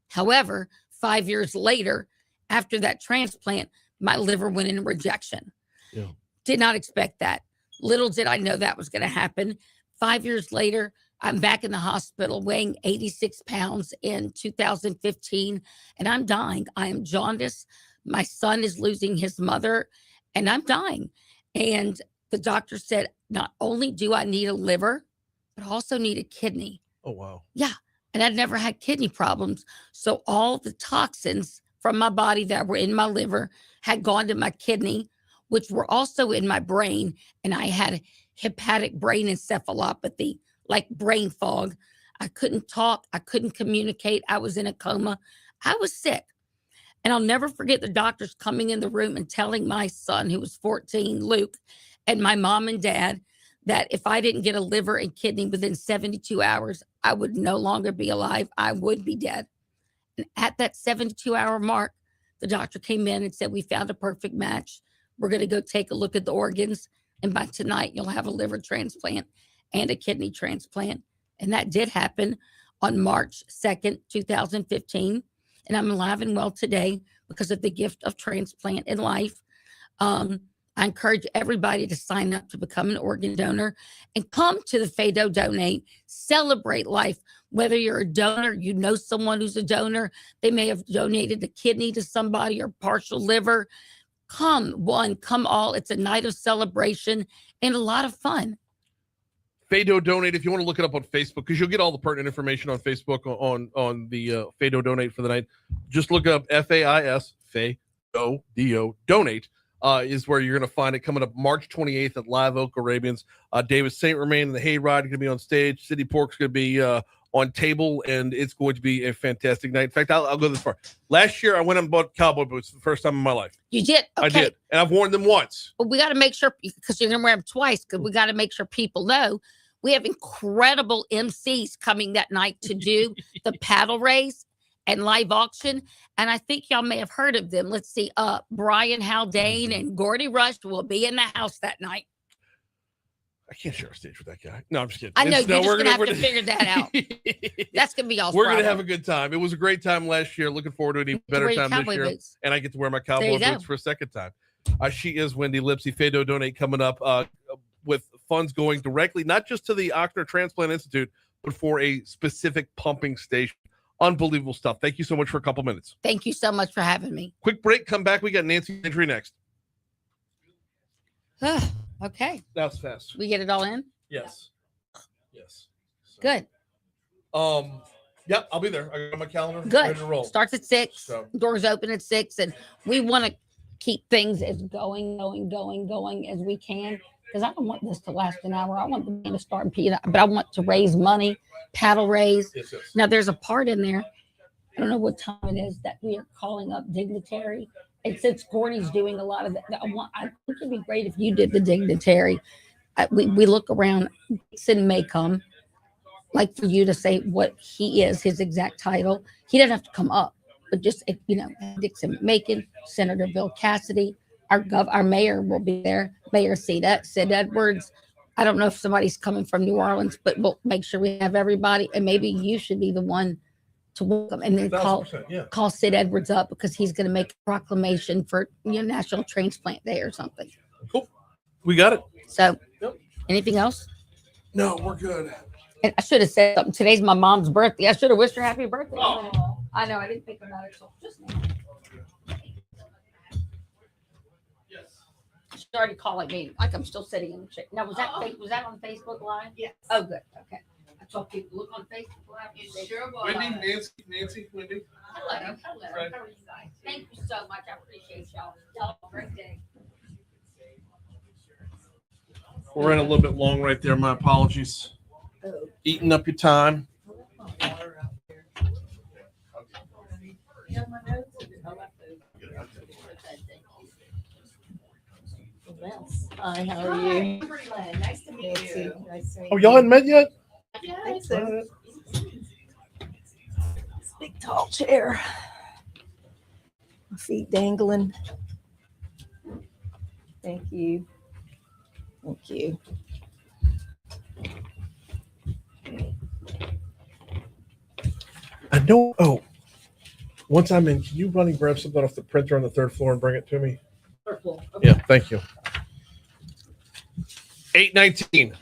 However, 5 years later, after that transplant, my liver went into rejection. Yeah. Did not expect that. Little did I know that was going to happen. 5 years later, I'm back in the hospital weighing 86 pounds in 2015, and I'm dying. I am jaundiced. My son is losing his mother, and I'm dying. And the doctor said, not only do I need a liver, but I also need a kidney. Oh, wow. Yeah. And I'd never had kidney problems. So all the toxins from my body that were in my liver had gone to my kidney, which were also in my brain. And I had hepatic brain encephalopathy, like brain fog. I couldn't talk. I couldn't communicate. I was in a coma. I was sick. And I'll never forget the doctors coming in the room and telling my son, who was 14, Luke, and my mom and dad, that if I didn't get a liver and kidney within 72 hours, I would no longer be alive. I would be dead. And at that 72-hour mark, The doctor came in and said, we found a perfect match. We're going to go take a look at the organs. And by tonight, you'll have a liver transplant and a kidney transplant. And that did happen on March 2nd, 2015. And I'm alive and well today because of the gift of transplant in life. I encourage everybody to sign up to become an organ donor and come to the Fado Donate. Celebrate life. Whether you're a donor, you know someone who's a donor, they may have donated a kidney to somebody or partial liver. Come one, come all. It's a night of celebration and a lot of fun. Fado Donate, if you want to look it up on Facebook, because you'll get all the pertinent information on Facebook on the Fado Donate for the night. Just look up FAIS, Fado, D-O, Donate. Is where you're going to find it coming up March 28th at Live Oak Arabians. David St. Romain and the Hayride are going to be on stage. City Pork's going to be on table, and it's going to be a fantastic night. In fact, I'll go this far. Last year, I went and bought cowboy boots for the first time in my life. You did? Okay. I did, and I've worn them once. But we got to make sure, because you're going to wear them twice, because we got to make sure people know we have incredible MCs coming that night to do the paddle race and live auction. And I think y'all may have heard of them. Let's see. Brian Haldane and Gordy Rush will be in the house that night. I can't share a stage with that guy. No, I'm just kidding. I know you're just going to have to figure that out. That's going to be all. We're going to have a good time. It was a great time last year. Looking forward to an even better time this year. Boots. And I get to wear my cowboy boots for a second time. She is Wendy Lipsey. Fado Donate coming up with funds going directly, not just to the Ochsner Transplant Institute, but for a specific pumping station. Unbelievable stuff. Thank you so much for a couple minutes. Thank you so much for having me. Quick break. Come back. We got Nancy Landry next. Okay. That's fast. We get it all in? Yes. Yes. So, good. Yeah, I'll be there. I got my calendar. Good. Ready to roll. Starts at 6. So. Doors open at 6. And we want to keep things as going as we can. Because I don't want this to last an hour. I want the band to start and but I want to raise money, paddle raise. Yes. Now there's a part in there. I don't know what time it is that we are calling up dignitary. And since Gordy's doing a lot of that, I think it'd be great if you did the dignitary. We look around. Dixon may come, like for you to say what he is, his exact title. He doesn't have to come up, but just if Dixon Macon, Senator Bill Cassidy. Our mayor will be there. Mayor Sid Edwards. I don't know if somebody's coming from New Orleans, but we'll make sure we have everybody. And maybe you should be the one to welcome and then call Sid Edwards up because he's going to make a proclamation for National Transplant Day or something. Cool. We got it. So, anything else? No, we're good. And I should have said something. Today's my mom's birthday. I should have wished her happy birthday. Oh. I know. I didn't think about it until just now. She's already calling me like I'm still sitting in the chair. Now, was that on Facebook Live? Yes. Oh, good. Okay. I told people look on Facebook Live. You sure was. Nancy, Wendy. Hello. Right. How are you guys? Thank you so much. I appreciate y'all. Y'all have a great day. We're in a little bit long right there. My apologies. Eating up your time. Hi, how are you? Nice to meet you. Oh, y'all hadn't met yet? Yeah, I think so. Big tall chair. My feet dangling. Thank you. Thank you. I know. Oh, once I'm in, can you run and grab something off the printer on the 3rd floor and bring it to me? Okay. Yeah, thank you. 819.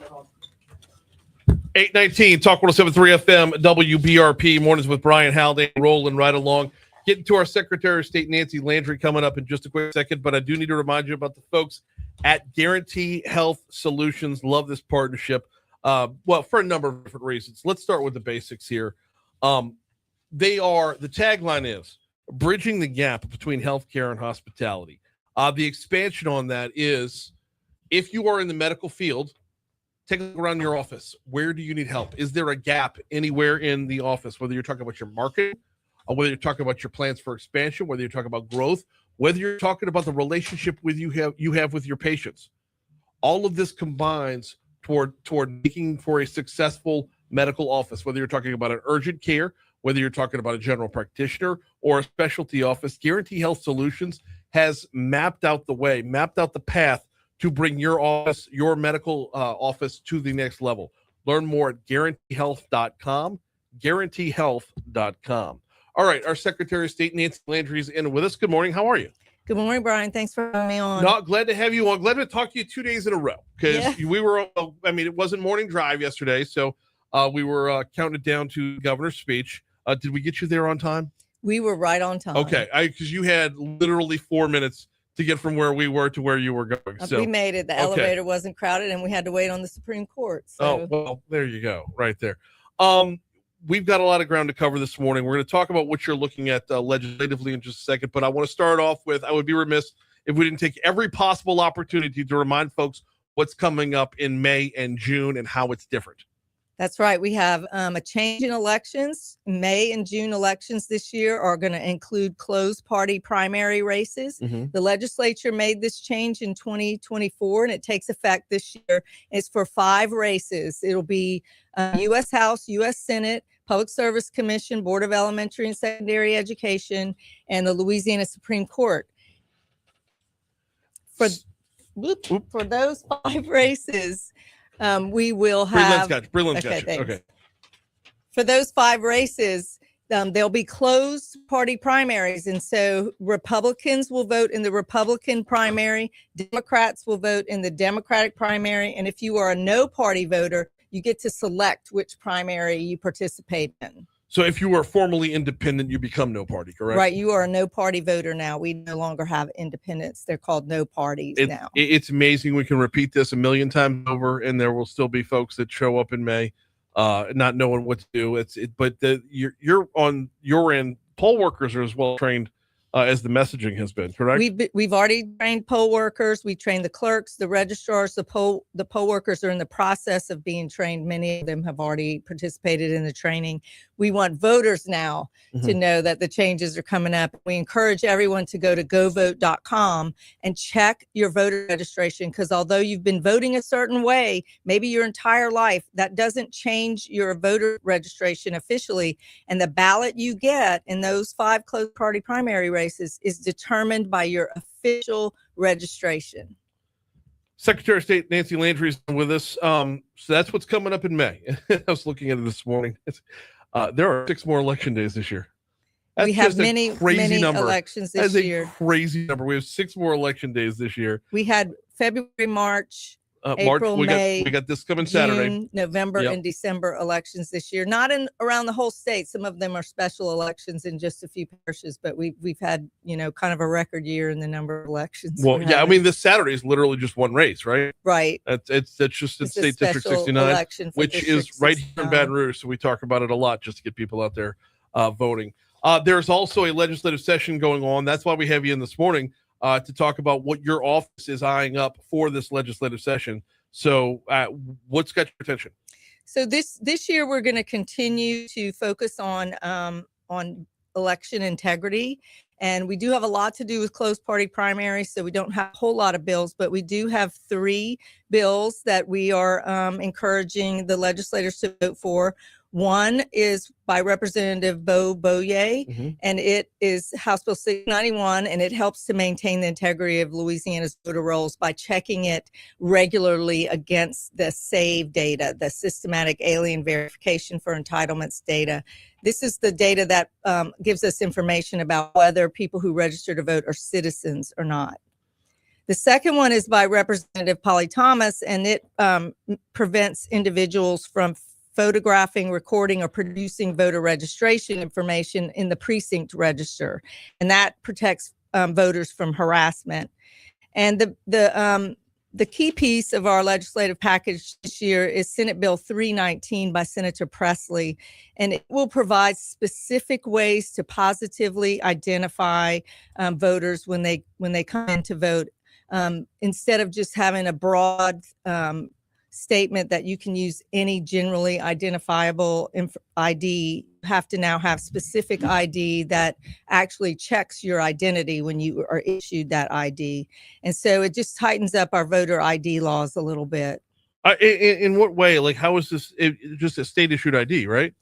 819, Talk 107.3 FM, WBRP, mornings with Brian Haldane, rolling right along. Getting to our Secretary of State, Nancy Landry, coming up in just a quick second, but I do need to remind you about the folks at Guarantee Health Solutions. Love this partnership. Well, for a number of different reasons. Let's start with the basics here. The tagline is bridging the gap between healthcare and hospitality. The expansion on that is if you are in the medical field, take a look around your office. Where do you need help? Is there a gap anywhere in the office, whether you're talking about your marketing, or whether you're talking about your plans for expansion, whether you're talking about growth, whether you're talking about the relationship you have with your patients? All of this combines toward making for a successful medical office, whether you're talking about an urgent care, Whether you're talking about a general practitioner or a specialty office, Guarantee Health Solutions has mapped out the path to bring your office, your medical office to the next level. Learn more at guaranteehealth.com, guaranteehealth.com. All right, our Secretary of State, Nancy Landry, is in with us. Good morning. How are you? Good morning, Brian. Thanks for having me on. Not glad to have you on. Glad to talk to you 2 days in a row because we were, it wasn't morning drive yesterday, so we were counting down to the governor's speech. Did we get you there on time? We were right on time. Okay, because you had literally 4 minutes to get from where we were to where you were going. So we made it. The elevator wasn't crowded, and we had to wait on the Supreme Court. So. Oh, well, there you go, right there. We've got a lot of ground to cover this morning. We're going to talk about what you're looking at legislatively in just a second, but I want to start off with, I would be remiss if we didn't take every possible opportunity to remind folks what's coming up in May and June and how it's different. That's right. We have a change in elections. May and June elections this year are going to include closed party primary races. The legislature made this change in 2024, and it takes effect this year. It's for 5 races. It'll be U.S. House, U.S. Senate, Public Service Commission, Board of Elementary and Secondary Education, and the Louisiana Supreme Court. For those 5 races, we will have Brilliant. Okay. For those 5 races, there'll be closed party primaries. And so Republicans will vote in the Republican primary. Democrats will vote in the Democratic primary. And if you are a no party voter, you get to select which primary you participate in. So if you are formally independent, you become no party, correct? Right. You are a no party voter now. We no longer have independents. They're called no parties now. It's amazing. We can repeat this a million times over, and there will still be folks that show up in May not knowing what to do. But you're on your end. Poll workers are as well trained as the messaging has been, correct? We've already trained poll workers. We trained the clerks, the registrars, the poll workers are in the process of being trained. Many of them have already participated in the training. We want voters now to know that the changes are coming up. We encourage everyone to go to govote.com and check your voter registration, because although you've been voting a certain way, maybe your entire life, that doesn't change your voter registration officially. And the ballot you get in those 5 closed party primary races is determined by your official registration. Secretary of State Nancy Landry is with us. So that's what's coming up in May. I was looking at it this morning. There are 6 more election days this year. That's we have many elections this year. Crazy number. We have 6 more election days this year. We had February, March, April, May. We got this coming Saturday. June, November, and December elections this year. Not around the whole state. Some of them are special elections in just a few parishes, but we've had kind of a record year in the number of elections. Well, I mean, this Saturday is literally just one race, right? Right. That's just in State District 69, which is right here in Baton Rouge. So we talk about it a lot just to get people out there voting. There's also a legislative session going on. That's why we have you in this morning. To talk about what your office is eyeing up for this legislative session. So what's got your attention? So this year, we're going to continue to focus on election integrity. And we do have a lot to do with closed party primaries, so we don't have a whole lot of bills, but we do have 3 bills that we are encouraging the legislators to vote for. One is by Representative Bo Boye, and it is House Bill 691, and it helps to maintain the integrity of Louisiana's voter rolls by checking it regularly against the SAVE data, the Systematic Alien Verification for Entitlements data. This is the data that gives us information about whether people who register to vote are citizens or not. The second one is by Representative Polly Thomas, and it prevents individuals from photographing, recording, or producing voter registration information in the precinct register. And that protects voters from harassment. And the key piece of our legislative package this year is Senate Bill 319 by Senator Presley. And it will provide specific ways to positively identify voters when they come in to vote. Instead of just having a broad statement that you can use any generally identifiable ID, you have to now have specific ID that actually checks your identity when you are issued that ID. And so it just tightens up our voter ID laws a little bit. In what way? Like, how is this just a state issued ID, right?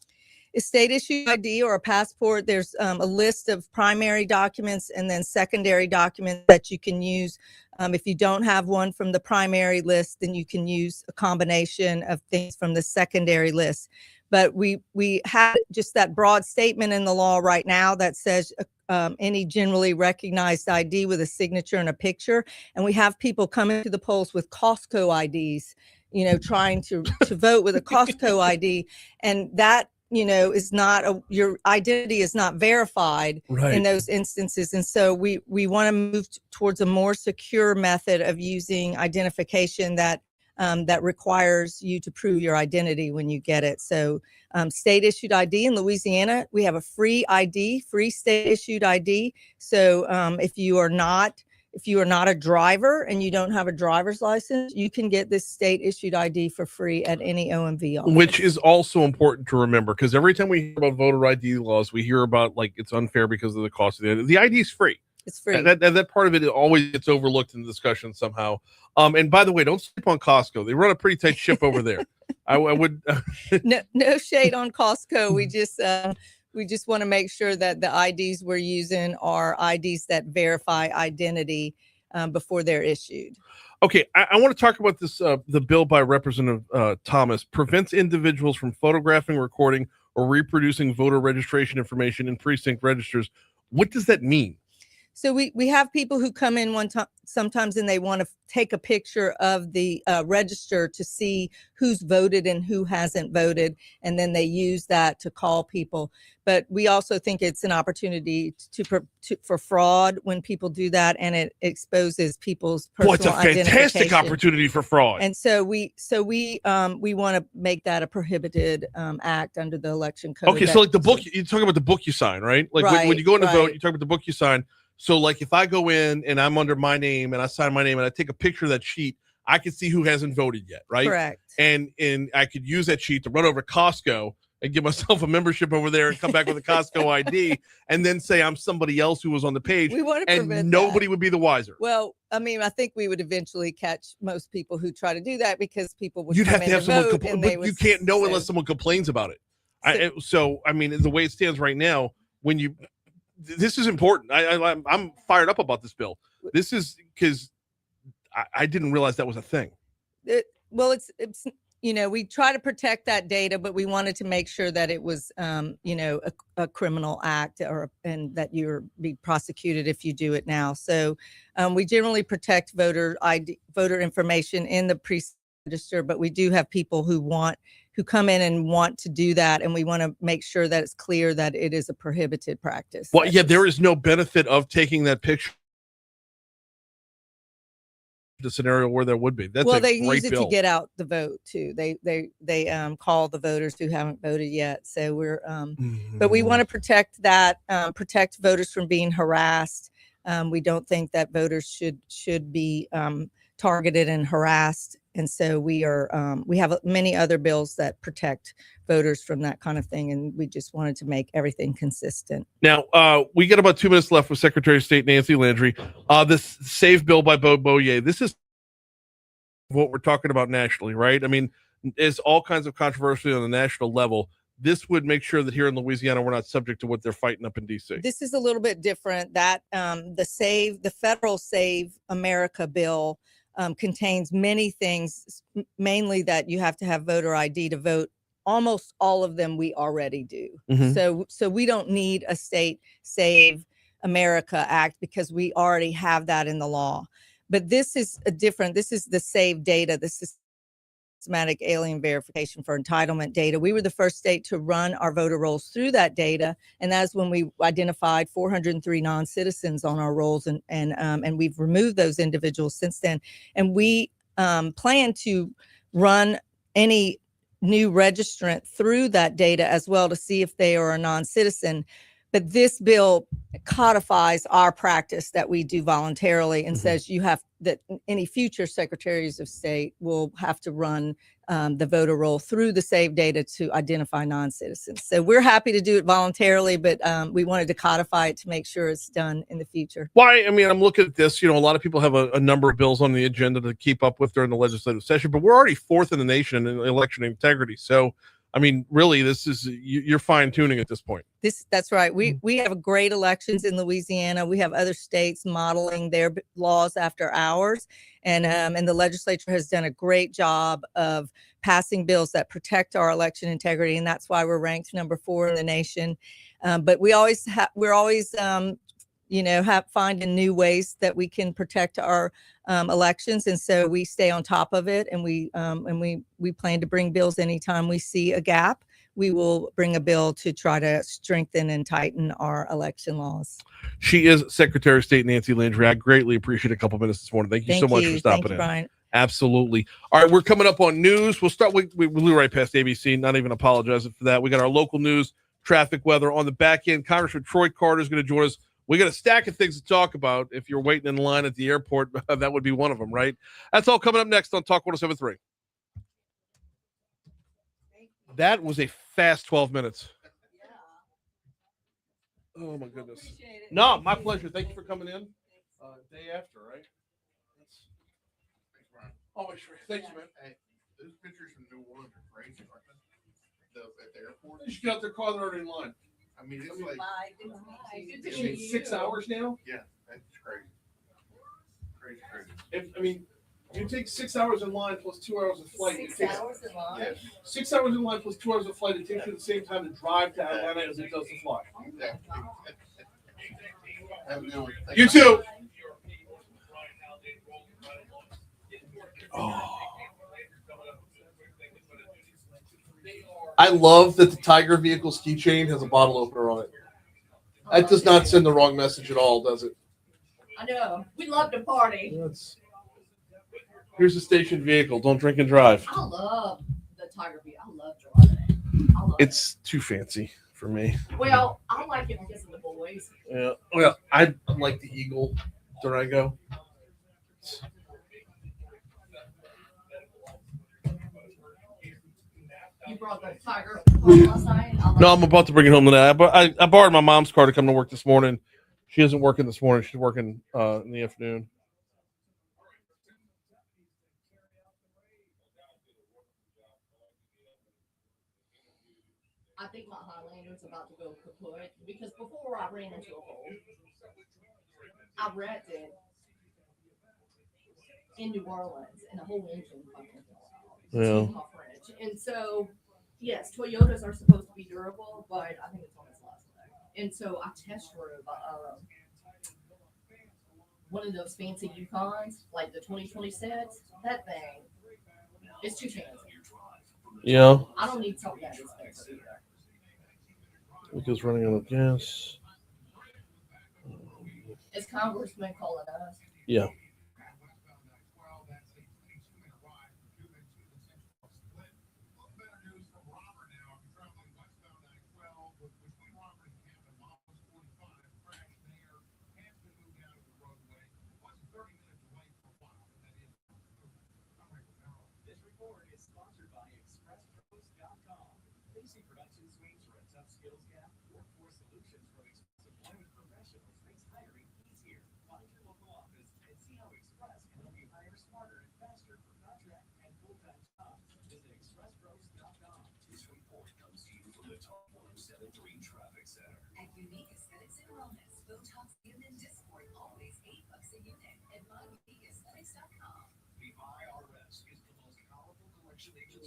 a state issued ID or a passport. There's a list of primary documents and then secondary documents that you can use. If you don't have one from the primary list, then you can use a combination of things from the secondary list. But we have just that broad statement in the law right now that says any generally recognized ID with a signature and a picture. And we have people coming to the polls with Costco IDs, you know, trying to vote with a Costco ID. And that, you know, is not your identity is not verified in those instances. And so we want to move towards a more secure method of using identification that that requires you to prove your identity when you get it. So state issued ID in Louisiana, we have a free ID, free state issued ID. So if you are not a driver and you don't have a driver's license, you can get this state issued ID for free at any OMV office. Which is also important to remember, because every time we hear about voter ID laws, we hear about like it's unfair because of the cost of the ID is free. It's free. That part of it always gets overlooked in the discussion somehow. And by the way, don't sleep on Costco. They run a pretty tight ship over there. I would no shade on Costco. We just want to make sure that the IDs we're using are IDs that verify identity before they're issued. Okay, I want to talk about this. The bill by Representative Thomas prevents individuals from photographing, recording, or reproducing voter registration information in precinct registers. What does that mean? So we have people who come in sometimes and they want to take a picture of the register to see who's voted and who hasn't voted, and then they use that to call people. But we also think it's an opportunity for fraud when people do that, and it exposes people's personal identification. It's a fantastic opportunity for fraud. And so we want to make that a prohibited act under the election code. Okay, so like the book, you're talking about the book you sign, right? Like when you go in to vote, you talk about the book you sign. So like if I go in and I'm under my name and I sign my name and I take a picture of that sheet, I can see who hasn't voted yet, right? Correct. And I could use that sheet to run over to Costco and give myself a membership over there and come back with a Costco ID and then say I'm somebody else who was on the page. We want to prevent and nobody would be the wiser. Well, I mean, I think we would eventually catch most people who try to do that because people would You'd come have to have someone complain, but you can't know unless someone complains about it. So I mean, the way it stands right now, this is important. I'm fired up about this bill. This is because I didn't realize that was a thing. Well, it's you know, we try to protect that data, but we wanted to make sure that it was you know, a criminal act and that you're be prosecuted if you do it now. So we generally protect voter information in the precinct register, but we do have people who come in and want to do that, and we want to make sure that it's clear that it is a prohibited practice. Well, yeah, there is no benefit of taking that picture. The scenario where there would be. That's well, a they great use it bill. to get out the vote too. They call the voters who haven't voted yet. So we're but we want to protect that, protect voters from being harassed. We don't think that voters should be targeted and harassed. And so we have many other bills that protect voters from that kind of thing. And we just wanted to make everything consistent. Now, we got about 2 minutes left with Secretary of State Nancy Landry. This SAVE bill by Bo Boyer. This is what we're talking about nationally, right? I mean, there's all kinds of controversy on the national level. This would make sure that here in Louisiana, we're not subject to what they're fighting up in D.C. This is a little bit different. That the federal Save America bill contains many things, mainly that you have to have voter ID to vote. Almost all of them we already do. Mm-hmm. So we don't need a state Save America Act because we already have that in the law. But this is this is the Save data. This is systematic alien verification for entitlement data. We were the first state to run our voter rolls through that data, and that's when we identified 403 non-citizens on our rolls, and we've removed those individuals since then. And we plan to run any new registrant through that data as well to see if they are a non-citizen. But this bill codifies our practice that we do voluntarily and says that any future secretaries of state will have to run the voter roll through the SAVE data to identify non-citizens. So we're happy to do it voluntarily, but we wanted to codify it to make sure it's done in the future. Why? I mean, I'm looking at this, a lot of people have a number of bills on the agenda to keep up with during the legislative session, but we're already fourth in the nation in election integrity. So I mean, really, this is you're fine tuning at this point. That's right. We have great elections in Louisiana. We have other states modeling their laws after ours, and the legislature has done a great job of passing bills that protect our election integrity, and that's why we're ranked number 4 in the nation. But we're always finding new ways that we can protect our elections, and so we stay on top of it, and we plan to bring bills anytime we see a gap. We will bring a bill to try to strengthen and tighten our election laws. She is Secretary of State Nancy Landry. I greatly appreciate a couple minutes this morning. Thank you so much for stopping in. Brian. Absolutely. All right, we're coming up on news. We'll start. We blew right past ABC. Not even apologizing for that. We got our local news, traffic, weather on the back end. Congressman Troy Carter is going to join us. We got a stack of things to talk about. If you're waiting in line at the airport, that would be one of them, right? That's all coming up next on Talk 107.3. That was a fast 12 minutes. Oh, my goodness. No, my pleasure. Thank you for coming in. Day after, right? Always sure. Thank you, man. Hey, those pictures from New Orleans are crazy, aren't they? At the airport. You should get out their car. They're already in line. I mean, it's like 6 hours now? Yeah, that's crazy. You take 6 hours in line plus 2 hours of flight. 6 hours in line? Yes. 6 hours in line plus 2 hours of flight. It takes you the same time to drive to Atlanta as it does to fly. You too. Oh. I love that the Tiger vehicle's keychain has a bottle opener on it. That does not send the wrong message at all, does it? I know. We love to party. Here's the station vehicle. Don't drink and drive. I love the Tiger Beat. I love driving it. It's too fancy for me. Well, I like it because of the boys. Yeah. Well, I like the Eagle Durango. You brought the Tiger home last night? No, I'm about to bring it home today. I borrowed my mom's car to come to work this morning. She isn't working this morning. She's working in the afternoon. I think my Highlander's about to go kaput because before I ran into a hole, I wrecked it in New Orleans and a whole engine fucking fell out. Yeah. And so, yes, Toyotas are supposed to be durable, but I think it's on its last leg. And so I test drove one of those fancy Yukons, like the 2026. That thing is too fancy. Yeah. I don't need something that expensive either. Because running out of gas. Is Congressman calling us? Yeah.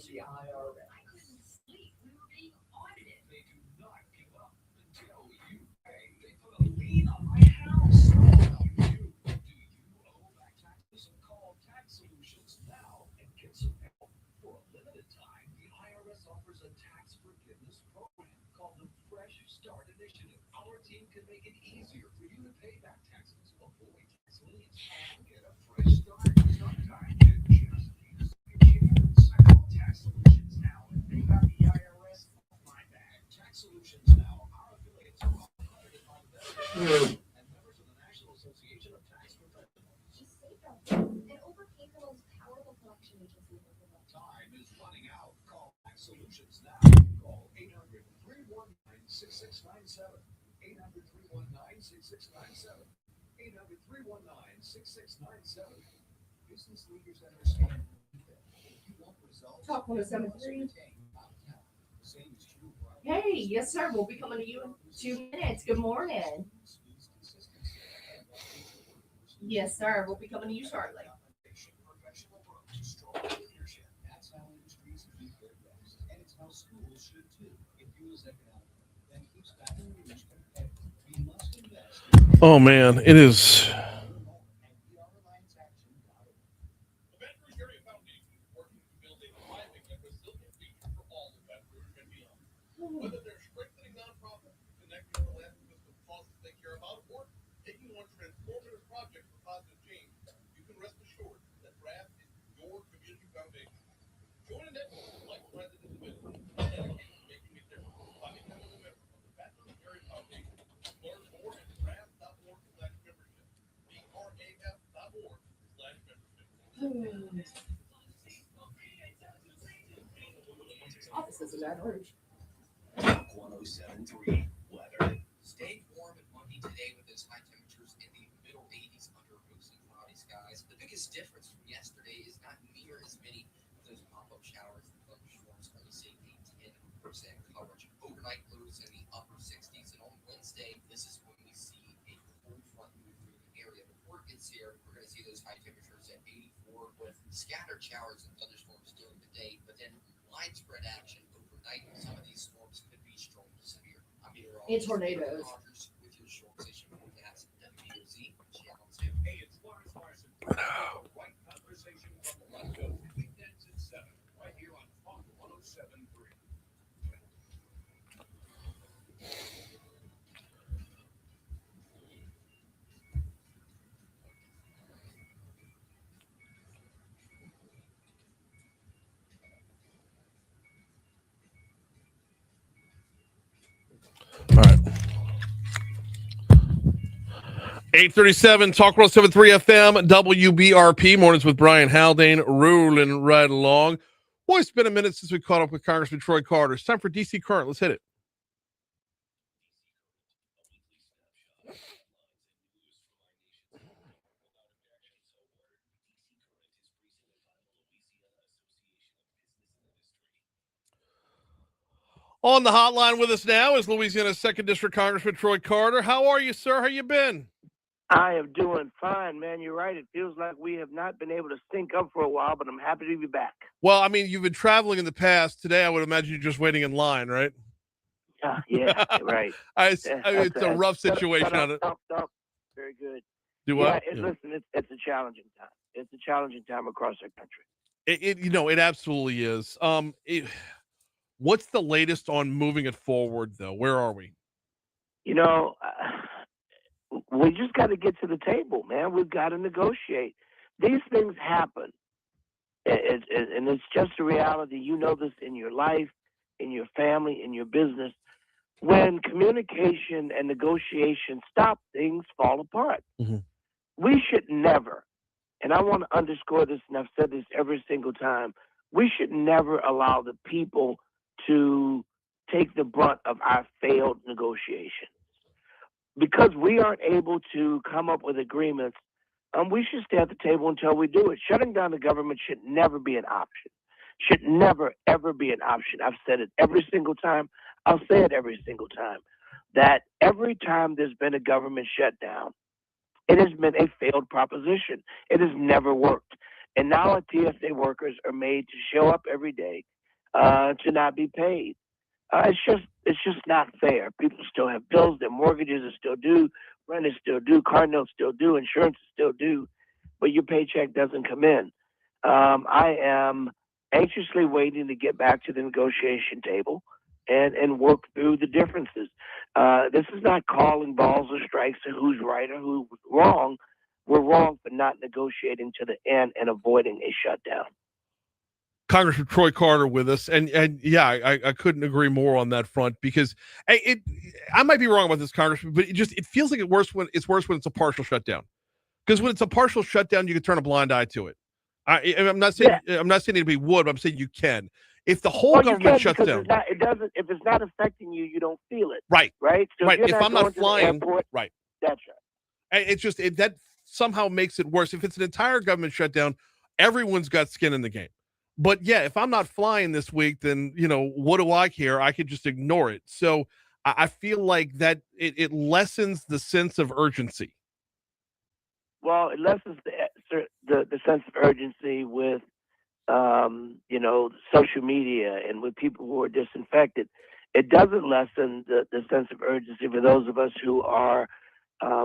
The IRS. I couldn't sleep. We were being audited. They do not give up until you pay. They put a lien on my house. Do you owe back taxes? Call Tax Solutions now and get some help. For a limited time, the IRS offers a tax forgiveness program called the Fresh Start Initiative. Our team can make it easier for you to pay back taxes, avoid tax liens, and get a fresh start. Sometimes it just needs a chance. Call Tax Solutions now and pay back the IRS. My bad. Tax Solutions now. Our affiliates are all accredited by the Federal and members of the National Association of Tax Professionals. Just say something and overcame the most powerful collection agency in the world. Time is running out. Call Tax Solutions now. Call 800-319-6697. 800-319-6697. 800-319-6697. Business leaders understand that if you want results, Talk 107.3. Hey, yes, sir. We'll be coming to you in 2 minutes. Good morning. Yes, sir. We'll be coming to you shortly. Oh man, it is. Whether they're strengthening nonprofits, connecting philanthropists with causes they care about, or taking on transformative projects for positive change, you can rest assured that RAF is your community foundation. Join a network of like-minded individuals dedicated to making a difference by becoming a member of the Veterans Area Foundation. Learn more at raf.org/membership. BRAF.org/membership. Offices in Baton Rouge. 107.3 weather. Stay warm and muggy today with those high temperatures in the middle 80s under mostly cloudy skies. The biggest difference from yesterday is not near as many of those pop-up showers and thunderstorms, only seeing a 10% coverage. Overnight lows in the upper 60s, and on Wednesday, this is when we see a cold front move through the area. Before it gets here, we're going to see those high temperatures at 84 with scattered showers and thunderstorms during the day, but then widespread action overnight. Some of these storms could be strong to severe. I'm In tornadoes. with your short station forecast WBOZ Channel 2. Hey, it's Lawrence Larson. Right conversation from the West Coast. Weekends at 7, right here on Talk 107.3. All right. 837 Talk 107.3 FM WBRP mornings with Brian Haldane rolling right along. Boy, it's been a minute since we caught up with Congressman Troy Carter. It's time for DC Current. Let's hit it. On the hotline with us now is Louisiana's 2nd District Congressman Troy Carter. How are you, sir? How you been? I am doing fine, man. You're right. It feels like we have not been able to sync up for a while, but I'm happy to be back. Well, I mean, you've been traveling in the past. Today, I would imagine you're just waiting in line, right? Yeah, right. It's a rough situation on it. Very good. Do what? Listen, it's a challenging time. It's a challenging time across our country. It absolutely is. What's the latest on moving it forward, though? Where are we? We just got to get to the table, man. We've got to negotiate. These things happen. And it's just a reality. You know this in your life, in your family, in your business. When communication and negotiation stop, things fall apart. Mm-hmm. We should never, and I want to underscore this, and I've said this every single time, we should never allow the people to take the brunt of our failed negotiations. Because we aren't able to come up with agreements, we should stay at the table until we do it. Shutting down the government should never be an option. Should never, ever be an option. I've said it every single time. I'll say it every single time. That every time there's been a government shutdown, it has been a failed proposition. It has never worked. And now our TSA workers are made to show up every day to not be paid. It's just not fair. People still have bills, their mortgages are still due, rent is still due, car notes still due, insurance is still due, but your paycheck doesn't come in. I am anxiously waiting to get back to the negotiation table and work through the differences. This is not calling balls or strikes or who's right or who's wrong. We're wrong for not negotiating to the end and avoiding a shutdown. Congressman Troy Carter with us, and yeah, I couldn't agree more on that front, because I might be wrong about this, Congressman, but it feels like it's worse when it's a partial shutdown. Because when it's a partial shutdown, you can turn a blind eye to it. I'm not saying anybody would, but I'm saying you can. If the whole government shuts down, it doesn't. If it's not affecting you, you don't feel it. Right. Right. So right. If I'm not flying, airport, right. That's right. It's just that somehow makes it worse. If it's an entire government shutdown, everyone's got skin in the game. But yeah, if I'm not flying this week, then, what do I care? I could just ignore it. So I feel like that it lessens the sense of urgency. Well, it lessens the sense of urgency with social media and with people who are disinfected. It doesn't lessen the sense of urgency for those of us who are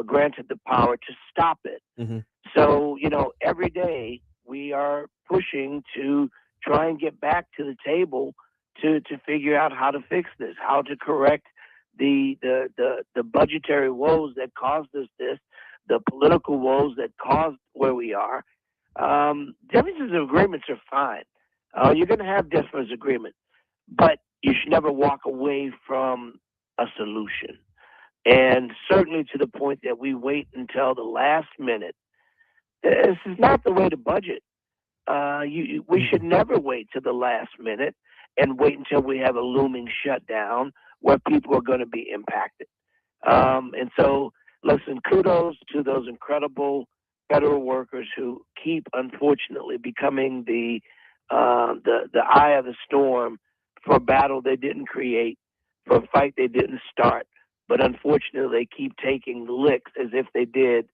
granted the power to stop it. Mm-hmm. So, every day we are pushing to try and get back to the table to figure out how to fix this, how to correct the budgetary woes that caused us this, the political woes that caused where we are. Differences of agreements are fine. You're going to have difference of agreement, but you should never walk away from a solution. And certainly to the point that we wait until the last minute. This is not the way to budget. We should never wait to the last minute and wait until we have a looming shutdown where people are going to be impacted. And so, listen, kudos to those incredible federal workers who keep, unfortunately, becoming the eye of the storm for a battle they didn't create, for a fight they didn't start. But unfortunately, they keep taking licks as if they did.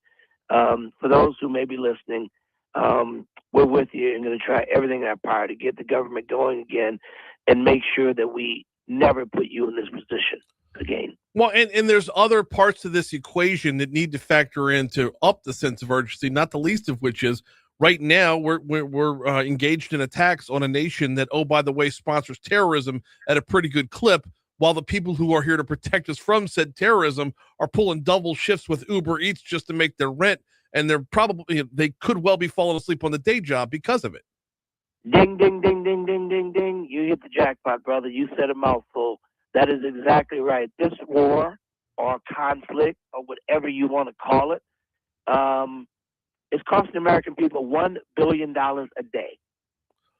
For those who may be listening, we're with you and going to try everything in our power to get the government going again and make sure that we never put you in this position again. Well, and there's other parts of this equation that need to factor in to up the sense of urgency, not the least of which is right now we're engaged in attacks on a nation that, oh, by the way, sponsors terrorism at a pretty good clip, while the people who are here to protect us from said terrorism are pulling double shifts with Uber Eats just to make their rent, and they could well be falling asleep on the day job because of it. Ding, ding, ding, ding, ding, ding, ding. You hit the jackpot, brother. You said a mouthful. That is exactly right. This war or conflict or whatever you want to call it, is costing American people $1 billion a day.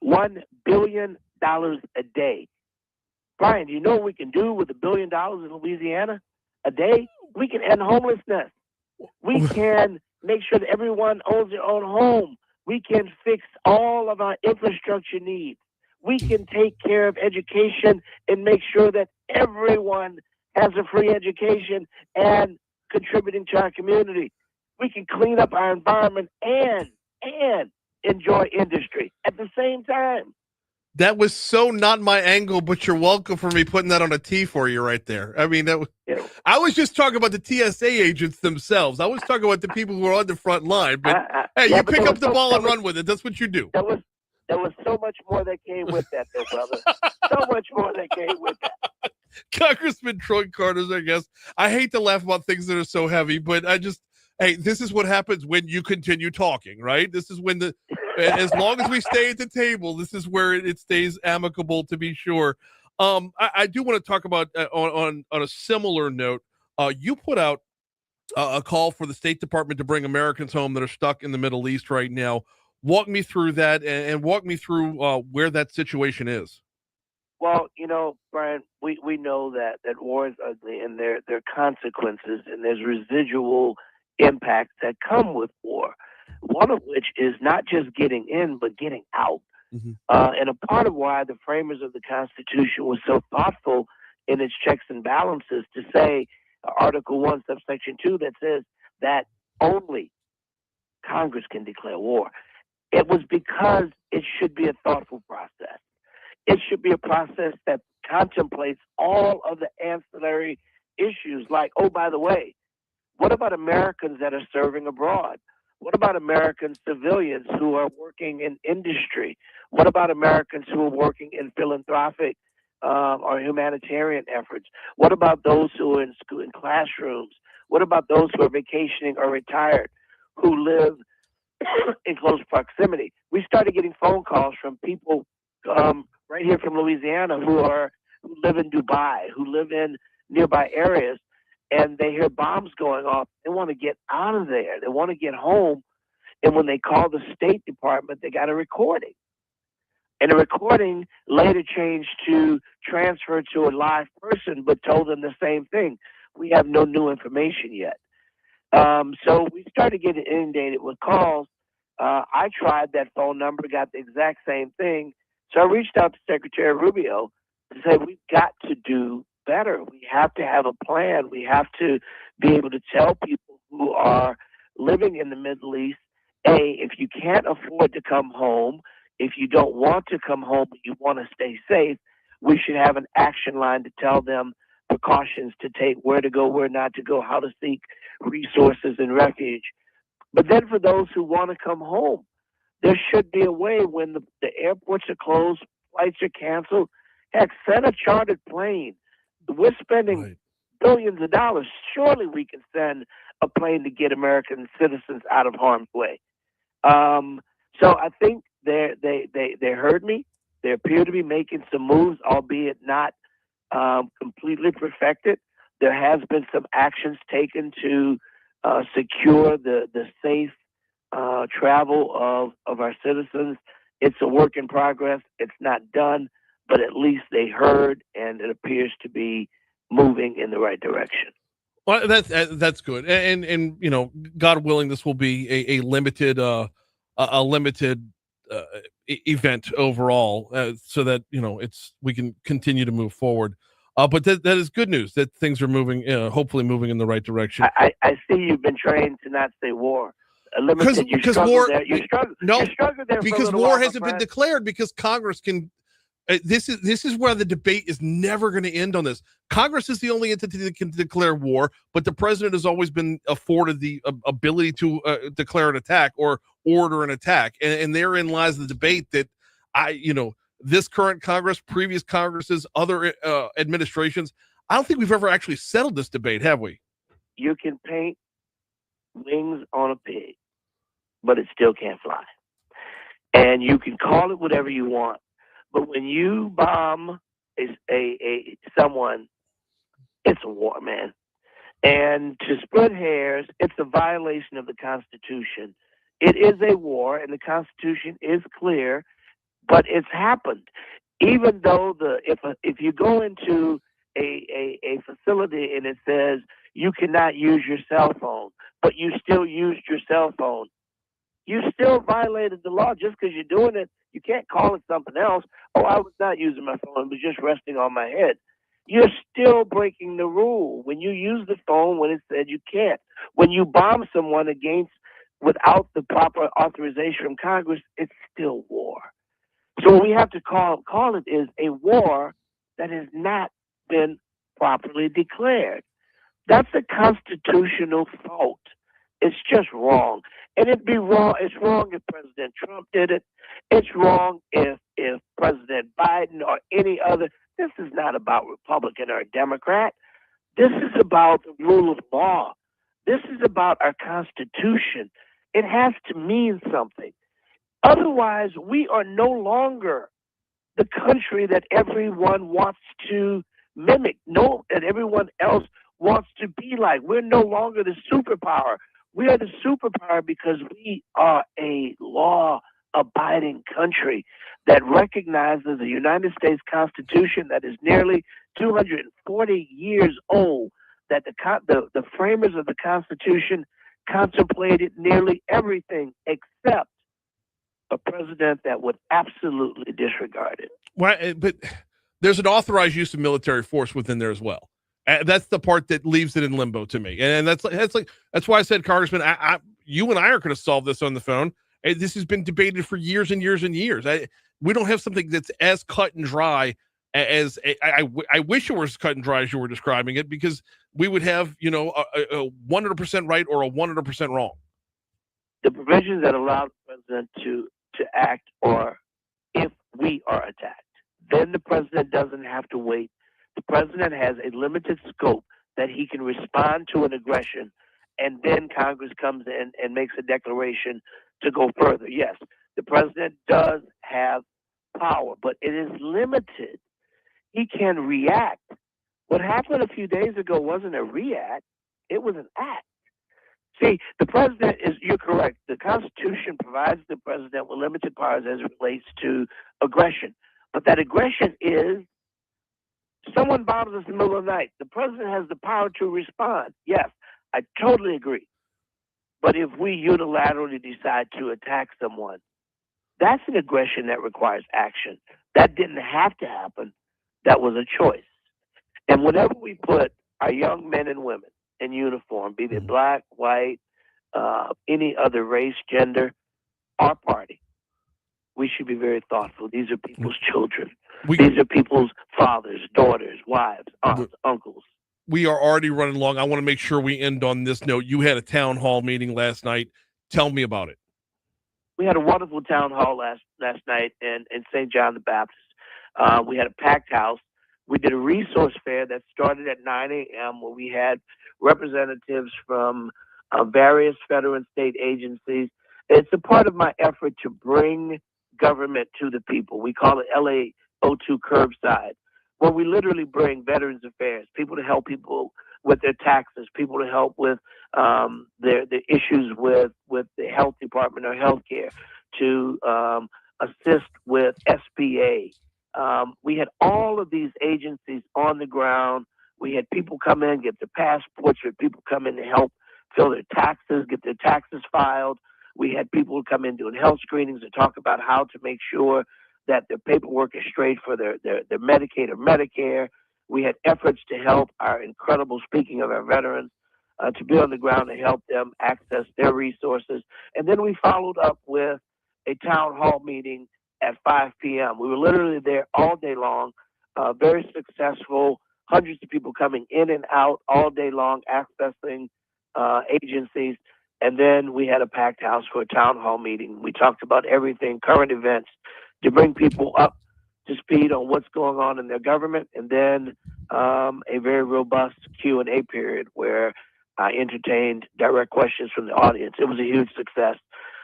$1 billion a day. Brian, do you know what we can do with $1 billion in Louisiana a day? We can end homelessness. We can make sure that everyone owns their own home. We can fix all of our infrastructure needs. We can take care of education and make sure that everyone has a free education and contributing to our community. We can clean up our environment and enjoy industry at the same time. That was so not my angle, but you're welcome for me putting that on a T for you right there. I mean, I was just talking about the TSA agents themselves. I was talking about the people who are on the front line. But hey, you pick up the ball and run with it. That's what you do. There was so much more that came with that, though, brother. So much more that came with that. Congressman Troy Carter's, I guess. I hate to laugh about things that are so heavy, but hey, this is what happens when you continue talking, right? This is when as long as we stay at the table, this is where it stays amicable, to be sure. I do want to talk about on a similar note. You put out a call for the State Department to bring Americans home that are stuck in the Middle East right now. Walk me through that and walk me through where that situation is. Well, Brian, we know that war is ugly and there are consequences and there's residual impacts that come with war. One of which is not just getting in, but getting out. Mm-hmm. And a part of why the framers of the Constitution was so thoughtful in its checks and balances to say Article 1, subsection 2, that says that only Congress can declare war. It was because it should be a thoughtful process. It should be a process that contemplates all of the ancillary issues like, oh, by the way, what about Americans that are serving abroad? What about American civilians who are working in industry? What about Americans who are working in philanthropic or humanitarian efforts? What about those who are in school, in classrooms? What about those who are vacationing or retired, who live in close proximity? We started getting phone calls from people right here from Louisiana who live in Dubai, who live in nearby areas, and they hear bombs going off. They want to get out of there. They want to get home. And when they call the State Department, they got a recording. And the recording later changed to transfer to a live person, but told them the same thing. We have no new information yet. So we started getting inundated with calls. I tried that phone number, got the exact same thing. So I reached out to Secretary Rubio to say, we've got to do better. We have to have a plan. We have to be able to tell people who are living in the Middle East, if you can't afford to come home, if you don't want to come home, but you want to stay safe, we should have an action line to tell them precautions to take, where to go, where not to go, how to seek resources and refuge. But then for those who want to come home, there should be a way when the airports are closed, flights are canceled. Heck, send a chartered plane. We're spending billions of dollars. Surely we can send a plane to get American citizens out of harm's way. So I think they heard me. They appear to be making some moves, albeit not completely perfected. There has been some actions taken to secure the safe travel of our citizens. It's a work in progress. It's not done, but at least they heard, and it appears to be moving in the right direction. Well, that's good, and you know, God willing, this will be a limited event overall, so that you know we can continue to move forward. But that is good news that things are moving, hopefully moving in the right direction. I see you've been trained to not say war. Because war, you struggled there because war hasn't been declared, because Congress can. This is where the debate is never going to end on this. Congress is the only entity that can declare war, but the president has always been afforded the ability to declare an attack or order an attack, and therein lies the debate that this current Congress, previous Congresses, other administrations, I don't think we've ever actually settled this debate, have we? You can paint wings on a pig, but it still can't fly. And you can call it whatever you want. But when you bomb someone, it's a war, man. And to split hairs, it's a violation of the Constitution. It is a war, and the Constitution is clear, but it's happened. Even though if you go into a facility and it says you cannot use your cell phone, but you still used your cell phone, you still violated the law just because you're doing it. You can't call it something else. Oh, I was not using my phone. It was just resting on my head. You're still breaking the rule. When you use the phone when it said you can't. When you bomb someone without the proper authorization from Congress, it's still war. So what we have to call it is a war that has not been properly declared. That's a constitutional fault. It's just wrong. And it'd be wrong. It's wrong if President Trump did it. It's wrong if President Biden or any other. This is not about Republican or Democrat. This is about the rule of law. This is about our Constitution. It has to mean something. Otherwise, we are no longer the country that everyone wants to mimic, that everyone else wants to be like. We're no longer the superpower. We are the superpower because we are a law-abiding country that recognizes the United States Constitution that is nearly 240 years old, that the framers of the Constitution contemplated nearly everything except a president that would absolutely disregard it. Well, but there's an authorized use of military force within there as well. That's the part that leaves it in limbo to me, and that's why I said, Congressman, you and I are going to solve this on the phone. This has been debated for years and years and years. We don't have something that's as cut and dry as I wish it was as cut and dry as you were describing it, because we would have a 100% right or a 100% wrong. The provisions that allow the president to act, or if we are attacked, then the president doesn't have to wait. The president has a limited scope that he can respond to an aggression, and then Congress comes in and makes a declaration to go further. Yes, the president does have power, but it is limited. He can react. What happened a few days ago wasn't a react, it was an act. See, the president you're correct. The Constitution provides the president with limited powers as it relates to aggression. But that aggression is someone bombs us in the middle of the night. The president has the power to respond. Yes, I totally agree. But if we unilaterally decide to attack someone, That's an aggression that requires action. That didn't have to happen. That was a choice. And whenever we put our young men and women in uniform, be they black, white, any other race, gender, our party, we should be very thoughtful. These are people's children. These are people's fathers, daughters, wives, aunts, uncles. We are already running long. I want to make sure we end on this note. You had a town hall meeting last night. Tell me about it. We had a wonderful town hall last night in St. John the Baptist. We had a packed house. We did a resource fair that started at 9 a.m. where we had representatives from various federal and state agencies. It's a part of my effort to bring government to the people. We call it LA02 Curbside, where we literally bring Veterans Affairs, people to help people with their taxes, people to help with their issues with the health department or healthcare, to assist with SBA. We had all of these agencies on the ground. We had people come in, get their passports. We had people come in to help fill their taxes, get their taxes filed. We had people come in doing health screenings and talk about how to make sure that their paperwork is straight for their Medicaid or Medicare. We had efforts to help our incredible, speaking of our veterans, to be on the ground to help them access their resources. And then we followed up with a town hall meeting at 5 p.m. We were literally there all day long, very successful, hundreds of people coming in and out all day long, accessing agencies. And then we had a packed house for a town hall meeting. We talked about everything, current events, to bring people up to speed on what's going on in their government, and then a very robust Q&A period where I entertained direct questions from the audience. It was a huge success.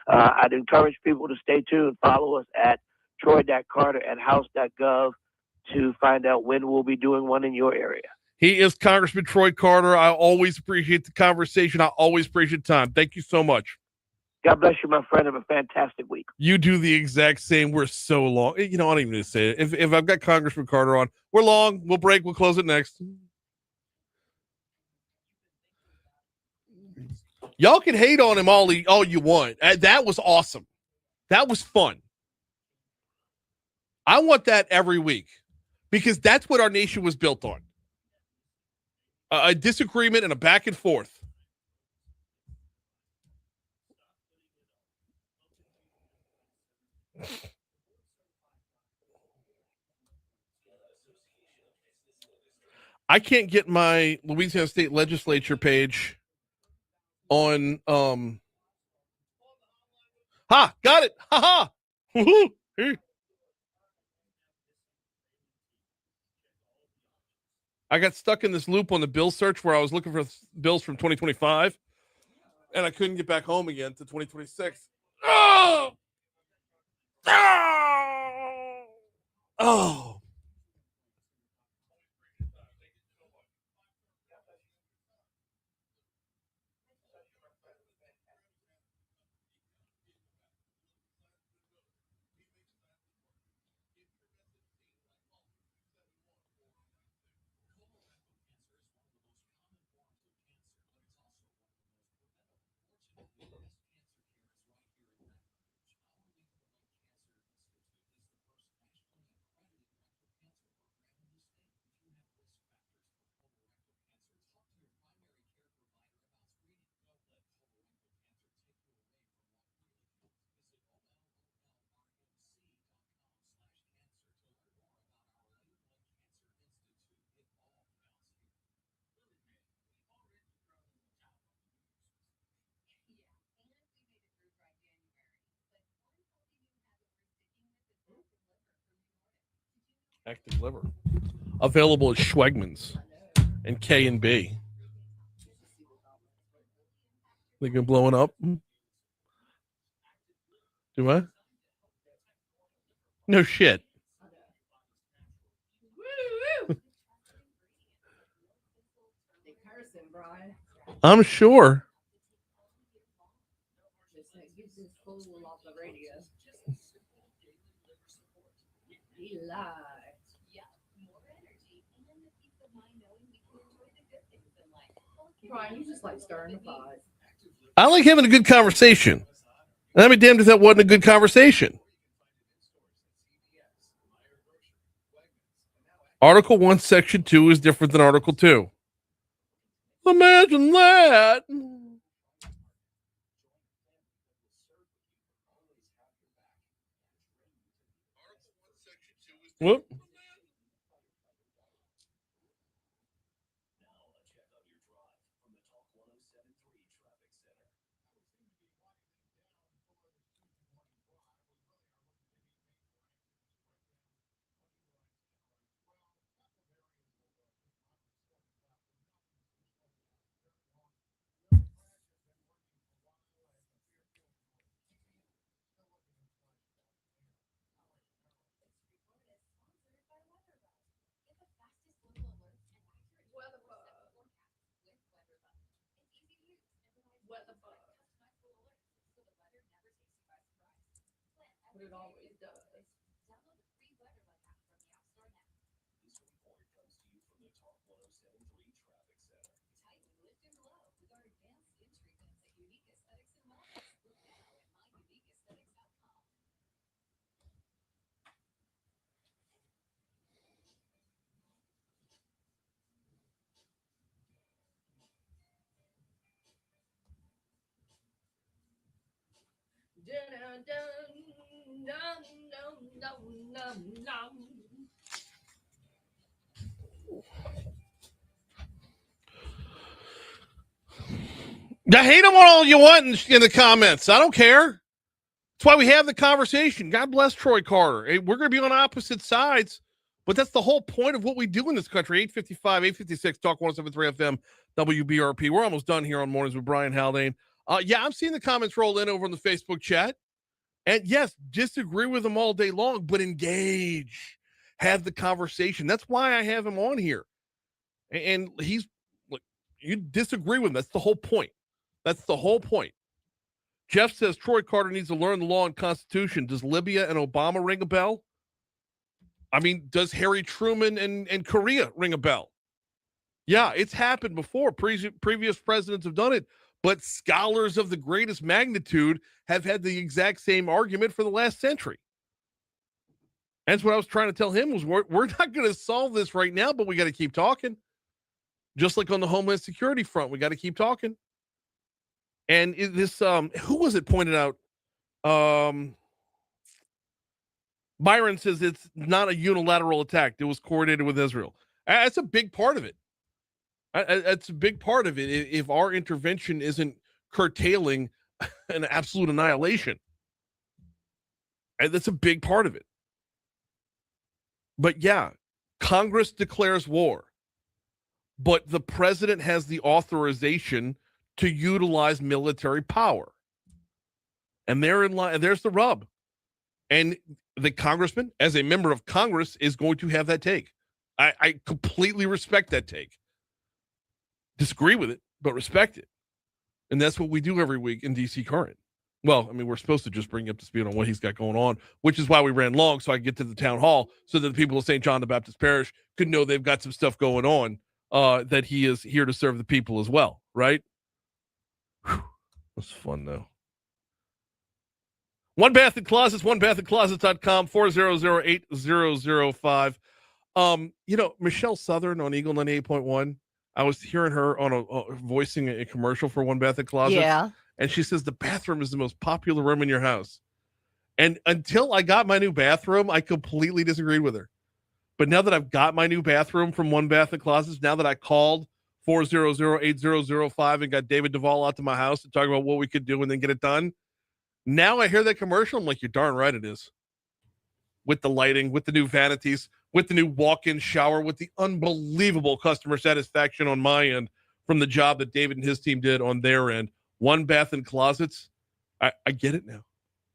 I'd encourage people to stay tuned, follow us at troy.carter@house.gov to find out when we'll be doing one in your area. He is Congressman Troy Carter. I always appreciate the conversation. I always appreciate the time. Thank you so much. God bless you, my friend. Have a fantastic week. You do the exact same. We're so long. You know, I don't even need to say it. If I've got Congressman Carter on, we're long. We'll break. We'll close it next. Y'all can hate on him all you want. That was awesome. That was fun. I want that every week because that's what our nation was built on. A disagreement and a back and forth. I can't get my Louisiana State Legislature page on got it. Ha ha. I got stuck in this loop on the bill search where I was looking for bills from 2025 and I couldn't get back home again to 2026. Oh. Oh. Active liver. Available at Schwegmans and K&B. Think of blowing up? Do I? No shit. I'm sure. Brian, you just like stirring the pot. I like having a good conversation. And I'd be damned if that wasn't a good conversation. Article 1, Section 2 is different than Article 2. Imagine that. Whoop. It always does. I hate them all you want in the comments. I don't care. That's why we have the conversation. God bless Troy Carter. Hey, we're going to be on opposite sides, but that's the whole point of what we do in this country. 855, 856, Talk 107.3 FM, WBRP. We're almost done here on Mornings with Brian Haldane. Yeah, I'm seeing the comments roll in over in the Facebook chat. And yes, disagree with them all day long, but engage. Have the conversation. That's why I have him on here. And he's, look, you disagree with him. That's the whole point. That's the whole point. Jeff says Troy Carter needs to learn the law and Constitution. Does Libya and Obama ring a bell? I mean, does Harry Truman and Korea ring a bell? Yeah, it's happened before. Previous presidents have done it, but scholars of the greatest magnitude have had the exact same argument for the last century. That's what I was trying to tell him was we're not going to solve this right now, but we got to keep talking. Just like on the Homeland Security front, we got to keep talking. And this, who was it pointed out? Byron says it's not a unilateral attack. It was coordinated with Israel. That's a big part of it. That's a big part of it. If our intervention isn't curtailing an absolute annihilation, that's a big part of it. But yeah, Congress declares war, but the president has the authorization to utilize military power. And there's the rub. And the congressman, as a member of Congress, is going to have that take. I completely respect that take. Disagree with it, but respect it. And that's what we do every week in DC Current. Well, I mean, we're supposed to just bring you up to speed on what he's got going on, which is why we ran long, so I could get to the town hall so that the people of St. John the Baptist Parish could know they've got some stuff going on, that he is here to serve the people as well, right? Whew. That's fun, though. One Bath and Closets, onebathandclosets.com, 400-8005. Michelle Southern on Eagle 98.1, I was hearing her on a voicing a commercial for One Bath and Closets. Yeah. And she says the bathroom is the most popular room in your house. And until I got my new bathroom, I completely disagreed with her. But now that I've got my new bathroom from One Bath and Closets, now that I called 400-8005 and got David Duvall out to my house to talk about what we could do and then get it done, now I hear that commercial, I'm like, you're darn right it is. With the lighting, with the new vanities, with the new walk-in shower, with the unbelievable customer satisfaction on my end from the job that David and his team did on their end. One Bath and Closets, I get it now.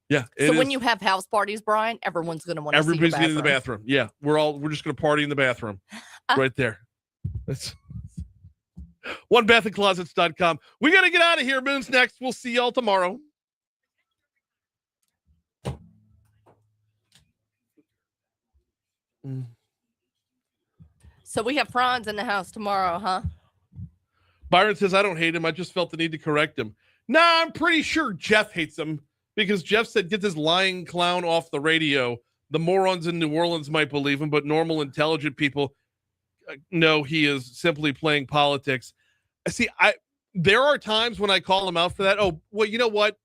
Yeah. So when you have house parties, Brian, everyone's going to want to see everybody's getting in the bathroom. Yeah. We're just going to party in the bathroom right there. That's onebathandclosets.com. We got to get out of here. Moon's next. We'll see y'all tomorrow. So we have Franz in the house tomorrow, huh? Byron says, I don't hate him. I just felt the need to correct him. Nah, I'm pretty sure Jeff hates him because Jeff said, get this lying clown off the radio The morons in New Orleans might believe him, but normal, intelligent people know he is simply playing politics. See, there are times when I call him out for that. Oh, well, you know what?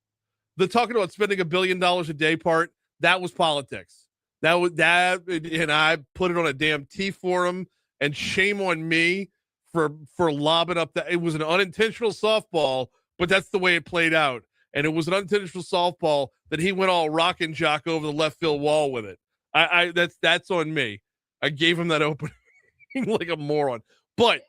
The talking about spending $1 billion a day part, that was politics. That, and I put it on a damn tee for him, and shame on me for lobbing up that. It was an unintentional softball, but that's the way it played out. And it was an unintentional softball that he went all rock and jock over the left field wall with it. That's on me. I gave him that opening like a moron. But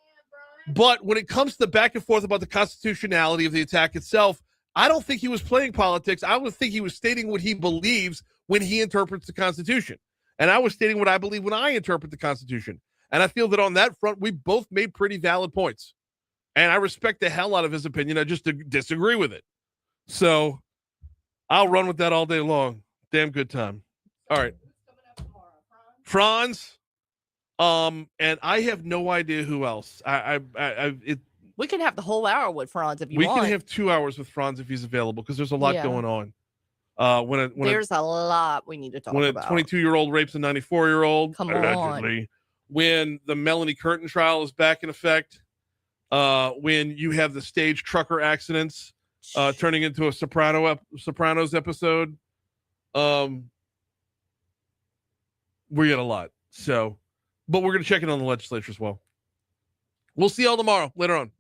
when it comes to the back and forth about the constitutionality of the attack itself, I don't think he was playing politics. I would think he was stating what he believes when he interprets the Constitution. And I was stating what I believe when I interpret the Constitution. And I feel that on that front, we both made pretty valid points. And I respect the hell out of his opinion. I just disagree with it. So I'll run with that all day long. Damn good time. All right. Franz. And I have no idea who else. We can have the whole hour with Franz if you we want. can have 2 hours with Franz if he's available, because there's a lot going on. There's a lot we need to talk about. When a 22-year-old rapes a 94-year-old, Come allegedly. on. When the Melanie Curtin trial is back in effect. When you have the stage trucker accidents turning into a Sopranos episode. We get a lot. So, but we're going to check in on the legislature as well. We'll see y'all tomorrow. Later on.